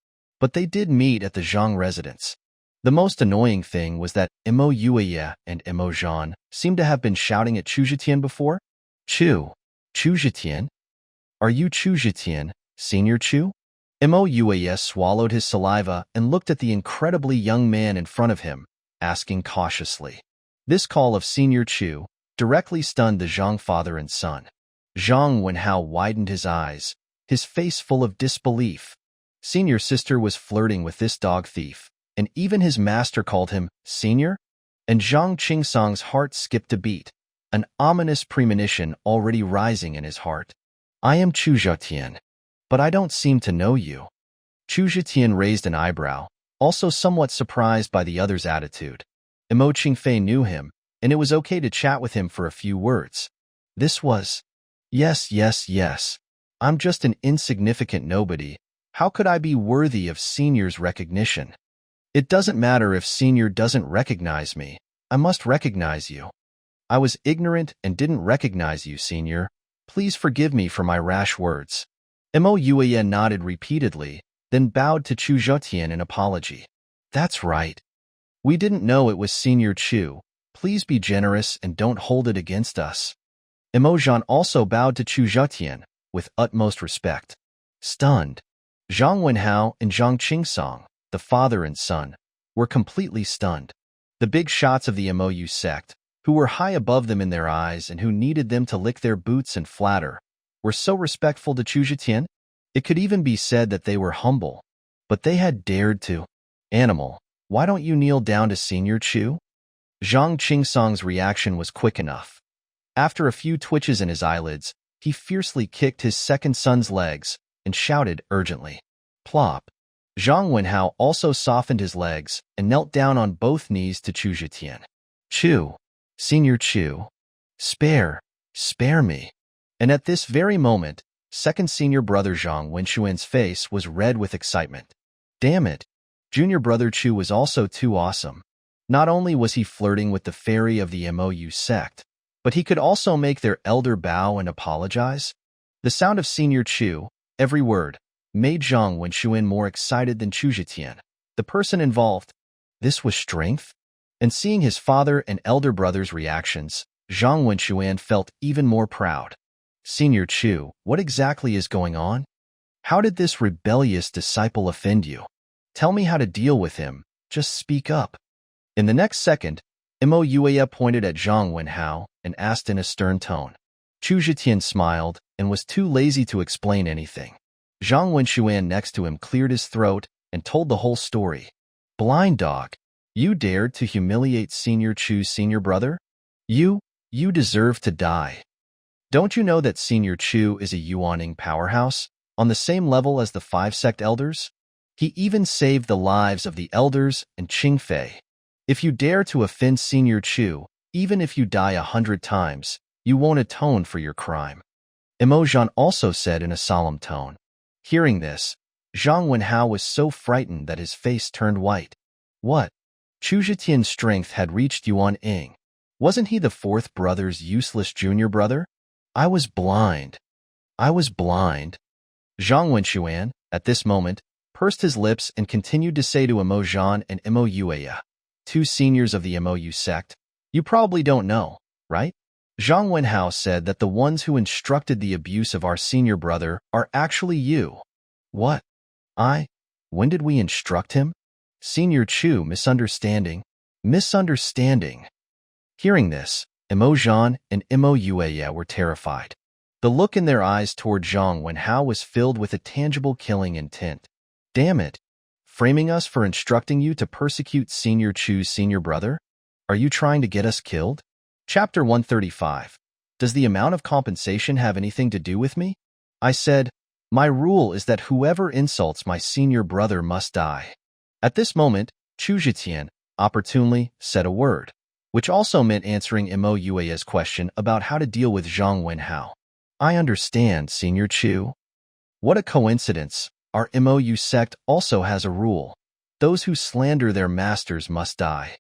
But they did meet at the Zhang residence. The most annoying thing was that Mo Yueyue and Mo Zhan seemed to have been shouting at Chu Zhetian before. Chu Zhetian? Are you Chu Zhetian, Senior Chu? Mo Yueyue swallowed his saliva and looked at the incredibly young man in front of him, asking cautiously. This call of Senior Chu directly stunned the Zhang father and son. Zhang Wenhao widened his eyes, his face full of disbelief. Senior sister was flirting with this dog thief, and even his master called him Senior? And Zhang Qingsong's heart skipped a beat, an ominous premonition already rising in his heart. I am Chu Zhetian, but I don't seem to know you. Chu Zhetian raised an eyebrow, also somewhat surprised by the other's attitude. Mo Qingfei knew him, and it was okay to chat with him for a few words. This was, yes. I'm just an insignificant nobody. How could I be worthy of Senior's recognition? It doesn't matter if Senior doesn't recognize me. I must recognize you. I was ignorant and didn't recognize you, Senior. Please forgive me for my rash words. Mo Yueyue nodded repeatedly, then bowed to Chu Zhetian in apology. That's right. We didn't know it was Senior Chu. Please be generous and don't hold it against us. Mo Zhan also bowed to Chu Zhetian, with utmost respect. Stunned, Zhang Wenhao and Zhang Qingsong, the father and son, were completely stunned. The big shots of the MOU sect, who were high above them in their eyes and who needed them to lick their boots and flatter, were so respectful to Chu Zhetian, it could even be said that they were humble. But they had dared to. Animal, why don't you kneel down to Senior Chu? Zhang Qingsong's reaction was quick enough. After a few twitches in his eyelids, he fiercely kicked his second son's legs and shouted urgently. Plop. Zhang Wenhao also softened his legs and knelt down on both knees to Chu Zhetian. Chu, Senior Chu, spare me. And at this very moment, second senior brother Zhang Wenshuan's face was red with excitement. Damn it, junior brother Chu was also too awesome. Not only was he flirting with the fairy of the MOU sect, but he could also make their elder bow and apologize. The sound of Senior Chu, every word, made Zhang Wenshuan more excited than Chu Zhetian, the person involved. This was strength? And seeing his father and elder brother's reactions, Zhang Wenshuan felt even more proud. Senior Chu, what exactly is going on? How did this rebellious disciple offend you? Tell me how to deal with him. Just speak up. In the next second, Mo Yueyue pointed at Zhang Wenhao and asked in a stern tone. Chu Zhetian smiled and was too lazy to explain anything. Zhang Wenshuan next to him cleared his throat and told the whole story. Blind dog, you dared to humiliate Senior Chu's senior brother? You deserve to die. Don't you know that Senior Chu is a Yuaning powerhouse, on the same level as the 5 sect elders? He even saved the lives of the elders and Qingfei. If you dare to offend Senior Chu, even if you die 100 times, you won't atone for your crime. Mo Zhan also said in a solemn tone. Hearing this, Zhang Wenhao was so frightened that his face turned white. What? Chu Zhetian's strength had reached Yuan Ying. Wasn't he the 4th brother's useless junior brother? I was blind. Zhang Wenshuan, at this moment, pursed his lips and continued to say to Mo Zhan and Mo Yueyue, 2 seniors of the MOU sect, you probably don't know, right? Zhang Wenhao said that the ones who instructed the abuse of our senior brother are actually you. What? When did we instruct him? Senior Chu, misunderstanding. Misunderstanding. Hearing this, Imo Zhan and Xiao Yueyue were terrified. The look in their eyes toward Zhang Wenhao was filled with a tangible killing intent. Damn it! Framing us for instructing you to persecute Senior Chu's senior brother? Are you trying to get us killed? Chapter 135. Does the amount of compensation have anything to do with me? I said, my rule is that whoever insults my senior brother must die. At this moment, Chu Zhetian opportunely said a word, which also meant answering Xiao Yueye's question about how to deal with Zhang Wenhao. I understand, Senior Chu. What a coincidence. Our Xiao sect also has a rule. Those who slander their masters must die.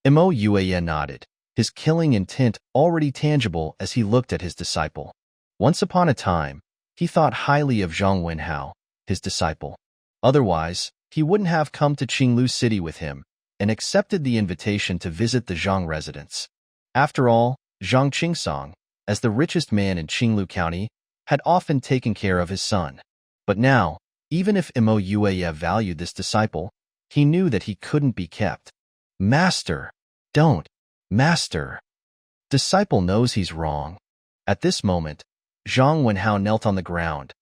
Xiao Yueyue nodded, his killing intent already tangible as he looked at his disciple. Once upon a time, he thought highly of Zhang Wenhao, his disciple. Otherwise, he wouldn't have come to Qinglu City with him and accepted the invitation to visit the Zhang residence. After all, Zhang Qingsong, as the richest man in Qinglu County, had often taken care of his son. But now, even if Xiao Yueyue valued this disciple, he knew that he couldn't be kept. Master, don't. Master. Disciple knows he's wrong. At this moment, Zhang Wenhao knelt on the ground,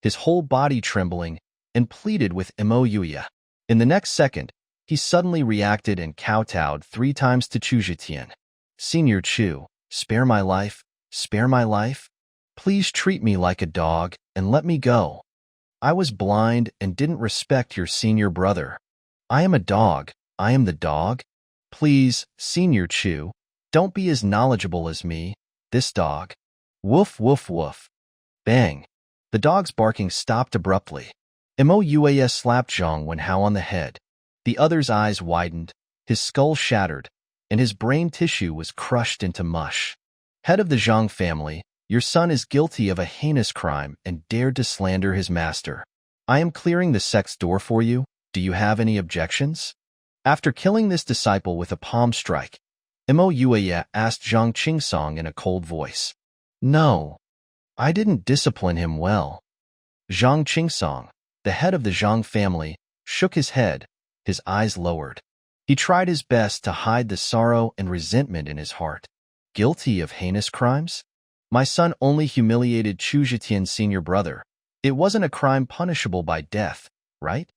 his whole body trembling, and pleaded with Xiao Yueyue. In the next second, he suddenly reacted and kowtowed 3 times to Chu Zhetian. Senior Chu, spare my life, spare my life. Please treat me like a dog and let me go. I was blind and didn't respect your senior brother. I am a dog. I am the dog. Please, Senior Chu, don't be as knowledgeable as me, this dog. Woof, woof, woof. Bang. The dog's barking stopped abruptly. Xiao Yueyue slapped Zhang Wenhao on the head. The other's eyes widened, his skull shattered, and his brain tissue was crushed into mush. Head of the Zhang family, your son is guilty of a heinous crime and dared to slander his master. I am clearing the sect's door for you. Do you have any objections? After killing this disciple with a palm strike, Xiao Yueyue asked Zhang Qingsong in a cold voice. No, I didn't discipline him well. Zhang Qingsong, the head of the Zhang family, shook his head, his eyes lowered. He tried his best to hide the sorrow and resentment in his heart. Guilty of heinous crimes? My son only humiliated Chu Zhetian's senior brother. It wasn't a crime punishable by death, right?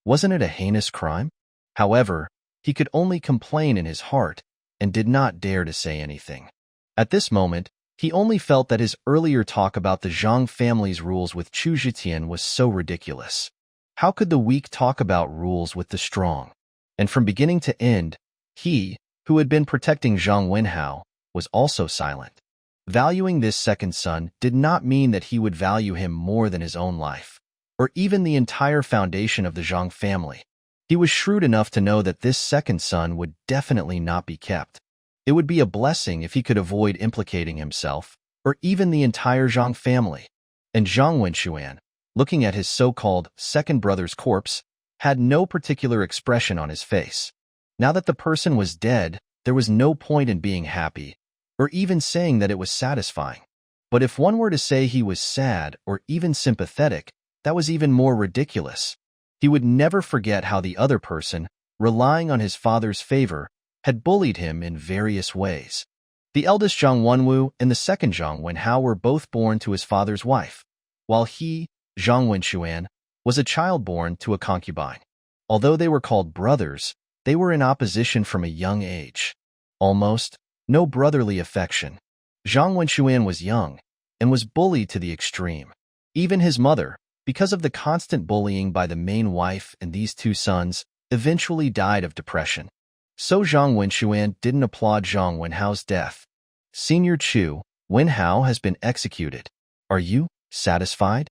Wasn't it a heinous crime? However, he could only complain in his heart and did not dare to say anything. At this moment, he only felt that his earlier talk about the Zhang family's rules with Chu Zhetian was so ridiculous. How could the weak talk about rules with the strong? And from beginning to end, he, who had been protecting Zhang Wenhao, was also silent. Valuing this second son did not mean that he would value him more than his own life, or even the entire foundation of the Zhang family. He was shrewd enough to know that this second son would definitely not be kept. It would be a blessing if he could avoid implicating himself, or even the entire Zhang family. And Zhang Wenxuan, looking at his so-called second brother's corpse, had no particular expression on his face. Now that the person was dead, there was no point in being happy, or even saying that it was satisfying. But if one were to say he was sad or even sympathetic, that was even more ridiculous. He would never forget how the other person, relying on his father's favor, had bullied him in various ways. The eldest Zhang Wenwu and the second Zhang Wenhao were both born to his father's wife, while he, Zhang Wenxuan, was a child born to a concubine. Although they were called brothers, they were in opposition from a young age. Almost no brotherly affection. Zhang Wenxuan was young and was bullied to the extreme. Even his mother, because of the constant bullying by the main wife and these 2 sons, eventually died of depression. So Zhang Wenxuan didn't applaud Zhang Wenhao's death. Senior Chu, Wenhao has been executed. Are you satisfied?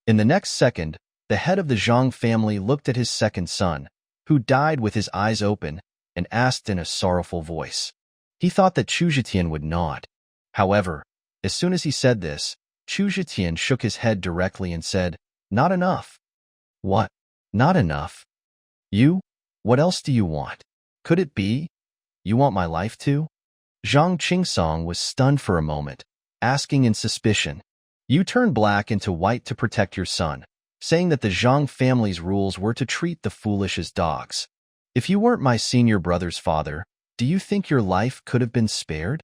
In the next second, the head of the Zhang family looked at his second son, who died with his eyes open, and asked in a sorrowful voice. He thought that Chu Zhetian would nod. However, as soon as he said this, Chu Zhetian shook his head directly and said, Not enough. What? Not enough? You? What else do you want? Could it be? You want my life too? Zhang Qingsong was stunned for a moment, asking in suspicion. You turn black into white to protect your son, saying that the Zhang family's rules were to treat the foolish as dogs. If you weren't my senior brother's father, do you think your life could have been spared?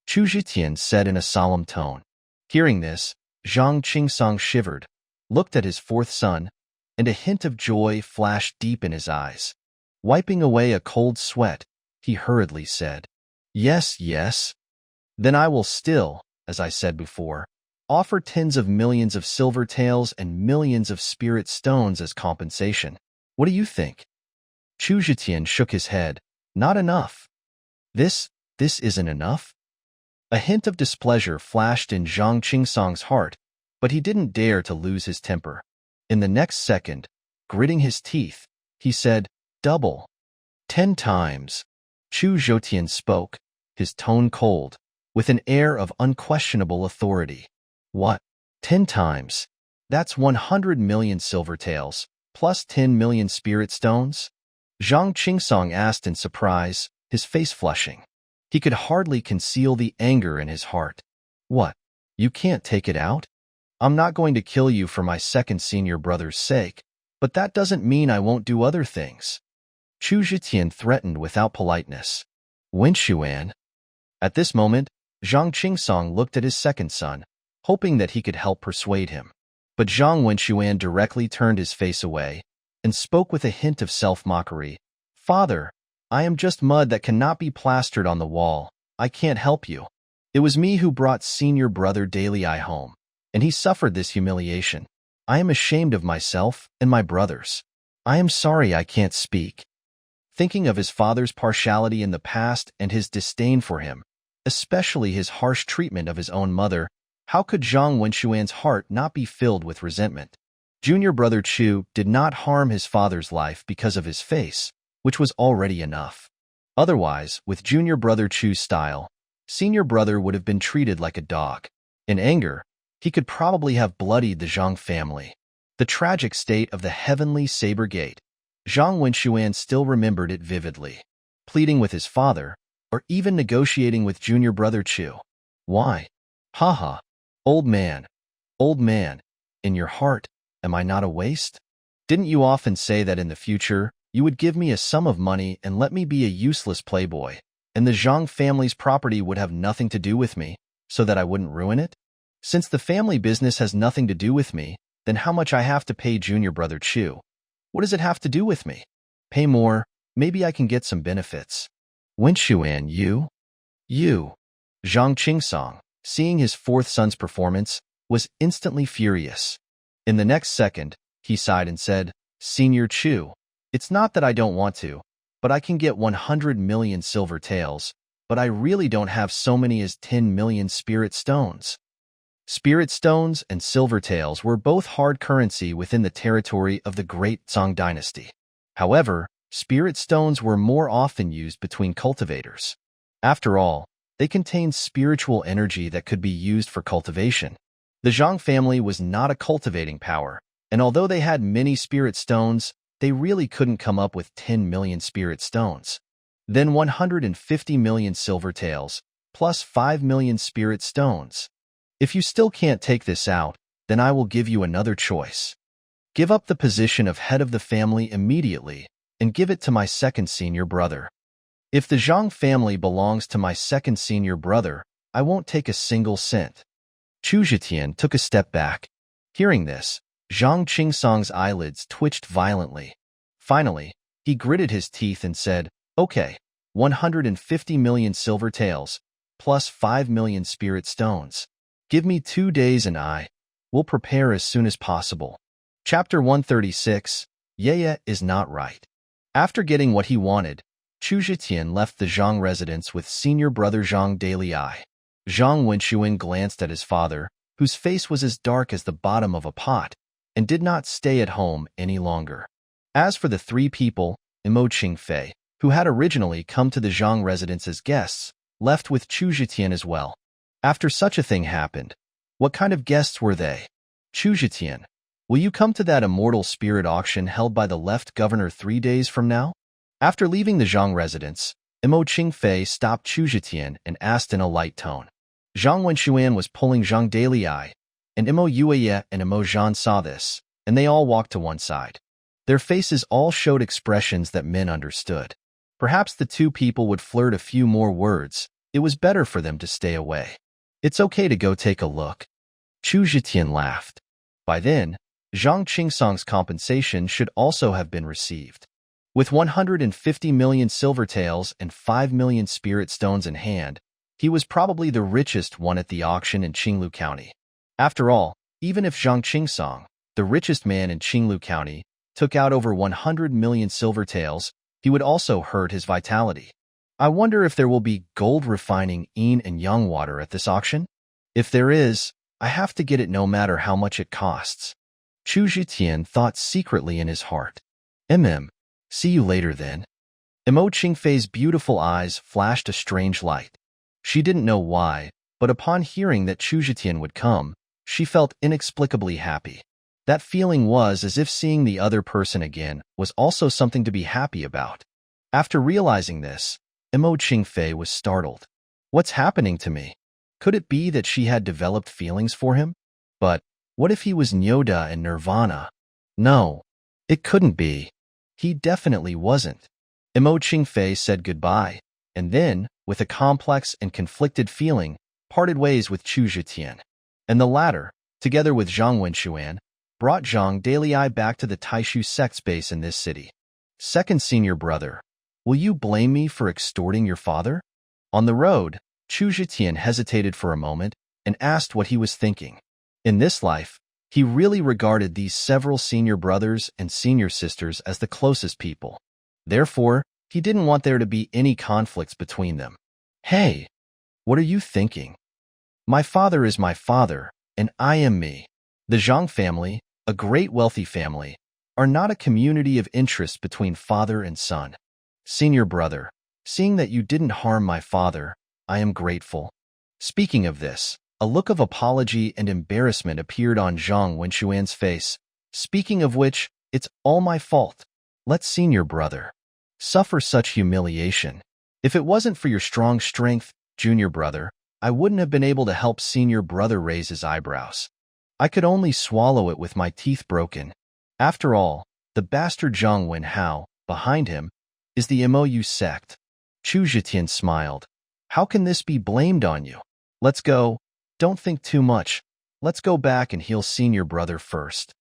Chu Zhetian said in a solemn tone. Hearing this, Zhang Qingsong shivered, looked at his fourth son, and a hint of joy flashed deep in his eyes. Wiping away a cold sweat, he hurriedly said, Yes, yes. Then I will still, as I said before, offer tens of millions of silver taels and millions of spirit stones as compensation. What do you think? Chu Zhetian shook his head. Not enough. This isn't enough? A hint of displeasure flashed in Zhang Qingsong's heart, but he didn't dare to lose his temper. In the next second, gritting his teeth, he said, Double. 10 times. Chu Zhetian spoke, his tone cold, with an air of unquestionable authority. What? 10 times? That's 100 million silver taels, plus 10 million spirit stones? Zhang Qingsong asked in surprise, his face flushing. He could hardly conceal the anger in his heart. What? You can't take it out? I'm not going to kill you for my second senior brother's sake, but that doesn't mean I won't do other things. Chu Zhetian threatened without politeness. Wenxuan. At this moment, Zhang Qingsong looked at his second son, hoping that he could help persuade him. But Zhang Wenxuan directly turned his face away and spoke with a hint of self-mockery. Father, I am just mud that cannot be plastered on the wall. I can't help you. It was me who brought senior brother Dalei home, and he suffered this humiliation. I am ashamed of myself and my brothers. I am sorry I can't speak. Thinking of his father's partiality in the past and his disdain for him, especially his harsh treatment of his own mother, how could Zhang Wenxuan's heart not be filled with resentment? Junior brother Chu did not harm his father's life because of his face, which was already enough. Otherwise, with junior brother Chu's style, senior brother would have been treated like a dog. In anger, he could probably have bloodied the Zhang family. The tragic state of the heavenly saber gate. Zhang Wenxuan still remembered it vividly. Pleading with his father, or even negotiating with junior brother Chu. Why? Haha. Old man, in your heart, am I not a waste? Didn't you often say that in the future, you would give me a sum of money and let me be a useless playboy, and the Zhang family's property would have nothing to do with me, so that I wouldn't ruin it? Since the family business has nothing to do with me, then how much I have to pay junior brother Chu? What does it have to do with me? Pay more, maybe I can get some benefits. Wenxuan, you? Zhang Qingsong, seeing his fourth son's performance, was instantly furious. In the next second, he sighed and said, Senior Chu, it's not that I don't want to, but I can get 100 million silver taels, but I really don't have so many as 10 million spirit stones. Spirit stones and silver taels were both hard currency within the territory of the Great Song dynasty. However, spirit stones were more often used between cultivators. After all, they contained spiritual energy that could be used for cultivation. The Zhang family was not a cultivating power, and although they had many spirit stones, they really couldn't come up with 10 million spirit stones. Then 150 million silver taels, plus 5 million spirit stones. If you still can't take this out, then I will give you another choice. Give up the position of head of the family immediately and give it to my second senior brother. If the Zhang family belongs to my second senior brother, I won't take a single cent. Chu Zhetian took a step back. Hearing this, Zhang Qingsong's eyelids twitched violently. Finally, he gritted his teeth and said, Okay, 150 million silver taels, plus 5 million spirit stones. Give me 2 days and I will prepare as soon as possible. Chapter 136, Yueyue is not right. After getting what he wanted, Chu Zhetian left the Zhang residence with senior brother Zhang Dalei. Zhang Wenxuan glanced at his father, whose face was as dark as the bottom of a pot, and did not stay at home any longer. As for the 3 people, Imo Qingfei, who had originally come to the Zhang residence as guests, left with Chu Zhetian as well. After such a thing happened, what kind of guests were they? Chu Zhetian, will you come to that immortal spirit auction held by the left governor 3 days from now? After leaving the Zhang residence, Imo Qingfei stopped Chu Zhetian and asked in a light tone. Zhang Wenxuan was pulling Zhang Dalei, and Imo Yueyue and Imo Zhan saw this, and they all walked to one side. Their faces all showed expressions that men understood. Perhaps the two people would flirt a few more words. It was better for them to stay away. It's okay to go take a look. Chu Zhetian laughed. By then, Zhang Qingsong's compensation should also have been received. With 150 million silver taels and 5 million spirit stones in hand, he was probably the richest one at the auction in Qinglu County. After all, even if Zhang Qingsong, the richest man in Qinglu County, took out over 100 million silver taels, he would also hurt his vitality. I wonder if there will be gold refining yin and yang water at this auction? If there is, I have to get it no matter how much it costs. Chu Zhetian thought secretly in his heart. See you later then. Mo Qingfei's beautiful eyes flashed a strange light. She didn't know why, but upon hearing that Chu Zhetian would come, she felt inexplicably happy. That feeling was as if seeing the other person again was also something to be happy about. After realizing this, Mo Qingfei was startled. What's happening to me? Could it be that she had developed feelings for him? But what if he was Nyoda and Nirvana? No, it couldn't be. He definitely wasn't. Mo Qingfei said goodbye, and then, with a complex and conflicted feeling, parted ways with Chu Zhetian. And the latter, together with Zhang Wenxuan, brought Zhang Dalai back to the Tai Xu Sect's base in this city. Second senior brother, will you blame me for extorting your father? On the road, Chu Zhetian hesitated for a moment and asked what he was thinking. In this life, he really regarded these several senior brothers and senior sisters as the closest people. Therefore, he didn't want there to be any conflicts between them. Hey, what are you thinking? My father is my father, and I am me. The Zhang family, a great wealthy family, are not a community of interest between father and son. Senior brother, seeing that you didn't harm my father, I am grateful. Speaking of this, a look of apology and embarrassment appeared on Zhang Wenxuan's face. Speaking of which, it's all my fault. Let senior brother suffer such humiliation. If it wasn't for your strong strength, junior brother, I wouldn't have been able to help senior brother raise his eyebrows. I could only swallow it with my teeth broken. After all, the bastard Zhang Wenhao, behind him, is the MOU sect. Chu Zhetian smiled. How can this be blamed on you? Let's go. Don't think too much. Let's go back and heal senior brother first.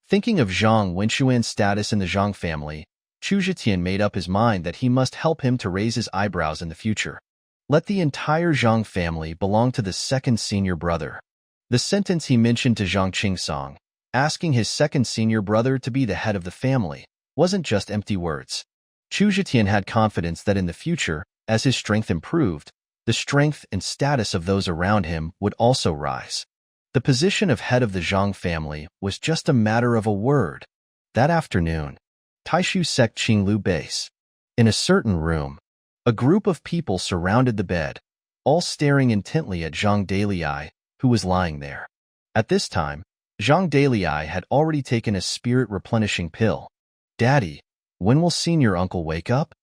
Thinking of Zhang Wenxuan's status in the Zhang family, Chu Zhetian made up his mind that he must help him to raise his eyebrows in the future. Let the entire Zhang family belong to the second senior brother. The sentence he mentioned to Zhang Qingsong, asking his second senior brother to be the head of the family, wasn't just empty words. Chu Zhetian had confidence that in the future, as his strength improved, the strength and status of those around him would also rise. The position of head of the Zhang family was just a matter of a word. That afternoon, Tai Xu Sect Qinglu base. In a certain room, a group of people surrounded the bed, all staring intently at Zhang Dalai, who was lying there. At this time, Zhang Dalai had already taken a spirit-replenishing pill. Daddy, when will senior uncle wake up?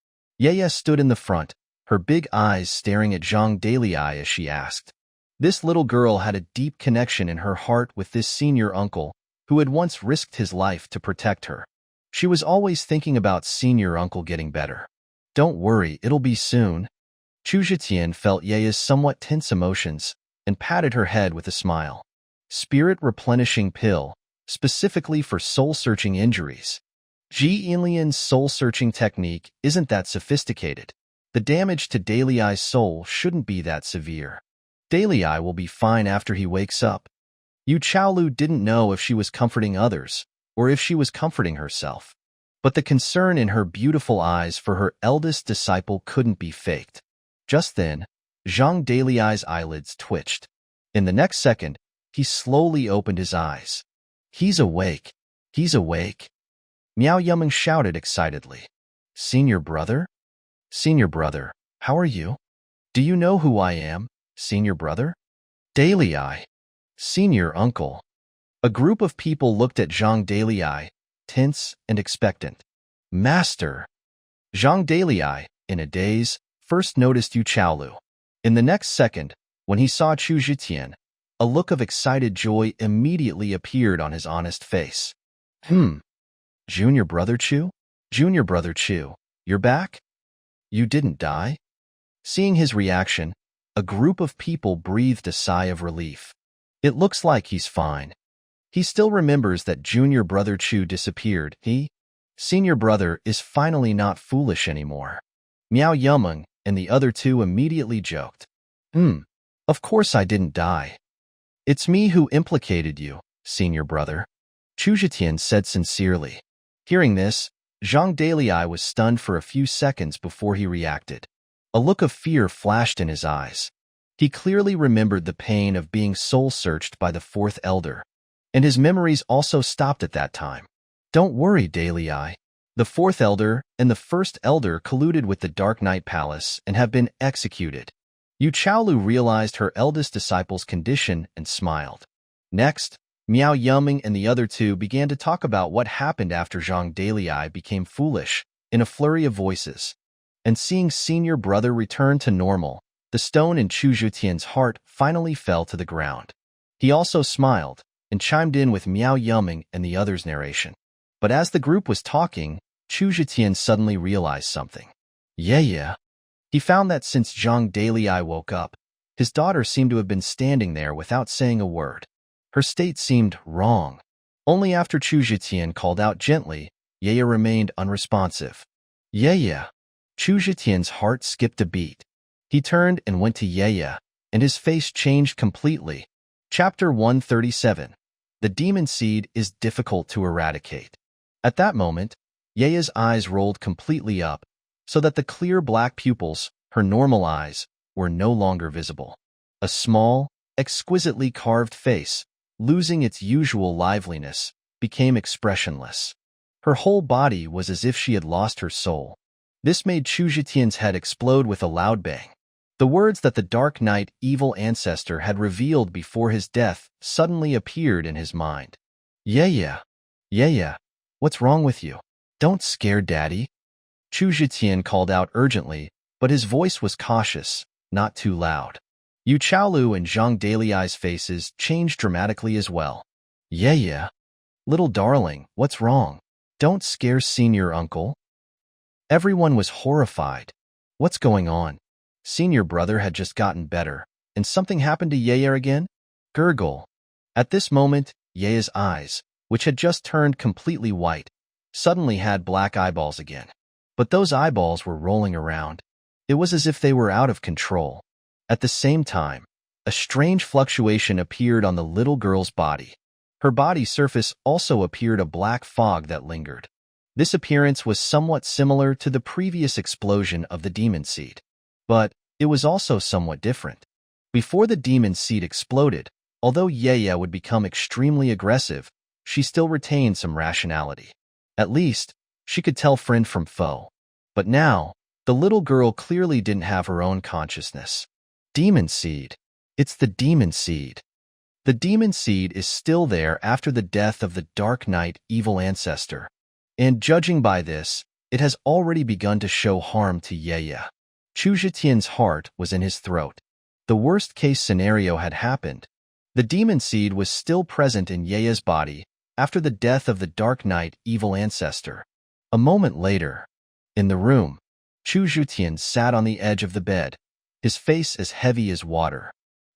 Yeye stood in the front, her big eyes staring at Zhang Dalai as she asked. This little girl had a deep connection in her heart with this senior uncle, who had once risked his life to protect her. She was always thinking about senior uncle getting better. Don't worry, it'll be soon. Chu Zhetian felt Yeye's somewhat tense emotions and patted her head with a smile. Spirit-replenishing pill, specifically for soul-searching injuries. Ji Inlian's soul-searching technique isn't that sophisticated. The damage to Dalai's soul shouldn't be that severe. Dalai will be fine after he wakes up. Yu Chaolu didn't know if she was comforting others or if she was comforting herself. But the concern in her beautiful eyes for her eldest disciple couldn't be faked. Just then, Zhang Dalai's eyelids twitched. In the next second, he slowly opened his eyes. He's awake. He's awake. Miao Yumeng shouted excitedly. Senior brother? Senior brother, how are you? Do you know who I am, senior brother? Dalai. Senior uncle. A group of people looked at Zhang Dalai, tense and expectant. Master. Zhang Dalai, in a daze, first noticed Yu Chaolu. In the next second, when he saw Chu Zhetian, a look of excited joy immediately appeared on his honest face. Hmm. Junior brother Chu? Junior brother Chu, you're back? You didn't die? Seeing his reaction, a group of people breathed a sigh of relief. It looks like he's fine. He still remembers that junior brother Chu disappeared. Senior brother is finally not foolish anymore. Miao Yumeng and the other two immediately joked. Of course I didn't die. It's me who implicated you, senior brother. Chu Zhetian said sincerely. Hearing this, Zhang Dalai was stunned for a few seconds before he reacted. A look of fear flashed in his eyes. He clearly remembered the pain of being soul-searched by the fourth elder, and his memories also stopped at that time. Don't worry, Dalai. The fourth elder and the first elder colluded with the Dark Knight Palace and have been executed. Yu Chaolu realized her eldest disciple's condition and smiled. Next, Miao Yumeng and the other two began to talk about what happened after Zhang Dalai became foolish, in a flurry of voices. And seeing senior brother return to normal, the stone in Chu Zhetian's heart finally fell to the ground. He also smiled and chimed in with Miao Yumeng and the others' narration. But as the group was talking, Chu Zhetian suddenly realized something. Yeah. He found that since Zhang Dalai woke up, his daughter seemed to have been standing there without saying a word. Her state seemed wrong. Only after Chu Zhetian called out gently, Yeye remained unresponsive. Yeye. Chu Zhetian's heart skipped a beat. He turned and went to Yeye, and his face changed completely. Chapter 137. The demon seed is difficult to eradicate. At that moment, Yeye's eyes rolled completely up, so that the clear black pupils, her normal eyes, were no longer visible. A small, exquisitely carved face, losing its usual liveliness, became expressionless. Her whole body was as if she had lost her soul. This made Chu Zhetian's head explode with a loud bang. The words that the Dark Knight evil ancestor had revealed before his death suddenly appeared in his mind. Yeye, what's wrong with you? Don't scare Daddy. Chu Zhetian called out urgently, but his voice was cautious, not too loud. Yu Chaolu and Zhang Dalai's faces changed dramatically as well. Yeye, little darling, what's wrong? Don't scare senior uncle. Everyone was horrified. What's going on? Senior brother had just gotten better, and something happened to Yeye again? Gurgle. At this moment, Yeye's eyes, which had just turned completely white, suddenly had black eyeballs again. But those eyeballs were rolling around. It was as if they were out of control. At the same time, a strange fluctuation appeared on the little girl's body. Her body surface also appeared a black fog that lingered. This appearance was somewhat similar to the previous explosion of the demon seed. But it was also somewhat different. Before the demon seed exploded, although Yeye would become extremely aggressive, she still retained some rationality. At least, she could tell friend from foe. But now, the little girl clearly didn't have her own consciousness. Demon seed. It's the demon seed. The demon seed is still there after the death of the Dark Knight evil ancestor. And judging by this, it has already begun to show harm to Yeye. Chu Zhetian's heart was in his throat. The worst-case scenario had happened. The demon seed was still present in Yeye's body after the death of the Dark Knight evil ancestor. A moment later, in the room, Chu Zhetian sat on the edge of the bed, his face as heavy as water.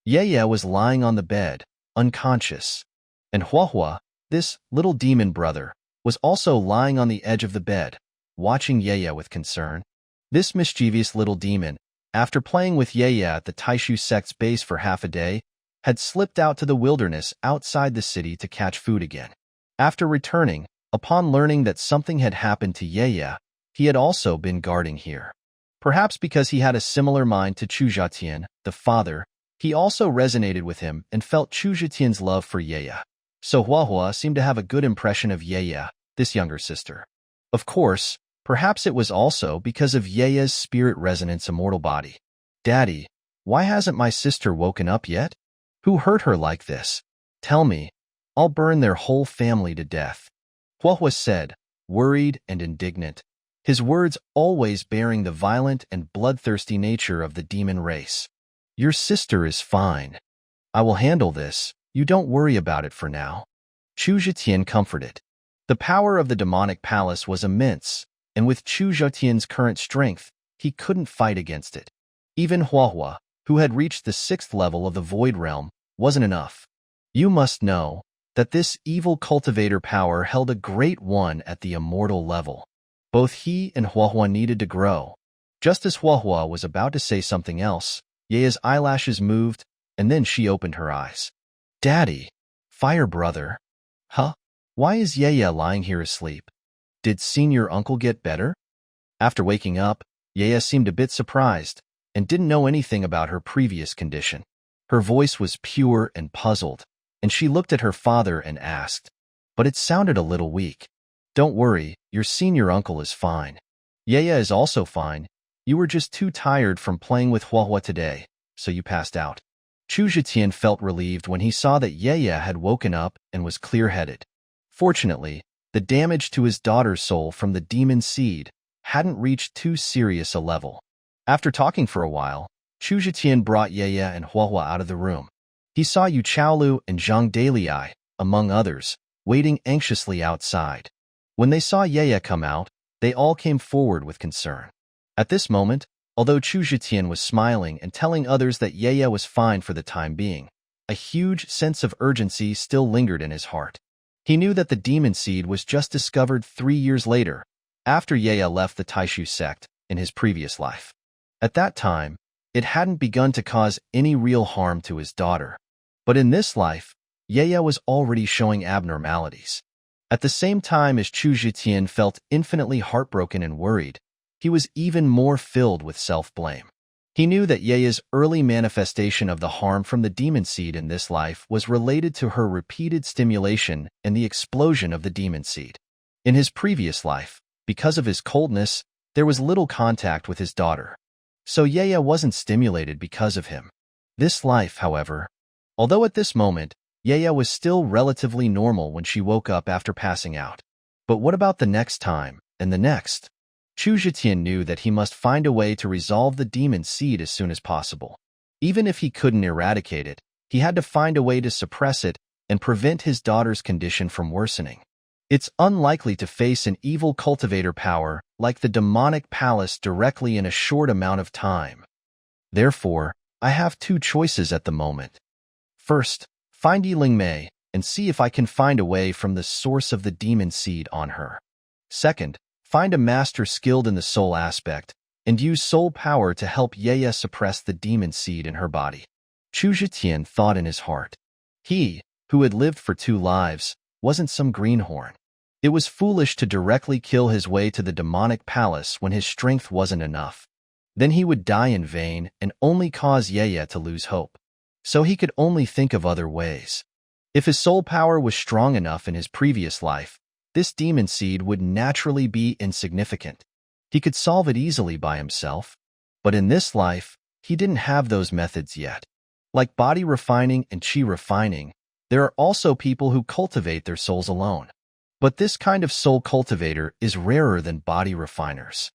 Yeye was lying on the bed, unconscious. And Huahua, this little demon brother, was also lying on the edge of the bed, watching Yeye with concern. This mischievous little demon, after playing with Yeye at the Tai Xu Sect's base for half a day, had slipped out to the wilderness outside the city to catch food again. After returning, upon learning that something had happened to Yeye, he had also been guarding here. Perhaps because he had a similar mind to Chu Zhetian, the father, he also resonated with him and felt Chu Zhetian's love for Yeye. So Huahua seemed to have a good impression of Yeye, this younger sister. Of course, perhaps it was also because of Yeye's spirit resonance immortal body. Daddy, why hasn't my sister woken up yet? Who hurt her like this? Tell me. I'll burn their whole family to death. Huahua said, worried and indignant, his words always bearing the violent and bloodthirsty nature of the demon race. Your sister is fine. I will handle this. You don't worry about it for now. Chu Zhetian comforted. The power of the demonic palace was immense, and with Chu Zhetian's current strength, he couldn't fight against it. Even Huahua, who had reached the 6th level of the Void Realm, wasn't enough. You must know that this evil cultivator power held a great one at the immortal level. Both he and Huahua needed to grow. Just as Huahua was about to say something else, Yeya's eyelashes moved, and then she opened her eyes. Daddy, fire brother. Huh? Why is Yeya lying here asleep? Did senior uncle get better? After waking up, Yeya seemed a bit surprised and didn't know anything about her previous condition. Her voice was pure and puzzled, and she looked at her father and asked, but it sounded a little weak. Don't worry, your senior uncle is fine. Yeya is also fine. You were just too tired from playing with Huahua today, so you passed out. Chu Zhetian felt relieved when he saw that Yeya had woken up and was clear-headed. Fortunately, the damage to his daughter's soul from the demon seed hadn't reached too serious a level. After talking for a while, Chu Zhetian brought Yeya and Huahua out of the room. He saw Yu Chaolu and Zhang Dalai, among others, waiting anxiously outside. When they saw Yeya come out, they all came forward with concern. At this moment, although Chu Zhetian was smiling and telling others that Yeya was fine for the time being, a huge sense of urgency still lingered in his heart. He knew that the demon seed was just discovered 3 years later, after Yeya left the Tai Xu Sect in his previous life. At that time, it hadn't begun to cause any real harm to his daughter. But in this life, Yeya was already showing abnormalities. At the same time as Chu Zhetian felt infinitely heartbroken and worried, he was even more filled with self-blame. He knew that Yeya's early manifestation of the harm from the demon seed in this life was related to her repeated stimulation and the explosion of the demon seed. In his previous life, because of his coldness, there was little contact with his daughter. So Yeya wasn't stimulated because of him. This life, however, although at this moment, Yeya was still relatively normal when she woke up after passing out. But what about the next time, and the next? Chu Zhetian knew that he must find a way to resolve the demon seed as soon as possible. Even if he couldn't eradicate it, he had to find a way to suppress it and prevent his daughter's condition from worsening. It's unlikely to face an evil cultivator power like the demonic palace directly in a short amount of time. Therefore, I have 2 choices at the moment. First, find Yilingmei and see if I can find a way from the source of the demon seed on her. Second, find a master skilled in the soul aspect and use soul power to help Yeya suppress the demon seed in her body. Chu Zhetian thought in his heart. He, who had lived for 2 lives, wasn't some greenhorn. It was foolish to directly kill his way to the demonic palace when his strength wasn't enough. Then he would die in vain and only cause Yeya to lose hope. So he could only think of other ways. If his soul power was strong enough in his previous life, this demon seed would naturally be insignificant. He could solve it easily by himself. But in this life, he didn't have those methods yet. Like body refining and chi refining, there are also people who cultivate their souls alone. But this kind of soul cultivator is rarer than body refiners.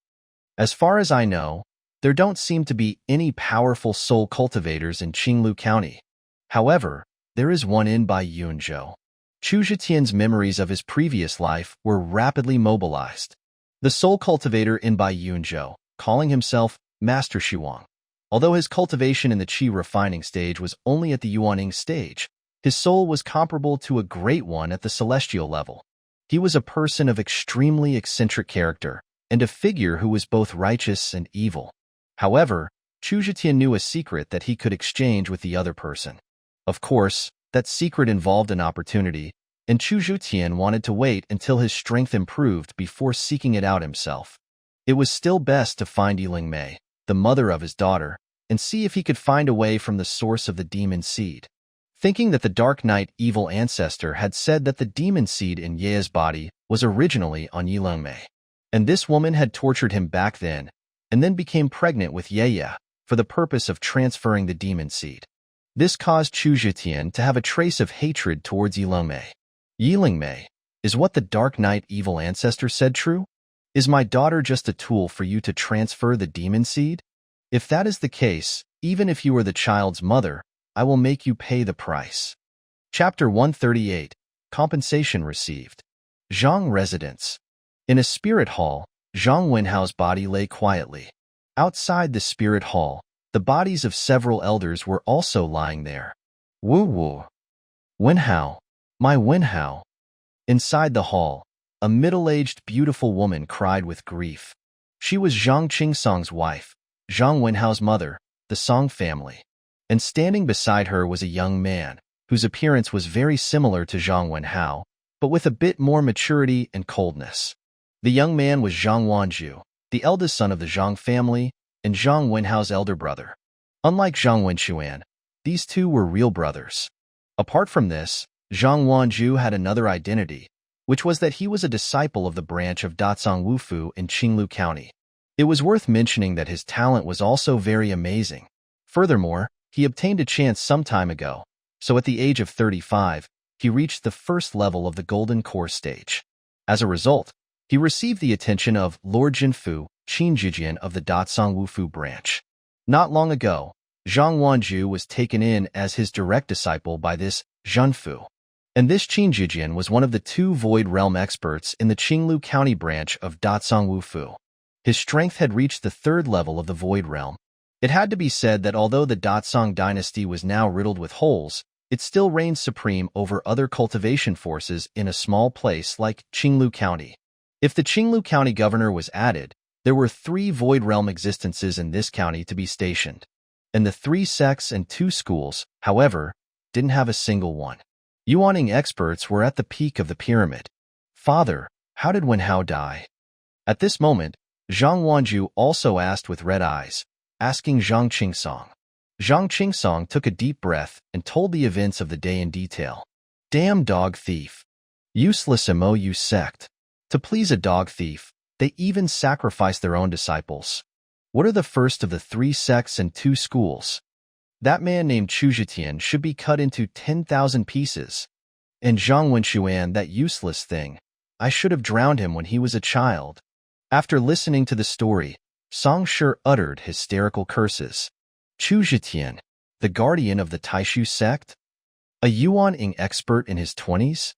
As far as I know, there don't seem to be any powerful soul cultivators in Qinglu County. However, there is one in Baiyunzhou. Chu Zhetian's memories of his previous life were rapidly mobilized. The soul cultivator in Baiyunzhou, calling himself Master Shuang. Although his cultivation in the Qi refining stage was only at the Yuaning stage, his soul was comparable to a great one at the celestial level. He was a person of extremely eccentric character, and a figure who was both righteous and evil. However, Chu Zhetian knew a secret that he could exchange with the other person. Of course, that secret involved an opportunity, and Chu Zhetian wanted to wait until his strength improved before seeking it out himself. It was still best to find Yilingmei, the mother of his daughter, and see if he could find a way from the source of the demon seed. Thinking that the Dark Knight evil ancestor had said that the demon seed in Yeya's body was originally on Yilingmei, and this woman had tortured him back then, and then became pregnant with Yeya for the purpose of transferring the demon seed. This caused Chu Zhetian to have a trace of hatred towards Yilingmei. Yilingmei, is what the Dark Knight evil ancestor said true? Is my daughter just a tool for you to transfer the demon seed? If that is the case, even if you are the child's mother, I will make you pay the price. Chapter 138, Compensation Received. Zhang residence. In a spirit hall, Zhang Wenhao's body lay quietly. Outside the spirit hall, the bodies of several elders were also lying there. Wu Wu. Wenhao. My Wenhao. Inside the hall, a middle-aged, beautiful woman cried with grief. She was Zhang Qingsong's wife, Zhang Wenhao's mother, the Song family. And standing beside her was a young man, whose appearance was very similar to Zhang Wenhao, but with a bit more maturity and coldness. The young man was Zhang Wanju, the eldest son of the Zhang family, and Zhang Wenhao's elder brother. Unlike Zhang Wenxuan, these two were real brothers. Apart from this, Zhang Wanju had another identity, which was that he was a disciple of the branch of Dazang Wufu in Qinglu County. It was worth mentioning that his talent was also very amazing. Furthermore, he obtained a chance some time ago, so at the age of 35, he reached the first level of the Golden Core stage. As a result, he received the attention of Lord Jinfu, Chu Zhetian of the Dazang Wufu branch. Not long ago, Zhang Wanju was taken in as his direct disciple by this Zhanfu. And this Chu Zhetian was one of the two Void Realm experts in the Qinglu County branch of Dazang Wufu. His strength had reached the third level of the Void Realm. It had to be said that although the Dazang dynasty was now riddled with holes, it still reigned supreme over other cultivation forces in a small place like Qinglu County. If the Qinglu County governor was added, there were 3 Void Realm existences in this county to be stationed. And the 3 sects and 2 schools, however, didn't have a single one. Yuaning experts were at the peak of the pyramid. Father, how did Wenhao die? At this moment, Zhang Wanju also asked with red eyes, asking Zhang Qingsong. Zhang Qingsong took a deep breath and told the events of the day in detail. Damn dog thief. Useless MOU sect. To please a dog thief, they even sacrificed their own disciples. What are the first of the 3 sects and 2 schools? That man named Chu Zhetian should be cut into 10,000 pieces. And Zhang Wenxuan, that useless thing, I should have drowned him when he was a child. After listening to the story, Song Shi uttered hysterical curses. Chu Zhetian, the guardian of the Tai Xu Sect? A Yuan-ing expert in his 20s?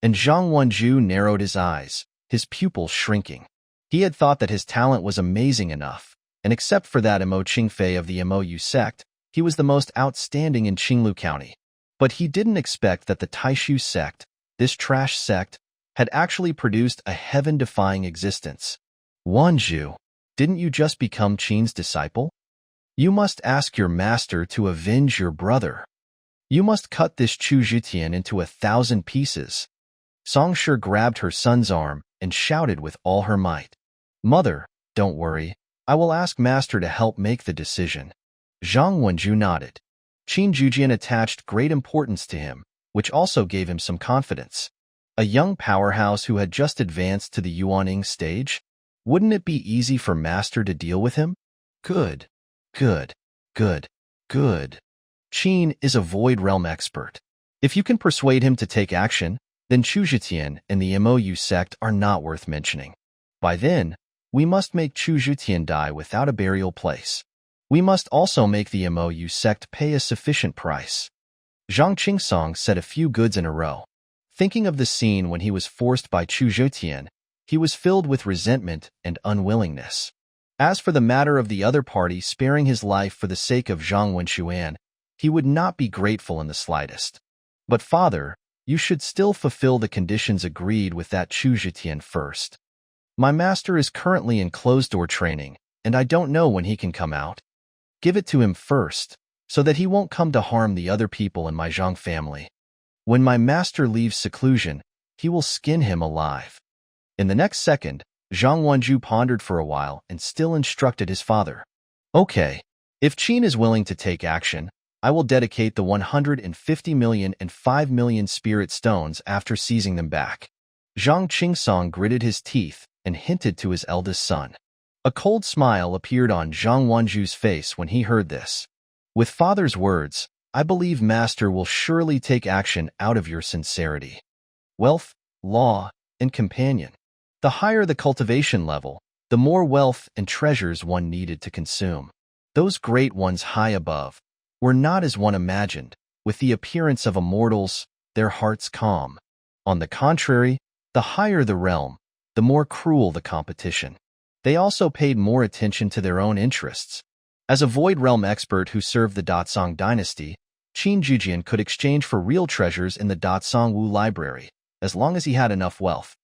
And Zhang Wanju narrowed his eyes, his pupils shrinking. He had thought that his talent was amazing enough, and except for that Mo Qingfei of the MOU sect, he was the most outstanding in Qinglu County. But he didn't expect that the Tai Xu Sect, this trash sect, had actually produced a heaven-defying existence. Wanju, didn't you just become Qin's disciple? You must ask your master to avenge your brother. You must cut this Chu Zhetian into 1,000 pieces. Song Shi grabbed her son's arm and shouted with all her might. Mother, don't worry. I will ask master to help make the decision. Zhang Wenju nodded. Qin Zhujian attached great importance to him, which also gave him some confidence. A young powerhouse who had just advanced to the Yuaning stage? Wouldn't it be easy for master to deal with him? Good. Good. Good. Good. Qin is a Void Realm expert. If you can persuade him to take action, then Chu Zhetian and the MOU sect are not worth mentioning. By then, we must make Chu Zhetian die without a burial place. We must also make the MOU sect pay a sufficient price. Zhang Qingsong said a few goods in a row. Thinking of the scene when he was forced by Chu Zhetian, he was filled with resentment and unwillingness. As for the matter of the other party sparing his life for the sake of Zhang Wenxuan, he would not be grateful in the slightest. But father, you should still fulfill the conditions agreed with that Chu Zhetian first. My master is currently in closed-door training, and I don't know when he can come out. Give it to him first, so that he won't come to harm the other people in my Zhang family. When my master leaves seclusion, he will skin him alive. In the next second, Zhang Wanju pondered for a while and still instructed his father. Okay, if Qin is willing to take action, I will dedicate the 150 million and 5 million spirit stones after seizing them back. Zhang Qingsong gritted his teeth and hinted to his eldest son. A cold smile appeared on Zhang Wanju's face when he heard this. With father's words, I believe master will surely take action out of your sincerity. Wealth, law, and companion. The higher the cultivation level, the more wealth and treasures one needed to consume. Those great ones high above were not as one imagined, with the appearance of immortals, their hearts calm. On the contrary, The higher the realm, the more cruel the competition. They also paid more attention to their own interests. As a Void Realm expert who served the Datsong dynasty, Chu Zhetian could exchange for real treasures in the Datsong Wu library, as long as he had enough wealth.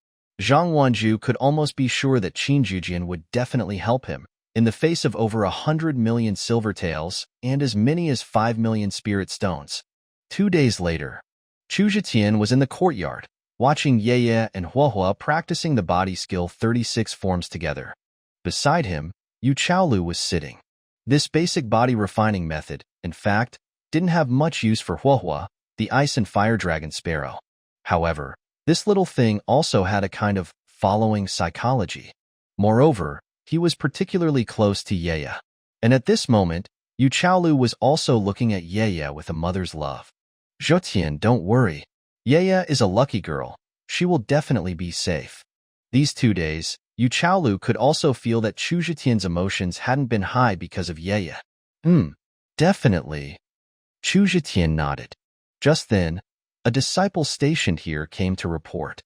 Zhang Wanju could almost be sure that Chu Zhetian would definitely help him, in the face of over 100 million silver taels and as many as 5 million spirit stones. 2 days later, Chu Zhetian was in the courtyard, watching Yueyue and Huohua practicing the body skill 36 forms together. Beside him, Yu Chaolu was sitting. This basic body refining method, in fact, didn't have much use for Huohua, the ice and fire dragon sparrow. However, this little thing also had a kind of following psychology. Moreover, he was particularly close to Yueyue. And at this moment, Yu Chaolu was also looking at Yueyue with a mother's love. Zhetian, don't worry. Yueyue is a lucky girl. She will definitely be safe. These 2 days, Yu Chaolu could also feel that Chu Zhetian's emotions hadn't been high because of Yueyue. Definitely. Chu Zhetian nodded. Just then, a disciple stationed here came to report.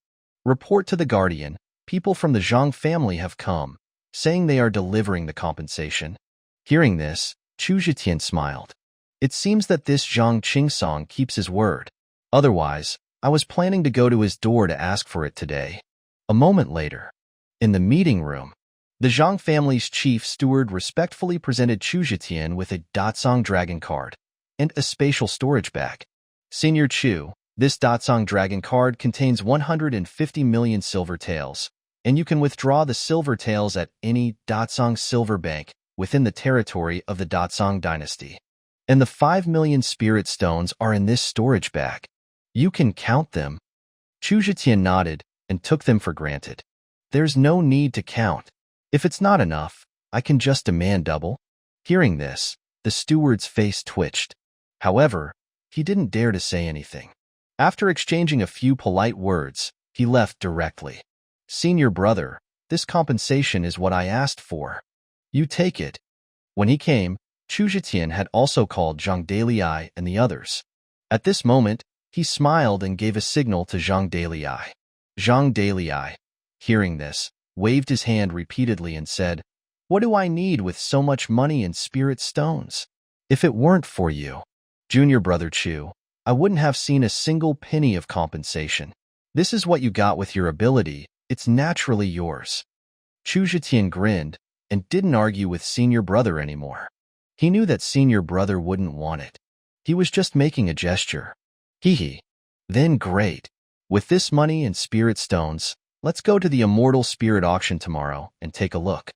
Report to the guardian, people from the Zhang family have come, saying they are delivering the compensation. Hearing this, Chu Zhetian smiled. It seems that this Zhang Qingsong keeps his word. Otherwise, I was planning to go to his door to ask for it today. A moment later, in the meeting room, the Zhang family's chief steward respectfully presented Chu Zhetian with a Datsong Dragon card and a spatial storage bag. Senior Chu, this Datsong Dragon card contains 150 million silver taels, and you can withdraw the silver taels at any Datsong silver bank within the territory of the Datsong dynasty. And the 5 million spirit stones are in this storage bag. You can count them. Chu Zhetian nodded and took them for granted. There's no need to count. If it's not enough, I can just demand double. Hearing this, the steward's face twitched. However, he didn't dare to say anything. After exchanging a few polite words, he left directly. Senior brother, this compensation is what I asked for. You take it. When he came, Chu Zhetian had also called Zhang Dalai and the others. At this moment, he smiled and gave a signal to Zhang Dalai. Zhang Dalai, hearing this, waved his hand repeatedly and said, "What do I need with so much money and spirit stones? If it weren't for you, Junior Brother Chu, I wouldn't have seen a single penny of compensation. This is what you got with your ability. It's naturally yours." Chu Zhetian grinned and didn't argue with Senior Brother anymore. He knew that Senior Brother wouldn't want it. He was just making a gesture. Hee. Then great. With this money and spirit stones, let's go to the Immortal Spirit Auction tomorrow and take a look.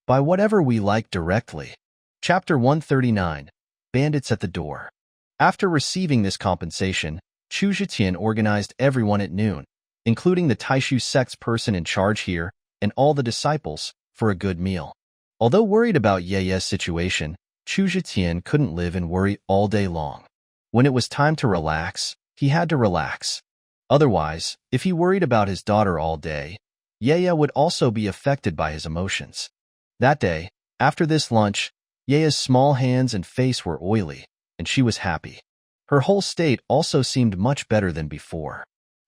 Buy whatever we like directly. Chapter 139, Bandits at the Door. After receiving this compensation, Chu Zhetian organized everyone at noon, including the Tai Xu Sect's person in charge here and all the disciples, for a good meal. Although worried about Yueyue's situation, Chu Zhetian couldn't live in worry all day long. When it was time to relax, he had to relax. Otherwise, if he worried about his daughter all day, Yueyue would also be affected by his emotions. That day, after this lunch, Yueyue's small hands and face were oily, and she was happy. Her whole state also seemed much better than before.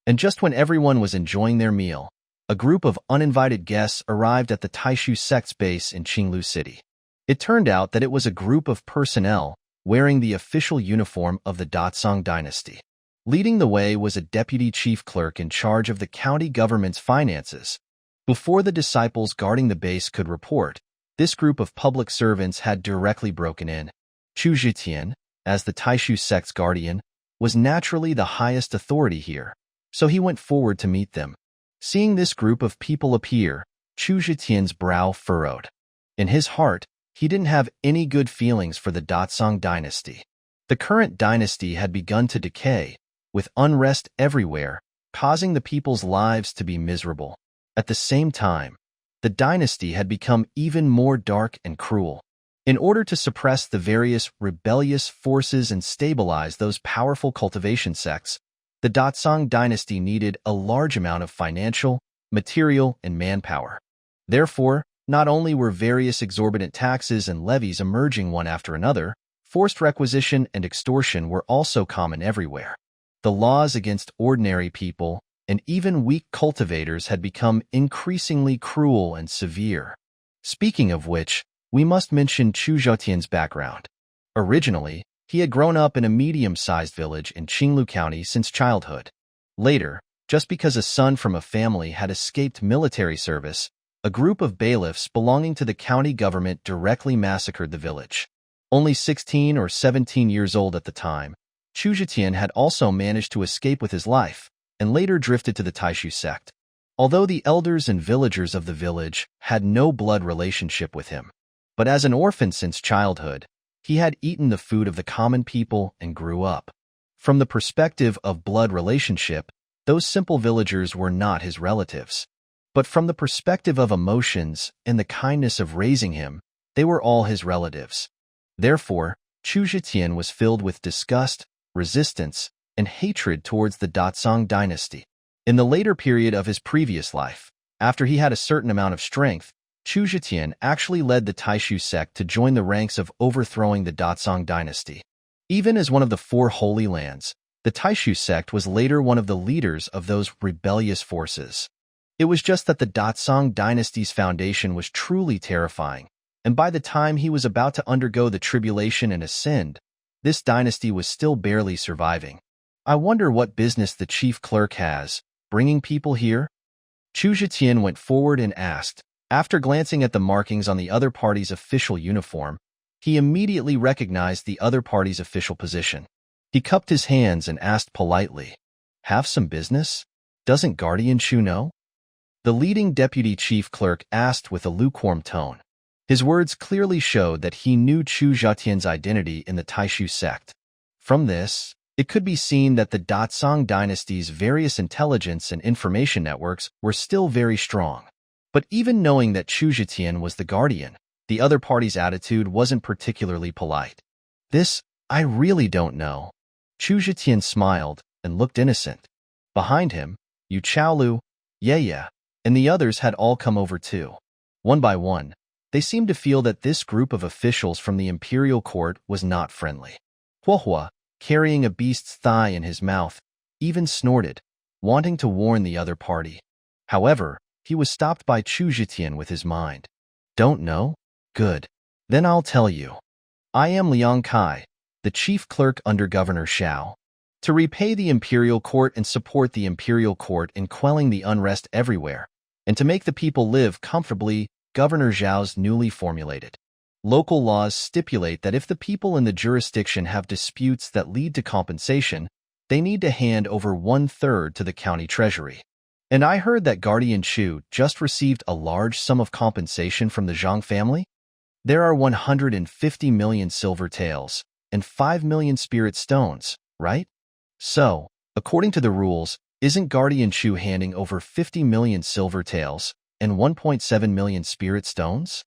And just when everyone was enjoying their meal, a group of uninvited guests arrived at the Tai Xu Sect's base in Qinglu City. It turned out that it was a group of personnel wearing the official uniform of the Datsong dynasty. Leading the way was a deputy chief clerk in charge of the county government's finances. Before the disciples guarding the base could report, this group of public servants had directly broken in. Chu Zhetian, as the Tai Xu Sect's guardian, was naturally the highest authority here, so he went forward to meet them. Seeing this group of people appear, Chu Zhetian's brow furrowed. In his heart, he didn't have any good feelings for the Datsong dynasty. The current dynasty had begun to decay, with unrest everywhere, causing the people's lives to be miserable. At the same time, the dynasty had become even more dark and cruel. In order to suppress the various rebellious forces and stabilize those powerful cultivation sects, the Datsong dynasty needed a large amount of financial, material, and manpower. Therefore, not only were various exorbitant taxes and levies emerging one after another, forced requisition and extortion were also common everywhere. The laws against ordinary people, and even weak cultivators had become increasingly cruel and severe. Speaking of which, we must mention Chu Zhetian's background. Originally, he had grown up in a medium-sized village in Qinglu County since childhood. Later, just because a son from a family had escaped military service, a group of bailiffs belonging to the county government directly massacred the village. Only 16 or 17 years old at the time, Chu Zhetian had also managed to escape with his life, and later drifted to the Tai Xu Sect. Although the elders and villagers of the village had no blood relationship with him, but as an orphan since childhood, he had eaten the food of the common people and grew up. From the perspective of blood relationship, those simple villagers were not his relatives. But from the perspective of emotions and the kindness of raising him, they were all his relatives. Therefore, Chu Zhetian was filled with disgust, resistance, and hatred towards the Datsang dynasty. In the later period of his previous life, after he had a certain amount of strength, Chu Zhetian actually led the Tai Xu Sect to join the ranks of overthrowing the Datsang dynasty. Even as one of the four Holy Lands, the Tai Xu Sect was later one of the leaders of those rebellious forces. It was just that the Datsang dynasty's foundation was truly terrifying, and by the time he was about to undergo the tribulation and ascend, this dynasty was still barely surviving. I wonder what business the chief clerk has, bringing people here? Chu Zhetian went forward and asked. After glancing at the markings on the other party's official uniform, he immediately recognized the other party's official position. He cupped his hands and asked politely, "Have some business? Doesn't Guardian Chu know?" The leading deputy chief clerk asked with a lukewarm tone. His words clearly showed that he knew Chu Zhetian's identity in the Tai Xu Sect. From this, it could be seen that the Datsang dynasty's various intelligence and information networks were still very strong. But even knowing that Chu Zhetian was the guardian, the other party's attitude wasn't particularly polite. "This, I really don't know." Chu Zhetian smiled and looked innocent. Behind him, Xiao Yueyue, and the others had all come over too. One by one, they seemed to feel that this group of officials from the imperial court was not friendly. Huohua, carrying a beast's thigh in his mouth, even snorted, wanting to warn the other party. However, he was stopped by Chu Zhetian with his mind. "Don't know? Good. Then I'll tell you. I am Liang Kai, the chief clerk under Governor Xiao. To repay the imperial court and support the imperial court in quelling the unrest everywhere, and to make the people live comfortably, Governor Xiao's newly formulated local laws stipulate that if the people in the jurisdiction have disputes that lead to compensation, they need to hand over 1/3 to the county treasury. And I heard that Guardian Chu just received a large sum of compensation from the Zhang family. There are 150 million silver taels and 5 million spirit stones, right? So, according to the rules, isn't Guardian Chu handing over 50 million silver taels and 1.7 million spirit stones?"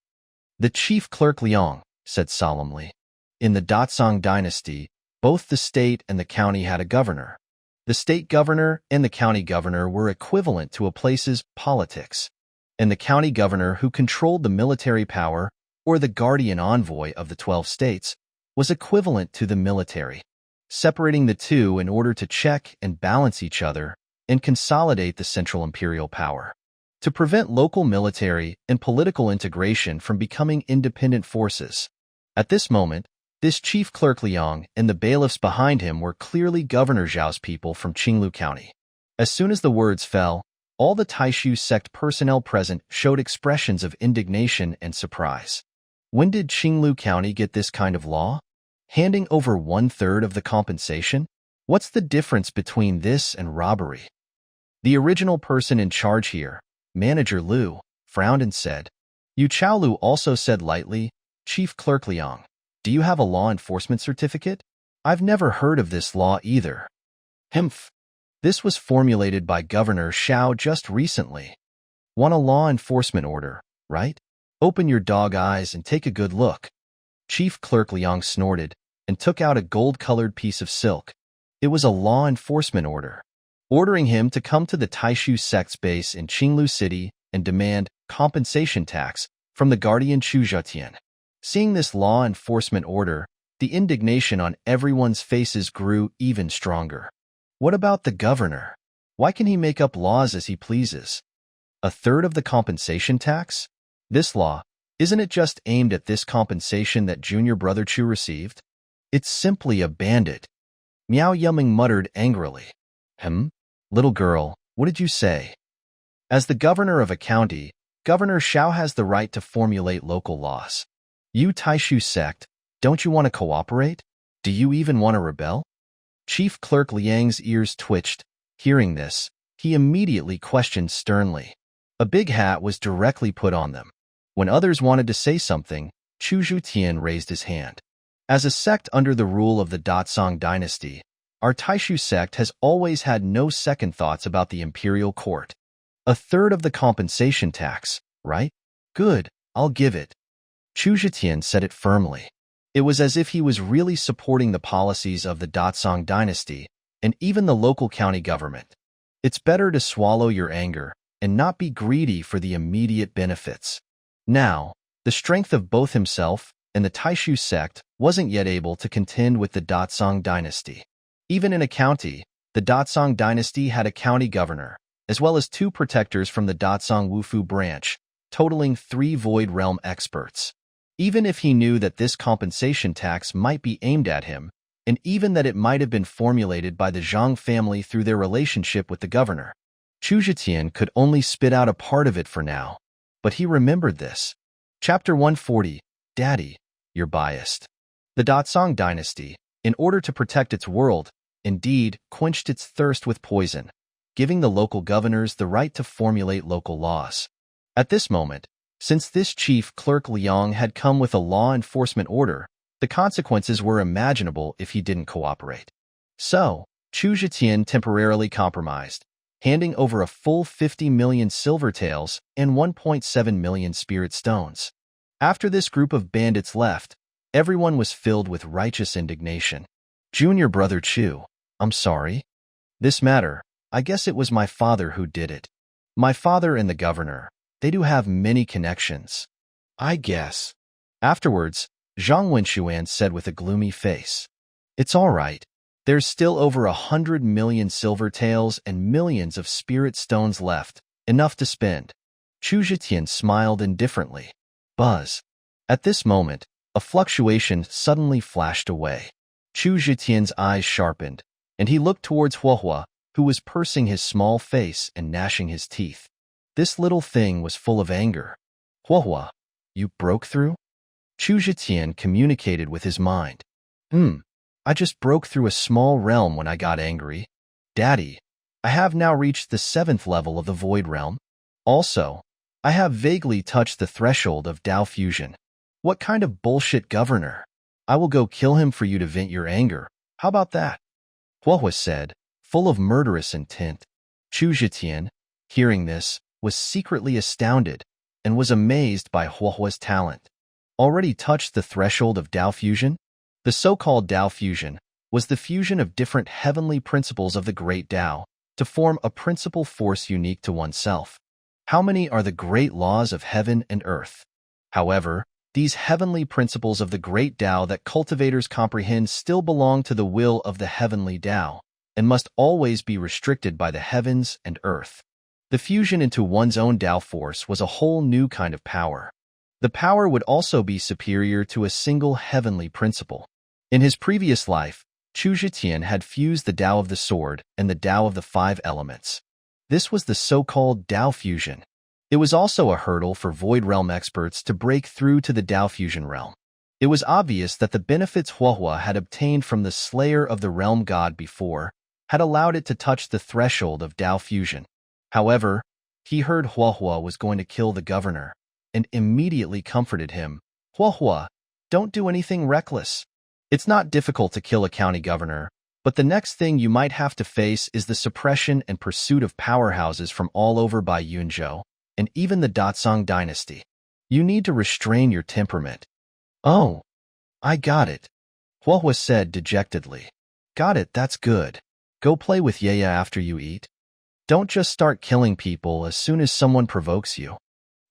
The chief clerk Liang said solemnly. In the Datsang dynasty, both the state and the county had a governor. The state governor and the county governor were equivalent to a place's politics, and the county governor who controlled the military power, or the guardian envoy of the 12 states, was equivalent to the military, separating the two in order to check and balance each other and consolidate the central imperial power, to prevent local military and political integration from becoming independent forces. At this moment, this chief clerk Liang and the bailiffs behind him were clearly Governor Zhao's people from Qinglu County. As soon as the words fell, all the Tai Xu Sect personnel present showed expressions of indignation and surprise. When did Qinglu County get this kind of law? Handing over 1/3 of the compensation? What's the difference between this and robbery? The original person in charge here, Manager Liu, frowned and said. Xiao also said lightly, "Chief Clerk Liang, do you have a law enforcement certificate? I've never heard of this law either." "Humph. This was formulated by Governor Xiao just recently. Want a law enforcement order, right? Open your dog eyes and take a good look." Chief Clerk Liang snorted and took out a gold-colored piece of silk. It was a law enforcement order, ordering him to come to the Tai Xu Sect's base in Qinglu City and demand compensation tax from the guardian Chu Zhetian. Seeing this law enforcement order, the indignation on everyone's faces grew even stronger. What about the governor? Why can he make up laws as he pleases? A third of the compensation tax? This law, isn't it just aimed at this compensation that junior brother Chu received? It's simply a bandit. Miao Yumming muttered angrily. Little girl, what did you say? As the governor of a county, Governor Xiao has the right to formulate local laws. You Tai Xu Sect, don't you want to cooperate? Do you even want to rebel? Chief Clerk Liang's ears twitched. Hearing this, he immediately questioned sternly. A big hat was directly put on them. When others wanted to say something, Chu Zhetian raised his hand. As a sect under the rule of the Datsong dynasty, our Tai Xu Sect has always had no second thoughts about the imperial court. A third of the compensation tax, right? Good, I'll give it. Chu Zhetian said it firmly. It was as if he was really supporting the policies of the Datsong dynasty and even the local county government. It's better to swallow your anger and not be greedy for the immediate benefits. Now, the strength of both himself and the Tai Xu Sect wasn't yet able to contend with the Datsong dynasty. Even in a county, the Datsong dynasty had a county governor, as well as 2 protectors from the Datsong Wufu branch, totaling 3 Void Realm experts. Even if he knew that this compensation tax might be aimed at him, and even that it might have been formulated by the Zhang family through their relationship with the governor, Chu Zhetian could only spit out a part of it for now. But he remembered this. Chapter 140, Daddy, you're biased. The Datsong dynasty, in order to protect its world, indeed quenched its thirst with poison, giving the local governors the right to formulate local laws. At this moment, since this chief clerk Liang had come with a law enforcement order, the consequences were imaginable if he didn't cooperate. So, Chu Zhetian temporarily compromised, handing over a full 50 million silver taels and 1.7 million spirit stones. After this group of bandits left, everyone was filled with righteous indignation. Junior brother Chu, I'm sorry. This matter, I guess it was my father who did it. My father and the governor, they do have many connections. I guess. Afterwards, Zhang Wenxuan said with a gloomy face. It's all right. There's still over 100 million silver taels and millions of spirit stones left, enough to spend. Chu Zhetian smiled indifferently. Buzz. At this moment, a fluctuation suddenly flashed away. Chu Zhetian's eyes sharpened, and he looked towards Huohua, who was pursing his small face and gnashing his teeth. This little thing was full of anger. Huohua, you broke through? Chu Zhetian communicated with his mind. I just broke through a small realm when I got angry. Daddy, I have now reached the 7th level of the Void Realm. Also, I have vaguely touched the threshold of Dao Fusion. What kind of bullshit governor? I will go kill him for you to vent your anger. How about that? Huohua said, full of murderous intent. Chu Zhetian, hearing this, was secretly astounded and was amazed by Huohua's talent. Already touched the threshold of Dao Fusion? The so-called Dao Fusion was the fusion of different heavenly principles of the Great Dao to form a principal force unique to oneself. How many are the great laws of heaven and earth? However, these heavenly principles of the Great Dao that cultivators comprehend still belong to the will of the heavenly Dao and must always be restricted by the heavens and earth. The fusion into one's own Dao force was a whole new kind of power. The power would also be superior to a single heavenly principle. In his previous life, Chu Zhetian had fused the Dao of the Sword and the Dao of the 5 elements. This was the so-called Dao Fusion. It was also a hurdle for Void Realm experts to break through to the Dao Fusion realm. It was obvious that the benefits Huohua had obtained from the Slayer of the Realm God before had allowed it to touch the threshold of Dao Fusion. However, he heard Huohua was going to kill the governor, and immediately comforted him. Huohua, don't do anything reckless. It's not difficult to kill a county governor, but the next thing you might have to face is the suppression and pursuit of powerhouses from all over by Yunzhou, and even the Datsong dynasty. You need to restrain your temperament. Oh, I got it, Huohua said dejectedly. Got it, that's good. Go play with Yaya after you eat. Don't just start killing people as soon as someone provokes you.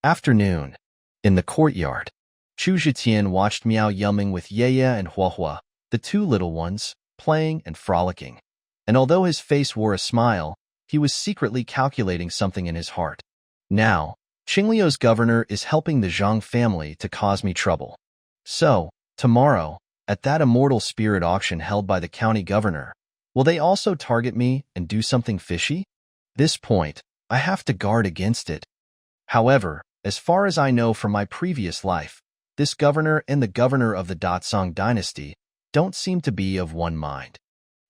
Afternoon. In the courtyard, Chu Zhetian watched Miao Yumming with Yaya and Huohua, the 2 little ones, playing and frolicking. And although his face wore a smile, he was secretly calculating something in his heart. Now, Qingliu's governor is helping the Zhang family to cause me trouble. So, tomorrow, at that immortal spirit auction held by the county governor, will they also target me and do something fishy? This point, I have to guard against it. However, as far as I know from my previous life, this governor and the governor of the Datsong dynasty don't seem to be of one mind.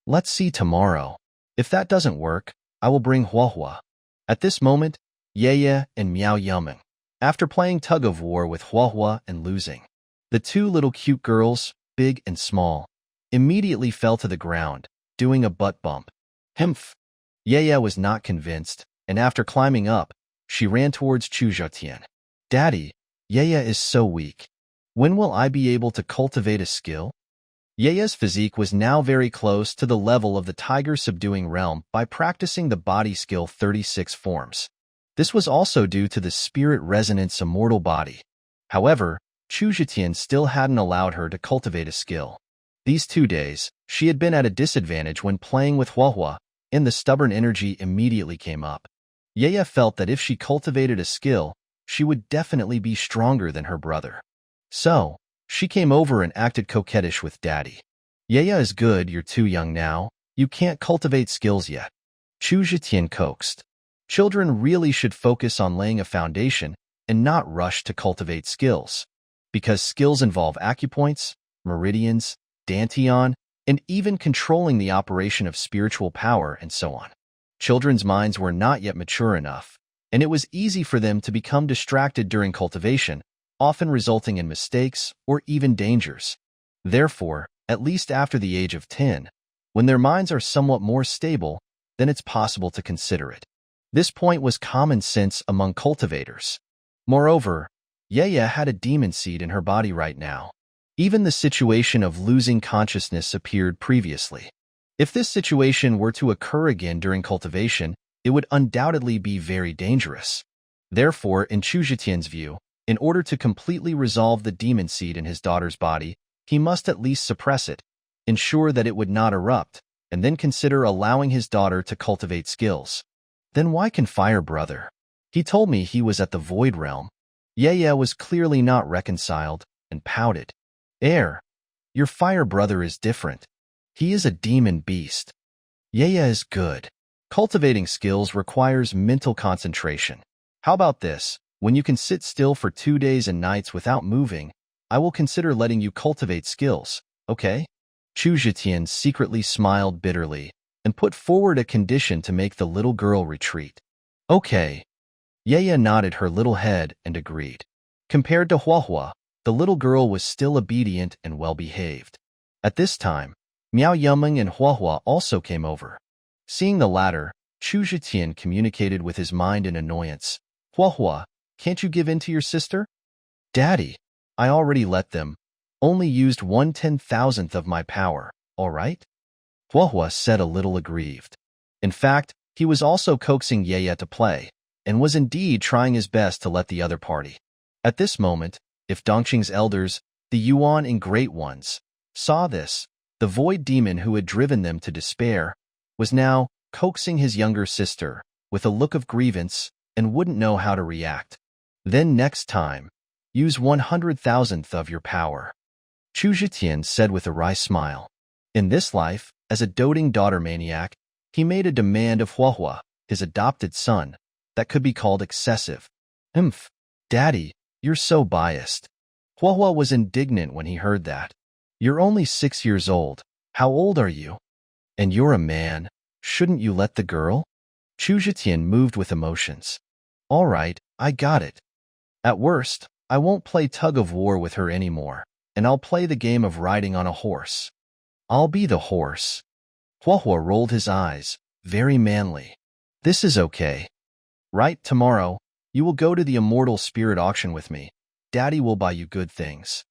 Let's see tomorrow. If that doesn't work, I will bring Huohua. At this moment, Yueyue and Miao Yumeng, after playing tug-of-war with Huohua and losing, the two little cute girls, big and small, immediately fell to the ground, doing a butt bump. Humph! Yueyue was not convinced, and after climbing up, she ran towards Chu Zhetian. Daddy, Yueyue is so weak. When will I be able to cultivate a skill? Yueye's physique was now very close to the level of the tiger subduing realm by practicing the body skill 36 forms. This was also due to the spirit resonance immortal body. However, Chu Zhetian still hadn't allowed her to cultivate a skill. These 2 days, she had been at a disadvantage when playing with Huohua, and the stubborn energy immediately came up. Yueyue felt that if she cultivated a skill, she would definitely be stronger than her brother. So, she came over and acted coquettish with Daddy. Yueyue is good, you're too young now. You can't cultivate skills yet. Chu Zhetian coaxed. Children really should focus on laying a foundation and not rush to cultivate skills. Because skills involve acupoints, meridians, dantian, and even controlling the operation of spiritual power and so on. Children's minds were not yet mature enough, and it was easy for them to become distracted during cultivation, often resulting in mistakes or even dangers. Therefore, at least after the age of 10, when their minds are somewhat more stable, then it's possible to consider it. This point was common sense among cultivators. Moreover, Yueyue had a demon seed in her body right now. Even the situation of losing consciousness appeared previously. If this situation were to occur again during cultivation, it would undoubtedly be very dangerous. Therefore, in Chu Zhetian's view, in order to completely resolve the demon seed in his daughter's body, he must at least suppress it, ensure that it would not erupt, and then consider allowing his daughter to cultivate skills. Then why confire brother? He told me he was at the Void Realm. Yueyue was clearly not reconciled, and pouted. Your fire brother is different. He is a demon beast. Yueyue is good. Cultivating skills requires mental concentration. How about this? When you can sit still for 2 days and nights without moving, I will consider letting you cultivate skills, okay? Chu Zhetian secretly smiled bitterly and put forward a condition to make the little girl retreat. Okay. Yueyue nodded her little head and agreed. Compared to Huohua, the little girl was still obedient and well-behaved. At this time, Miao Yumeng and Huohua also came over. Seeing the latter, Chu Zhetian communicated with his mind in annoyance. Huohua, can't you give in to your sister? Daddy, I already let them. Only used 1/10,000th of my power, all right? Huohua said a little aggrieved. In fact, he was also coaxing Yueyue to play, and was indeed trying his best to let the other party. At this moment, if Dongqing's elders, the Yuan and Great Ones, saw this, the void demon who had driven them to despair was now coaxing his younger sister with a look of grievance and wouldn't know how to react. Then next time, use 100,000th of your power. Chu Zhetian said with a wry smile. In this life, as a doting daughter maniac, he made a demand of Huohua, his adopted son, that could be called excessive. Daddy, you're so biased. Huohua was indignant when he heard that. You're only 6 years old. How old are you? And you're a man. Shouldn't you let the girl? Chu Zhetian moved with emotions. All right, I got it. At worst, I won't play tug-of-war with her anymore, and I'll play the game of riding on a horse. I'll be the horse. Huohua rolled his eyes, very manly. This is okay. Right, tomorrow, you will go to the immortal spirit auction with me. Daddy will buy you good things.